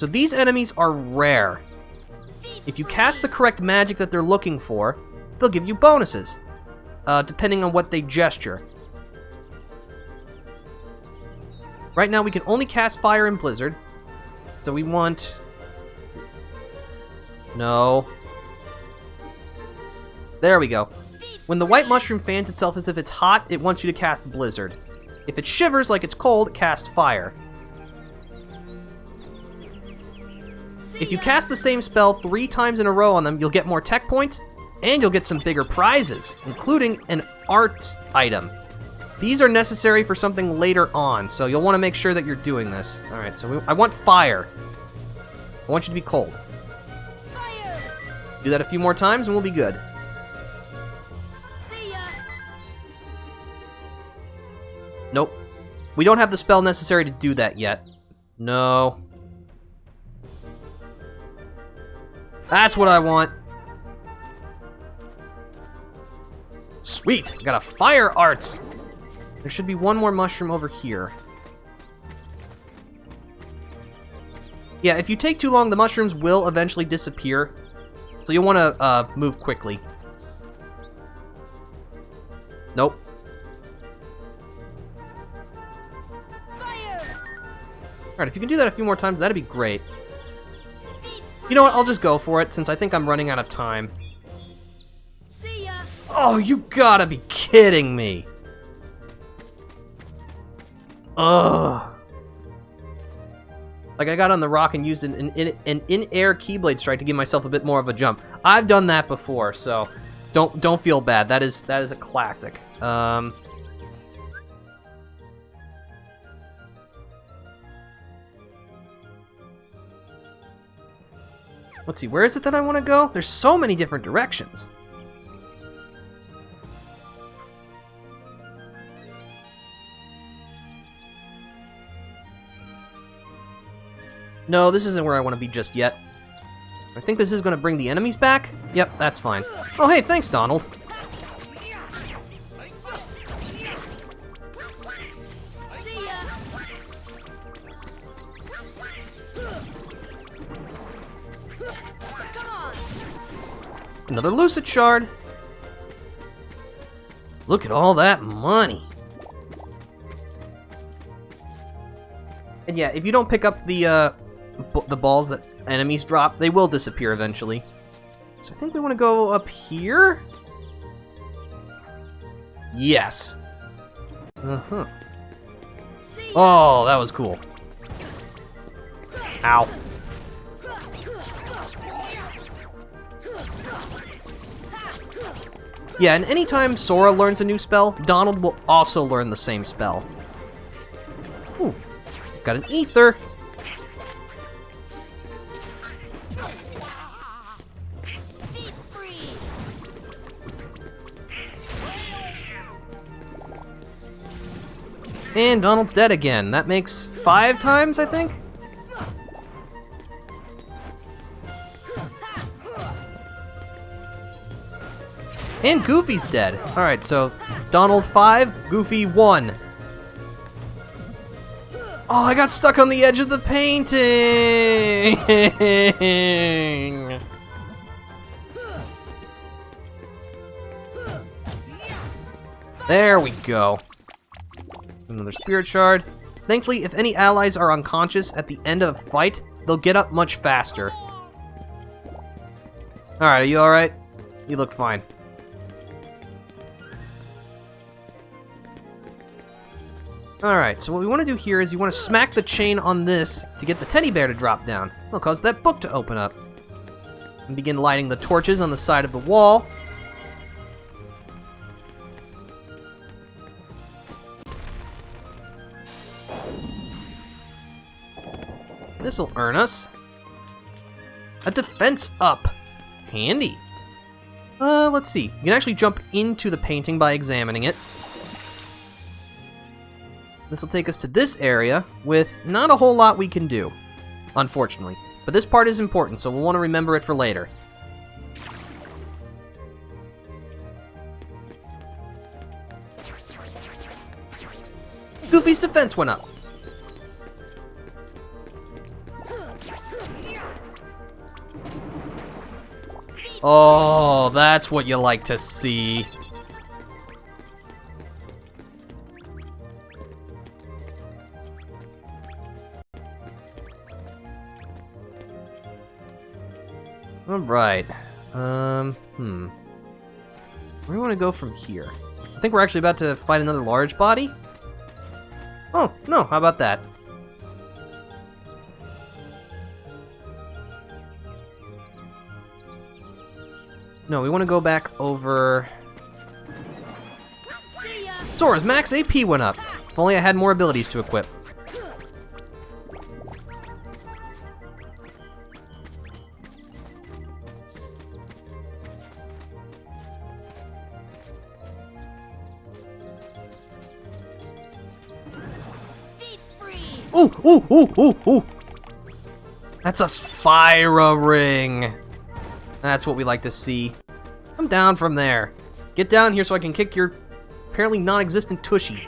Speaker 1: So these enemies are rare. If you cast the correct magic that they're looking for, they'll give you bonuses, depending on what they gesture. Right now we can only cast Fire and Blizzard, so we want... No. There we go. When the white mushroom fans itself as if it's hot, it wants you to cast Blizzard. If it shivers like it's cold, it casts Fire. If you cast the same spell 3 times in a row on them, you'll get more tech points, and you'll get some bigger prizes, including an art item. These are necessary for something later on, so you'll want to make sure that you're doing this. Alright, so I want Fire. I want you to be cold. Do that a few more times and we'll be good.
Speaker 2: See ya.
Speaker 1: Nope. We don't have the spell necessary to do that yet. No. That's what I want. Sweet! Got a Fire Arts! There should be one more mushroom over here. Yeah, if you take too long, the mushrooms will eventually disappear. So you'll want to move quickly. Nope. Alright, if you can do that a few more times, that'd be great. You know what, I'll just go for it, since I think I'm running out of time.
Speaker 2: See ya.
Speaker 1: Oh, you gotta be kidding me! Ugh. Like, I got on the rock and used an in-air Keyblade Strike to give myself a bit more of a jump. I've done that before, so don't feel bad. That is a classic. Let's see, where is it that I want to go? There's so many different directions. No, this isn't where I want to be just yet. I think this is going to bring the enemies back. Yep, that's fine. Oh, hey, thanks, Donald. Another Lucid Shard. Look at all that money. And yeah, if you don't pick up the balls that enemies drop, they will disappear eventually. So I think we want to go up here? Yes. Uh-huh. Oh, that was cool. Ow. Yeah, and anytime Sora learns a new spell, Donald will also learn the same spell. Ooh, got an ether. And Donald's dead again. That makes 5 times, I think? And Goofy's dead. Alright, so Donald 5, Goofy 1. Oh, I got stuck on the edge of the painting! There we go. Another Spirit Shard. Thankfully, if any allies are unconscious at the end of a fight, they'll get up much faster. Alright, are you alright? You look fine. Alright, so what we want to do here is you want to smack the chain on this to get the teddy bear to drop down. It'll cause that book to open up. And begin lighting the torches on the side of the wall. This'll earn us a defense up. Handy. Let's see. You can actually jump into the painting by examining it. This will take us to this area with not a whole lot we can do, unfortunately. But this part is important, so we'll want to remember it for later. Goofy's defense went up. Oh, that's what you like to see. Alright. Where do we want to go from here? I think we're actually about to fight another large body. Oh, no, how about that? No, we want to go back over... Sora's max AP went up. If only I had more abilities to equip. Ooh, ooh, ooh, ooh, ooh! That's a fire ring! That's what we like to see. Come down from there. Get down here so I can kick your apparently non-existent tushy.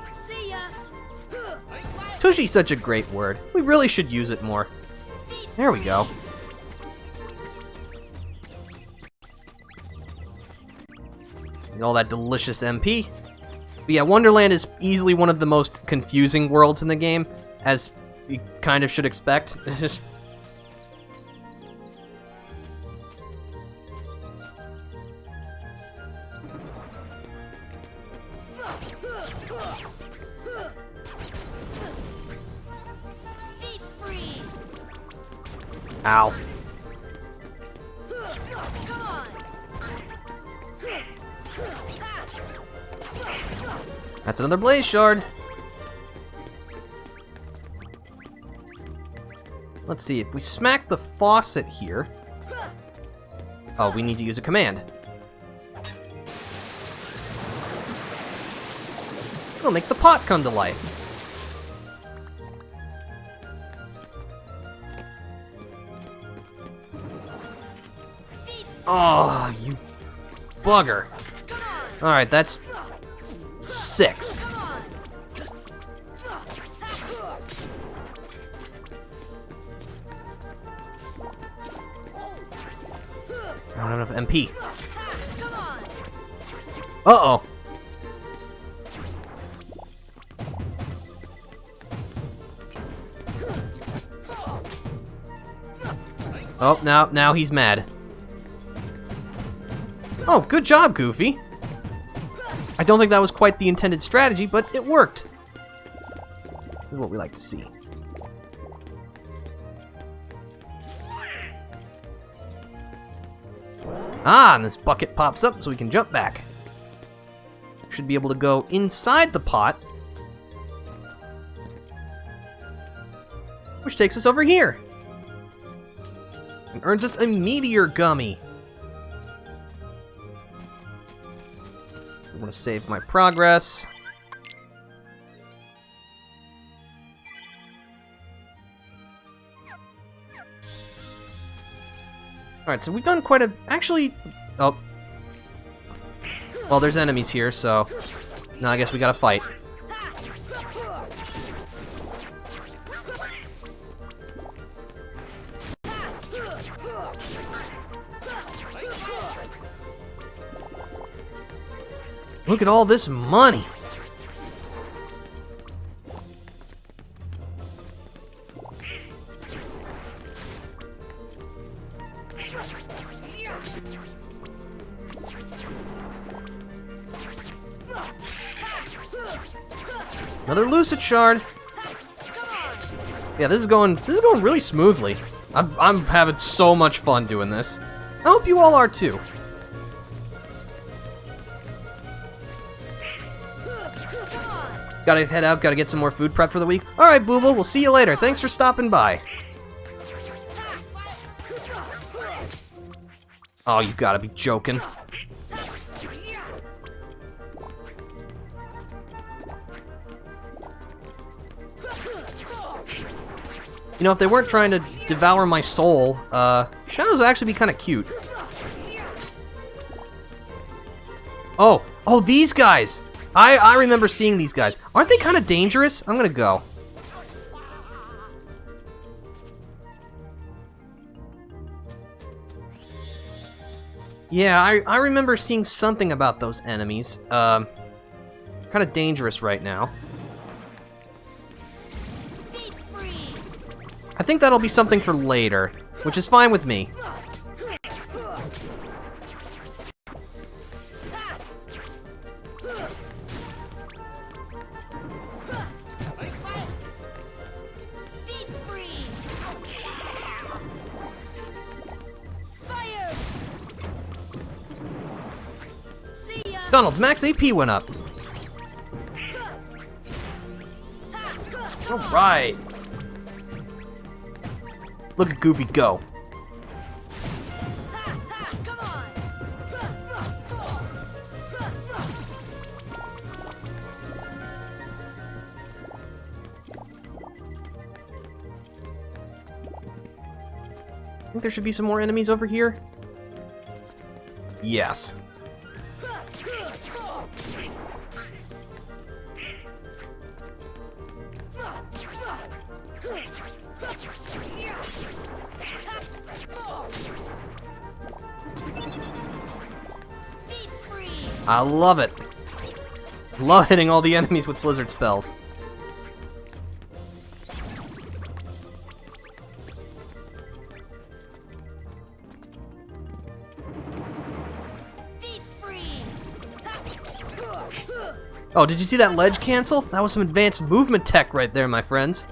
Speaker 1: Tushy's such a great word. We really should use it more. There we go. Get all that delicious MP. But yeah, Wonderland is easily one of the most confusing worlds in the game, as you kind of should expect. It's just... Ow. That's another Blaze Shard. Let's see, if we smack the faucet here... Oh, we need to use a command. It'll make the pot come to life. Oh, you bugger. Alright, that's 6. I don't have enough MP. Uh-oh. Oh, now he's mad. Oh, good job, Goofy. I don't think that was quite the intended strategy, but it worked. This is what we like to see. Ah, and this bucket pops up so we can jump back. Should be able to go inside the pot, which takes us over here. And earns us a meteor gummy. I want to save my progress. Alright, so we've done quite a... Actually... Oh. Well, there's enemies here, so... Now I guess we gotta fight. Look at all this money! Another Lucid Shard. Yeah, this is going really smoothly. I'm having so much fun doing this. I hope you all are too. Gotta head out, gotta get some more food prep for the week. Alright, Booble, we'll see you later. Thanks for stopping by. Oh, you gotta be joking. You know, if they weren't trying to devour my soul, shadows would actually be kind of cute. Oh, these guys! I remember seeing these guys. Aren't they kind of dangerous? I'm gonna go. Yeah, I remember seeing something about those enemies. Kind of dangerous right now. I think that'll be something for later, which is fine with me. Donald's max AP went up. Alright. Look at Goofy go. I think there should be some more enemies over here. Yes. I love it. Love hitting all the enemies with blizzard spells. Oh, did you see that ledge cancel? That was some advanced movement tech right there, my friends.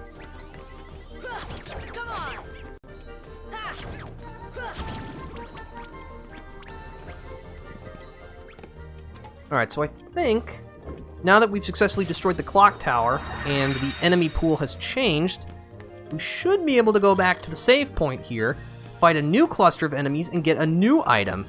Speaker 1: Alright, so I think, now that we've successfully destroyed the clock tower, and the enemy pool has changed, we should be able to go back to the save point here, fight a new cluster of enemies, and get a new item.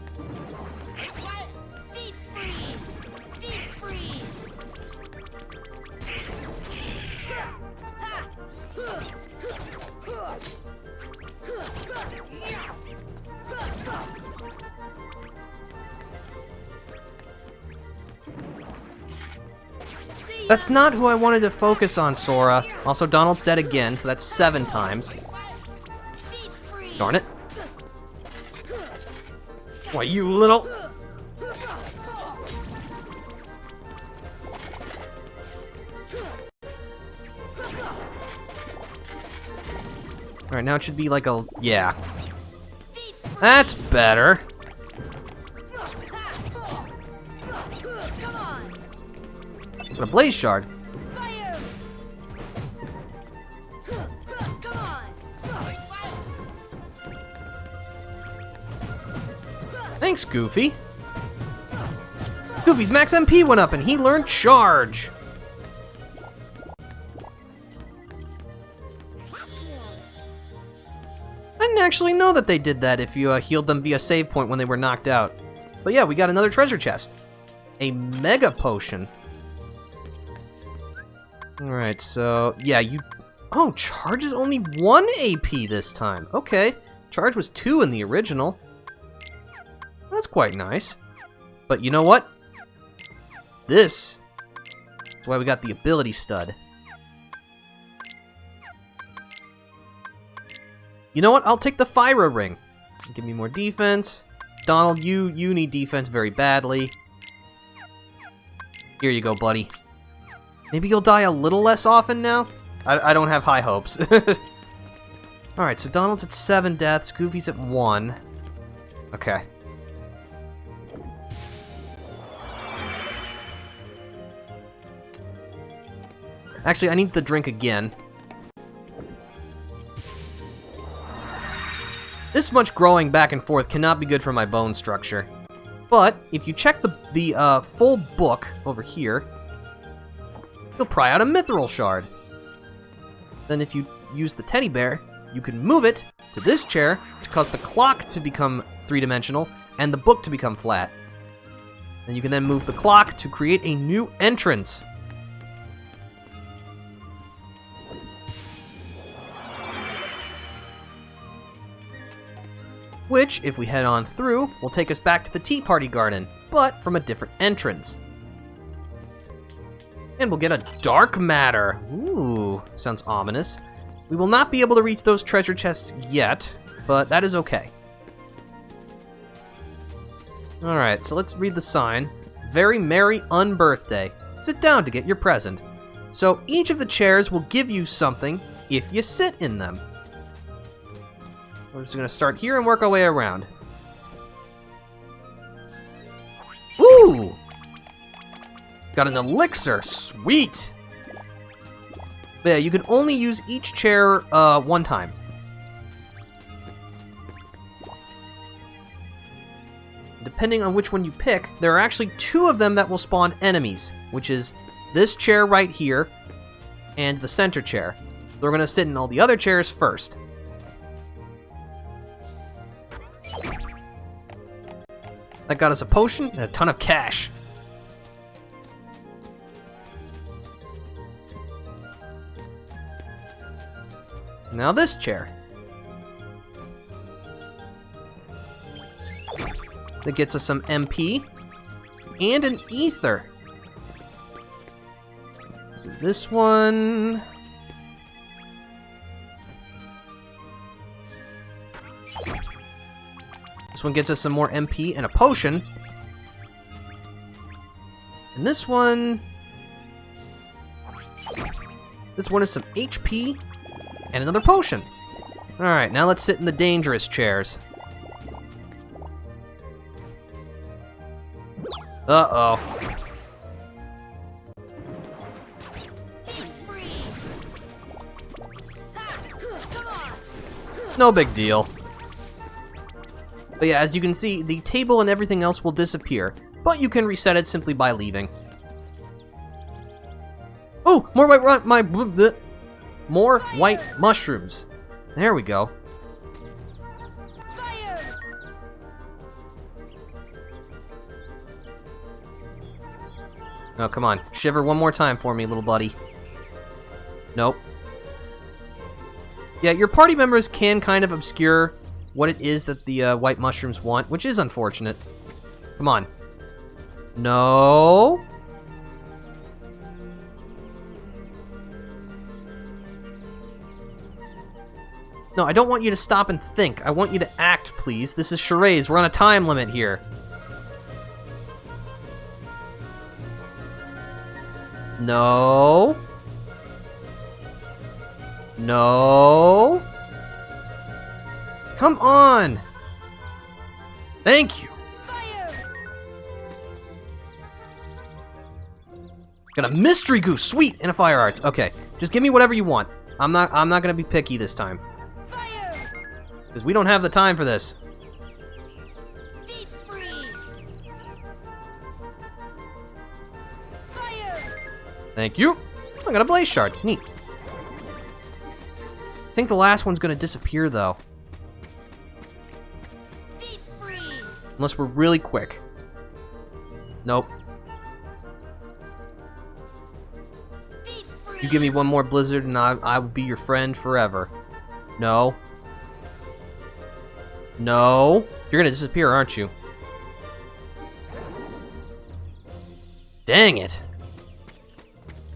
Speaker 1: That's not who I wanted to focus on, Sora. Also, Donald's dead again, so that's 7 times. Darn it. Why, you little... Alright, now it should be like a... yeah. That's better. A Blaze Shard. Thanks, Goofy. Goofy's max MP went up and he learned Charge. I didn't actually know that they did that if you healed them via save point when they were knocked out. But yeah, we got another treasure chest. A Mega Potion. Alright, so, yeah, you... oh, Charge is only 1 AP this time. Okay. Charge was 2 in the original. That's quite nice. But you know what? This is why we got the ability stud. You know what? I'll take the Fyra ring. Give me more defense. Donald, you need defense very badly. Here you go, buddy. Maybe you'll die a little less often now? I don't have high hopes. Alright, so Donald's at 7 deaths, Goofy's at 1. Okay. Actually, I need the drink again. This much growing back and forth cannot be good for my bone structure. But, if you check the full book over here, you'll pry out a Mithril Shard. Then if you use the teddy bear, you can move it to this chair to cause the clock to become 3-dimensional and the book to become flat. And you can then move the clock to create a new entrance. Which, if we head on through, will take us back to the Tea Party Garden, but from a different entrance. And we'll get a Dark Matter. Ooh, sounds ominous. We will not be able to reach those treasure chests yet, but that is okay. Alright, so let's read the sign. Very merry unbirthday. Sit down to get your present. So each of the chairs will give you something if you sit in them. We're just gonna start here and work our way around. Ooh! Got an elixir, sweet! But yeah, you can only use each chair one time. Depending on which one you pick, there are actually 2 of them that will spawn enemies, which is this chair right here and the center chair. So we're gonna sit in all the other chairs first. That got us a potion and a ton of cash. Now this chair. That gets us some MP and an ether. So this one... This one gets us some more MP and a potion. And this one... This one is some HP and another potion. Alright, now let's sit in the dangerous chairs. Uh-oh. No big deal. But yeah, as you can see, the table and everything else will disappear, but you can reset it simply by leaving. Oh, more more white mushrooms. There we go. Oh, come on. Shiver one more time for me, little buddy. Nope. Yeah, your party members can kind of obscure what it is that the white mushrooms want, which is unfortunate. Come on. No. No, I don't want you to stop and think. I want you to act, please. This is charades. We're on a time limit here. No. No. Come on. Thank you. Got a mystery goose, sweet, and a fire arts. Okay, just give me whatever you want. I'm not gonna be picky this time. Because we don't have the time for this. Thank you. I got a blaze shard. Neat. I think the last one's gonna disappear though. Unless we're really quick. Nope. You give me one more blizzard and I will be your friend forever. No. No. You're gonna disappear, aren't you? Dang it.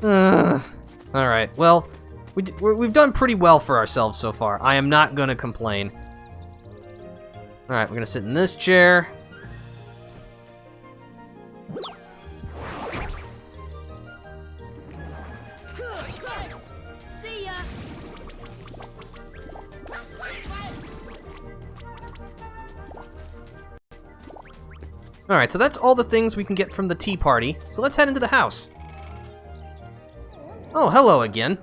Speaker 1: Alright, well, we've done pretty well for ourselves so far. I am not gonna complain. Alright, we're gonna sit in this chair.
Speaker 2: See ya.
Speaker 1: Alright, so that's all the things we can get from the tea party. So let's head into the house. Oh, hello again.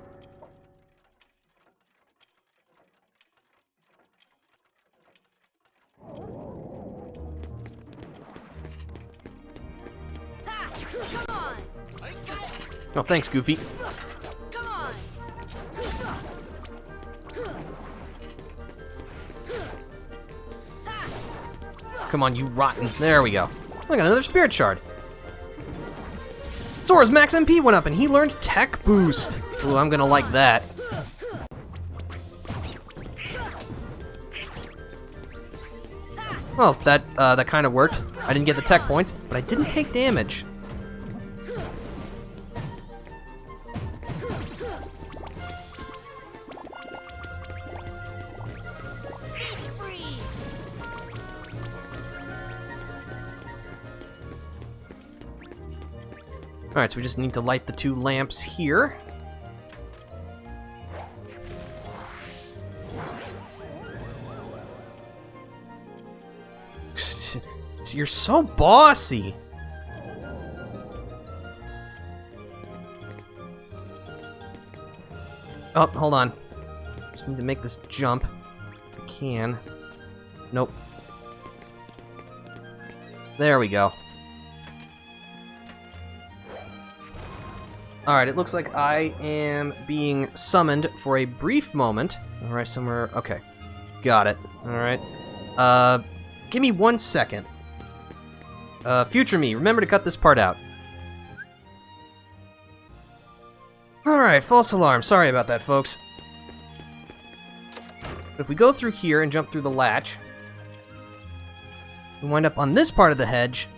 Speaker 1: Oh, thanks, Goofy. Come on, you rotten. There we go. I got another spirit shard. Sora's max MP went up and he learned Tech Boost. Ooh, I'm gonna like that. Well, that kind of worked. I didn't get the tech points, but I didn't take damage. Alright, so we just need to light the 2 lamps here. You're so bossy. Oh, hold on. Just need to make this jump. If I can. Nope. There we go. Alright, it looks like I am being summoned for a brief moment. Alright, somewhere... Okay. Got it. Alright. Give me 1 second. Future me, remember to cut this part out. Alright, false alarm. Sorry about that, folks. But if we go through here and jump through the latch, we wind up on this part of the hedge,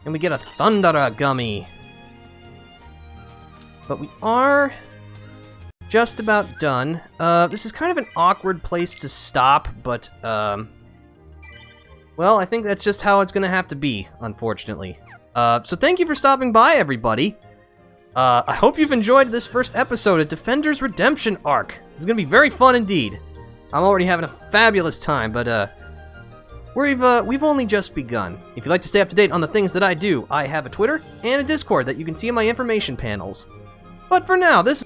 Speaker 1: and we get a Thundera Gummy. But we are just about done. This is kind of an awkward place to stop, but, well, I think that's just how it's gonna have to be, unfortunately. So thank you for stopping by, everybody. I hope you've enjoyed this first episode of Defender's Redemption Arc. It's gonna be very fun indeed. I'm already having a fabulous time, but, we've only just begun. If you'd like to stay up to date on the things that I do, I have a Twitter and a Discord that you can see in my information panels. But for now, this